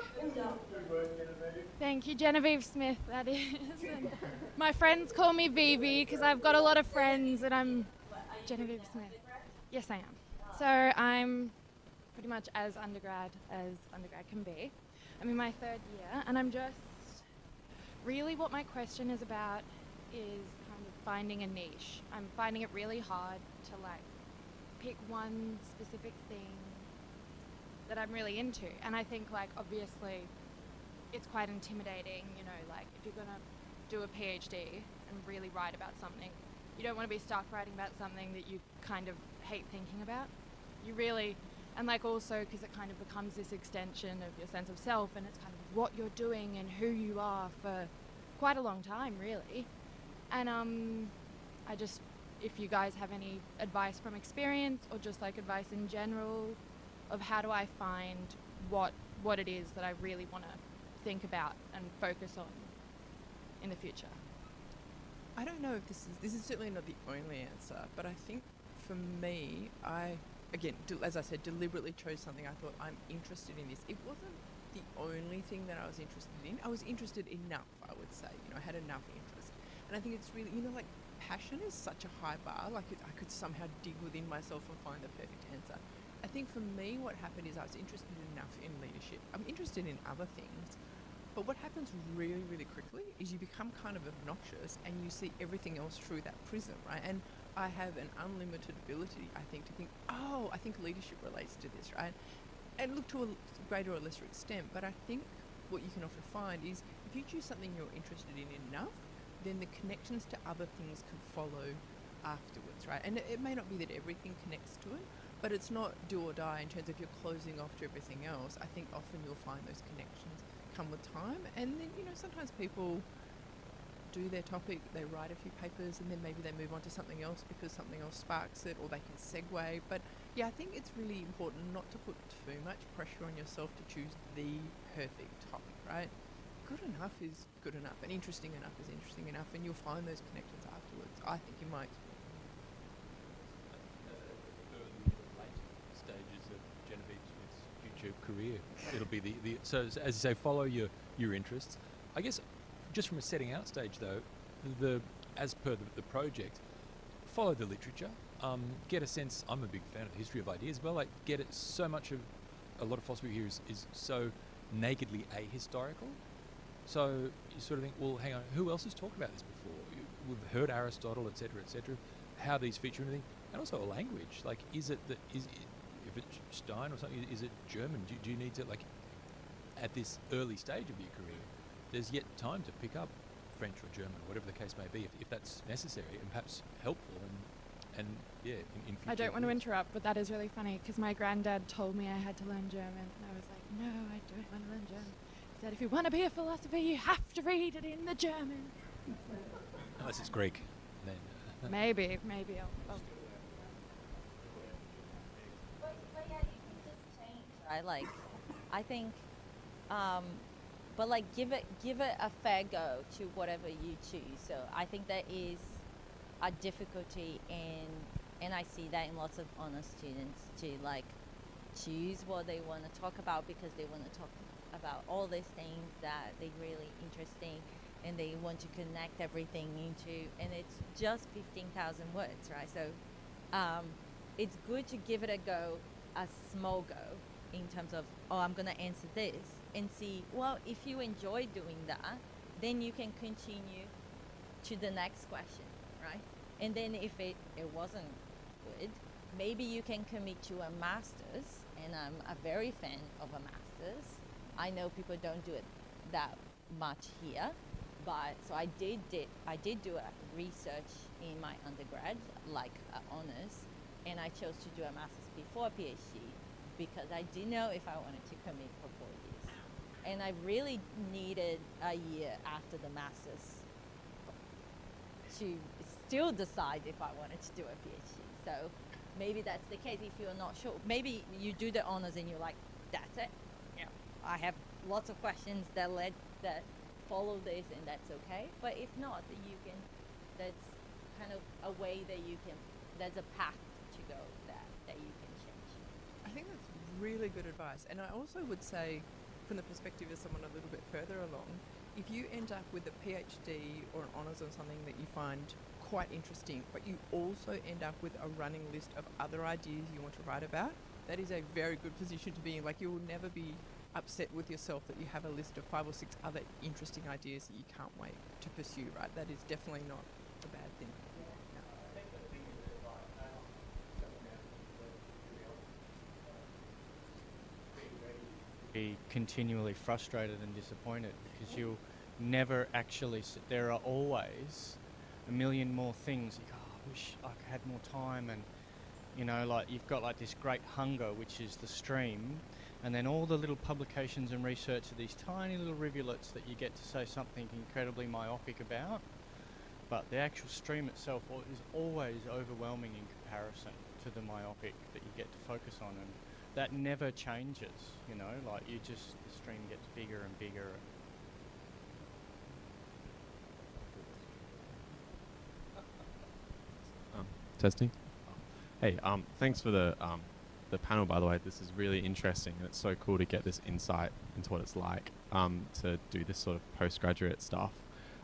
Thank you, Genevieve Smith, that is. And my friends call me Vivi because I've got a lot of friends and I'm Genevieve Smith. Yes, I am. So I'm pretty much as undergrad can be. I'm in my 3rd year and I'm just, really what my question is about is kind of finding a niche. I'm finding it really hard to like pick one specific thing that I'm really into. And I think like obviously it's quite intimidating, you know, like if you're gonna do a PhD and really write about something, you don't want to be stuck writing about something that you kind of hate thinking about. You really, and like also because it kind of becomes this extension of your sense of self and it's kind of what you're doing and who you are for quite a long time really. And I just, if you guys have any advice from experience or just like advice in general of how do I find what it is that I really want to think about and focus on in the future. I don't know if this is certainly not the only answer, but I think for me, as I said, deliberately chose something I thought I'm interested in this. It wasn't the only thing that I was interested in. I was interested enough, I would say. You know, I had enough interest. And I think it's really, you know, like passion is such a high bar. Like I could somehow dig within myself and find the perfect answer. I think for me what happened is I was interested enough in leadership. I'm interested in other things. But what happens really, really quickly is you become kind of obnoxious and you see everything else through that prism, right? And I have an unlimited ability, I think, to think, oh, I think leadership relates to this, right? And look to a greater or lesser extent, but I think what you can often find is if you choose something you're interested in enough, then the connections to other things can follow afterwards, right? And it may not be that everything connects to it, but it's not do or die in terms of you're closing off to everything else. I think often you'll find those connections come with time, and then, you know, sometimes people do their topic, they write a few papers, and then maybe they move on to something else because something else sparks it, or they can segue. But yeah, I think it's really important not to put too much pressure on yourself to choose the perfect topic, right? Good enough is good enough, and interesting enough is interesting enough, and you'll find those connections afterwards, I think, in my experience. Stages of Genevieve Smith's future career, it'll be so as you say, follow your interests. I guess just from a setting out stage though, as per the project, follow the literature, get a sense. I'm a big fan of the history of ideas, but like get it. So much of a lot of philosophy here is so nakedly ahistorical. So you sort of think, well, hang on, who else has talked about this before? We've heard Aristotle, etc., etc. How these feature anything, and also a language. Like, if it's Stein or something, is it German? Do you need to, like, at this early stage of your career, there's yet time to pick up French or German, whatever the case may be, if that's necessary and perhaps helpful and yeah, in future. I don't want to interrupt, but that is really funny because my granddad told me I had to learn German, and I was like, no, I don't want to learn German. He said, if you want to be a philosopher, you have to read it in the German. Unless it's Greek, then. Maybe I'll But yeah, you can just change, right? Like, I think, but like give it a fair go to whatever you choose. So I think there is a difficulty and I see that in lots of honors students to like choose what they want to talk about because they want to talk about all these things that they're really interesting and they want to connect everything into, and it's just 15,000 words, right? So it's good to give it a go, a small go, in terms of, oh, I'm going to answer this, and see, well, if you enjoy doing that, then you can continue to the next question, right? And then if it wasn't good, maybe you can commit to a master's, and I'm a very fan of a master's. I know people don't do it that much here, but so I did do a research in my undergrad, like honors, and I chose to do a master's before a PhD. because I didn't know if I wanted to commit for 4 years. And I really needed a year after the master's to still decide if I wanted to do a PhD. So maybe that's the case if you're not sure. Maybe you do the honors and you're like, that's it. Yeah, I have lots of questions that follow this, and that's okay. But if not, that's kind of a way that there's a path to go that you can change. I think that's really good advice. And I also would say, from the perspective of someone a little bit further along, if you end up with a PhD or an honours on something that you find quite interesting, but you also end up with a running list of other ideas you want to write about, that is a very good position to be in. Like, you will never be upset with yourself that you have a list of 5 or 6 other interesting ideas that you can't wait to pursue, right? That is definitely not a bad thing. Be continually frustrated and disappointed because you'll never actually there are always a million more things. You go, oh, I wish I had more time, and you know, like, you've got like this great hunger, which is the stream, and then all the little publications and research are these tiny little rivulets that you get to say something incredibly myopic about, but the actual stream itself is always overwhelming in comparison to the myopic that you get to focus on, and that never changes, you know, like the stream gets bigger and bigger. Testing. Hey, thanks for the panel, by the way. This is really interesting, and it's so cool to get this insight into what it's like to do this sort of postgraduate stuff.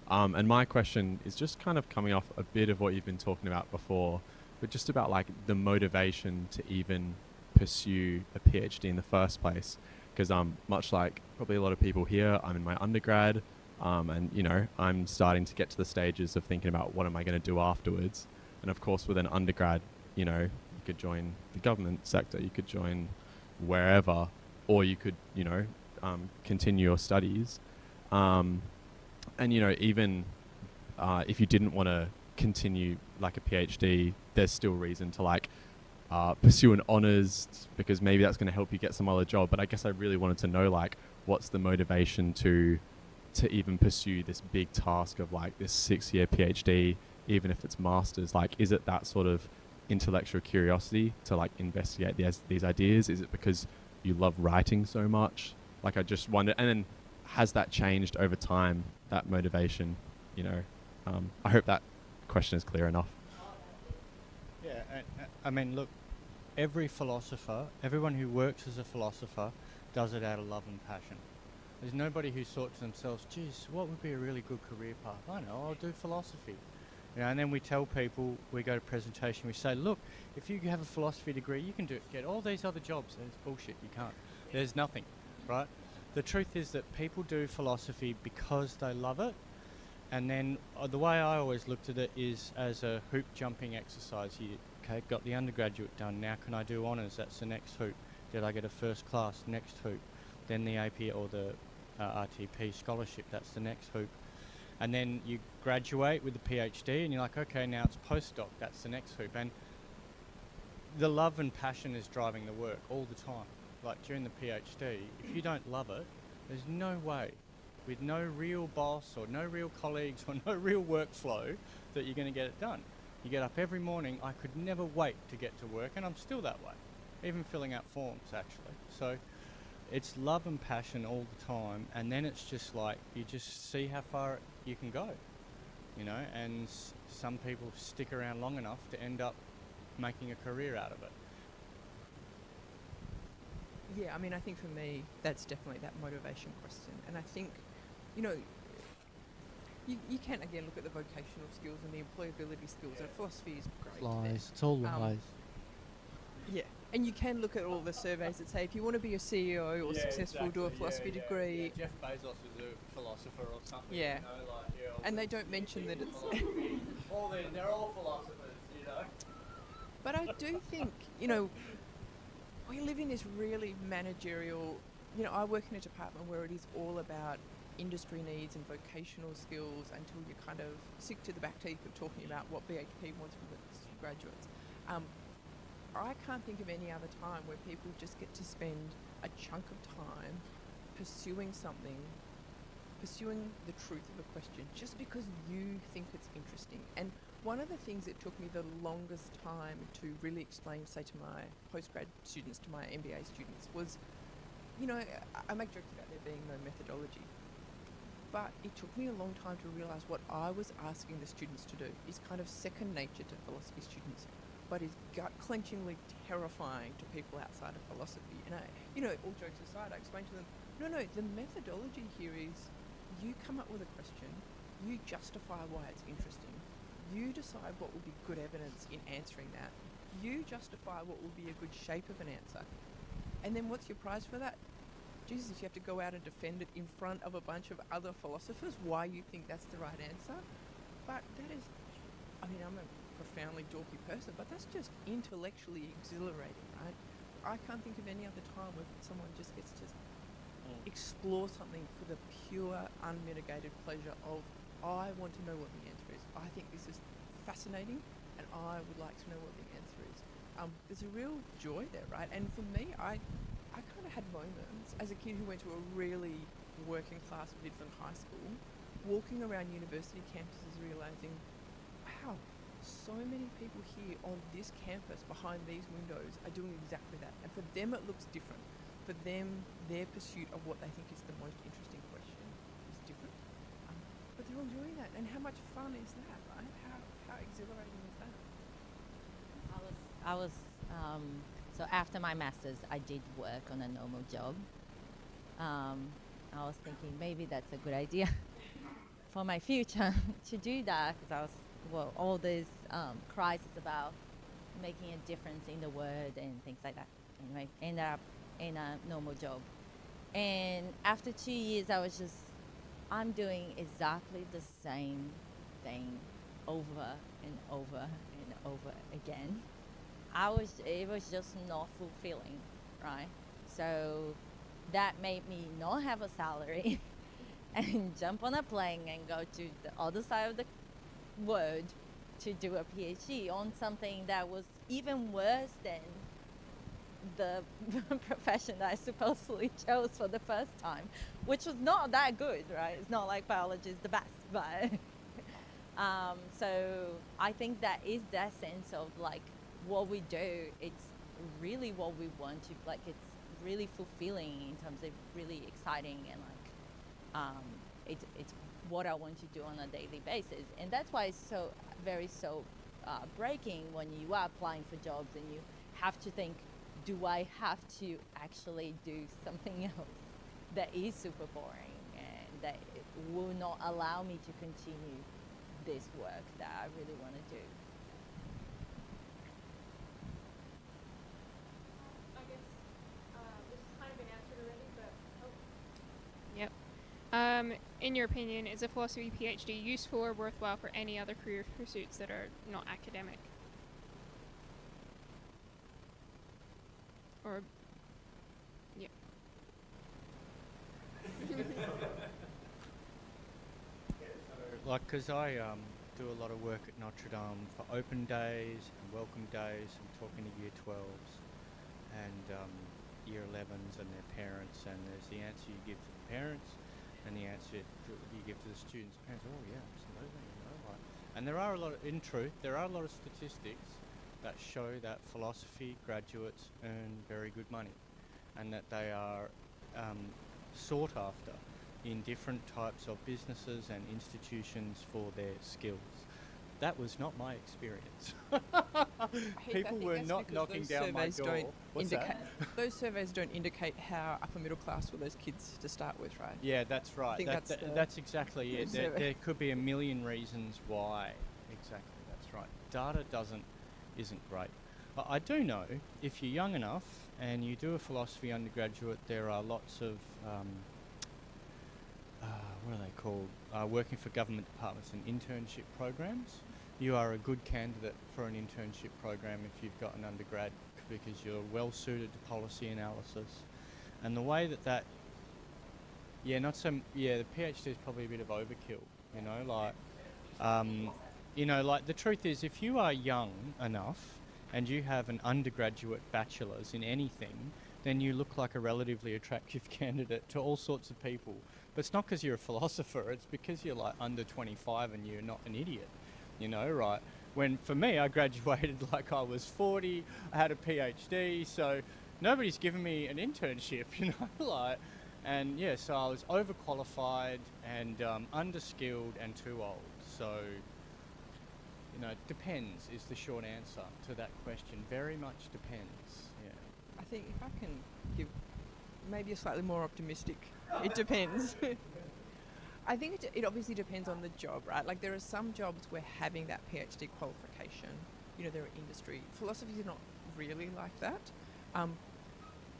And my question is just kind of coming off a bit of what you've been talking about before, but just about like the motivation to even pursue a PhD in the first place. Because much like probably a lot of people here, I'm in my undergrad, and you know, I'm starting to get to the stages of thinking about what am I going to do afterwards. And of course, with an undergrad, you know, you could join the government sector, you could join wherever, or you could, you know, continue your studies. And, you know, even if you didn't want to continue like a PhD, there's still reason to like pursue an honours, because maybe that's going to help you get some other job. But I guess I really wanted to know, like, what's the motivation to even pursue this big task of like this 6-year PhD, even if it's masters? Like, is it that sort of intellectual curiosity to like investigate these ideas? Is it because you love writing so much? Like, I just wonder. And then has that changed over time, that motivation? You know, I hope that question is clear enough. Yeah, I mean, look, every philosopher, everyone who works as a philosopher does it out of love and passion. There's nobody who's thought to themselves, geez, what would be a really good career path? I know, I'll do philosophy. You know, and then we tell people, we go to presentation, we say, look, if you have a philosophy degree, you can get all these other jobs. And it's bullshit, you can't. There's nothing, right? The truth is that people do philosophy because they love it. And then the way I always looked at it is as a hoop jumping exercise. Okay, got the undergraduate done, now can I do honours? That's the next hoop. Did I get a first class? Next hoop. Then the AP or the RTP scholarship, that's the next hoop. And then you graduate with a PhD and you're like, okay, now it's postdoc, that's the next hoop. And the love and passion is driving the work all the time. Like during the PhD, if you don't love it, there's no way, with no real boss or no real colleagues or no real workflow, that you're going to get it done. You get up every morning, I could never wait to get to work, and I'm still that way, even filling out forms actually. So it's love and passion all the time, and then it's just like, you just see how far you can go, you know, and some people stick around long enough to end up making a career out of it. Yeah, I mean, I think for me, that's definitely that motivation question. And I think, you know, you can, again, look at the vocational skills and the employability skills, and philosophy is great. Lies. It's all lies. Yeah, and you can look at all the surveys that say if you want to be a CEO or successful, do a philosophy degree. Jeff Bezos is a philosopher or something. Yeah. You know, like, and they don't mention that it's... they're all philosophers, you know. But I do think, you know, we live in this really managerial... You know, I work in a department where it is all about industry needs and vocational skills until you're kind of sick to the back teeth of talking about what BHP wants from its graduates. I can't think of any other time where people just get to spend a chunk of time pursuing something, pursuing the truth of a question, just because you think it's interesting. And one of the things that took me the longest time to really explain, say, to my postgrad students, to my MBA students, was, you know, I make jokes about there being no methodology, but it took me a long time to realise what I was asking the students to do is kind of second nature to philosophy students, but is gut-clenchingly terrifying to people outside of philosophy. And all jokes aside, I explained to them, no, the methodology here is you come up with a question, you justify why it's interesting, you decide what will be good evidence in answering that, you justify what will be a good shape of an answer, and then what's your prize for that? Jesus, you have to go out and defend it in front of a bunch of other philosophers why you think that's the right answer. But that is, I'm a profoundly dorky person, but that's just intellectually exhilarating, right? I can't think of any other time where someone just gets to explore something for the pure, unmitigated pleasure of, I want to know what the answer is. I think this is fascinating, and I would like to know what the answer is. There's a real joy there, right? And for me, I kind of had moments as a kid who went to a really working class Midland high school, walking around university campuses realising, wow, so many people here on this campus behind these windows are doing exactly that. And for them it looks different. For them, their pursuit of what they think is the most interesting question is different. But they're all doing that. And how much fun is that, right? How exhilarating is that? So after my master's, I did work on a normal job. I was thinking maybe that's a good idea for my future to do that, because all this crisis about making a difference in the world and things like that. Anyway, ended up in a normal job. And after 2 years, I'm doing exactly the same thing over and over and over again. It was just not fulfilling, right? So that made me not have a salary and jump on a plane and go to the other side of the world to do a PhD on something that was even worse than the profession that I supposedly chose for the first time, which was not that good, right? It's not like biology is the best, but so I think that is that sense of like what we do, it's really what we want to, like, it's really fulfilling in terms of really exciting, and like it's what I want to do on a daily basis. And that's why it's so breaking when you are applying for jobs and you have to think, do I have to actually do something else that is super boring and that will not allow me to continue this work that I really want to do? I guess this has kind of been answered already, but Yep. In your opinion, is a philosophy PhD useful or worthwhile for any other career pursuits that are not academic? Or, yeah. Like, because I do a lot of work at Notre Dame for open days and welcome days, and talking to year 12s and year 11s and their parents, and there's the answer you give to the parents and the answer you give to the students' parents. Oh yeah, absolutely, you know, like, and there are a lot of statistics that show that philosophy graduates earn very good money, and that they are sought after in different types of businesses and institutions for their skills. That was not my experience. People were not knocking down my door. What's that? Those surveys don't indicate how upper middle class were those kids to start with, right? Yeah, that's right. I think that's exactly it. There could be a million reasons why. Exactly, that's right. Data isn't great. But I do know, if you're young enough and you do a philosophy undergraduate, there are lots of what are they called? Working for government departments and internship programs. You are a good candidate for an internship program if you've got an undergrad, because you're well suited to policy analysis. And the way the PhD is probably a bit of overkill, you know, like, like the truth is, if you are young enough and you have an undergraduate bachelor's in anything, then you look like a relatively attractive candidate to all sorts of people. But it's not because you're a philosopher, it's because you're like under 25 and you're not an idiot, you know, right? When for me, I graduated like I was 40, I had a PhD, so nobody's given me an internship, you know, like, and yeah, so I was overqualified and underskilled and too old. So, you know, it depends is the short answer to that question. Very much depends, yeah. I think if I can give maybe a slightly more optimistic, it depends. I think it obviously depends on the job, right? Like there are some jobs where having that PhD qualification, you know, there are industry. Philosophy is not really like that,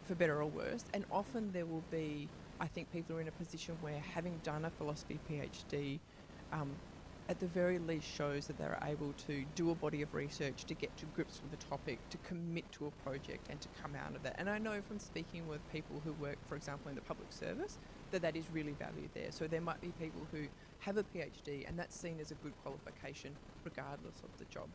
for better or worse. And often there will be, I think people are in a position where having done a philosophy PhD, at the very least shows that they're able to do a body of research, to get to grips with the topic, to commit to a project and to come out of that. And I know from speaking with people who work, for example, in the public service, that is really valued there. So there might be people who have a PhD and that's seen as a good qualification regardless of the job.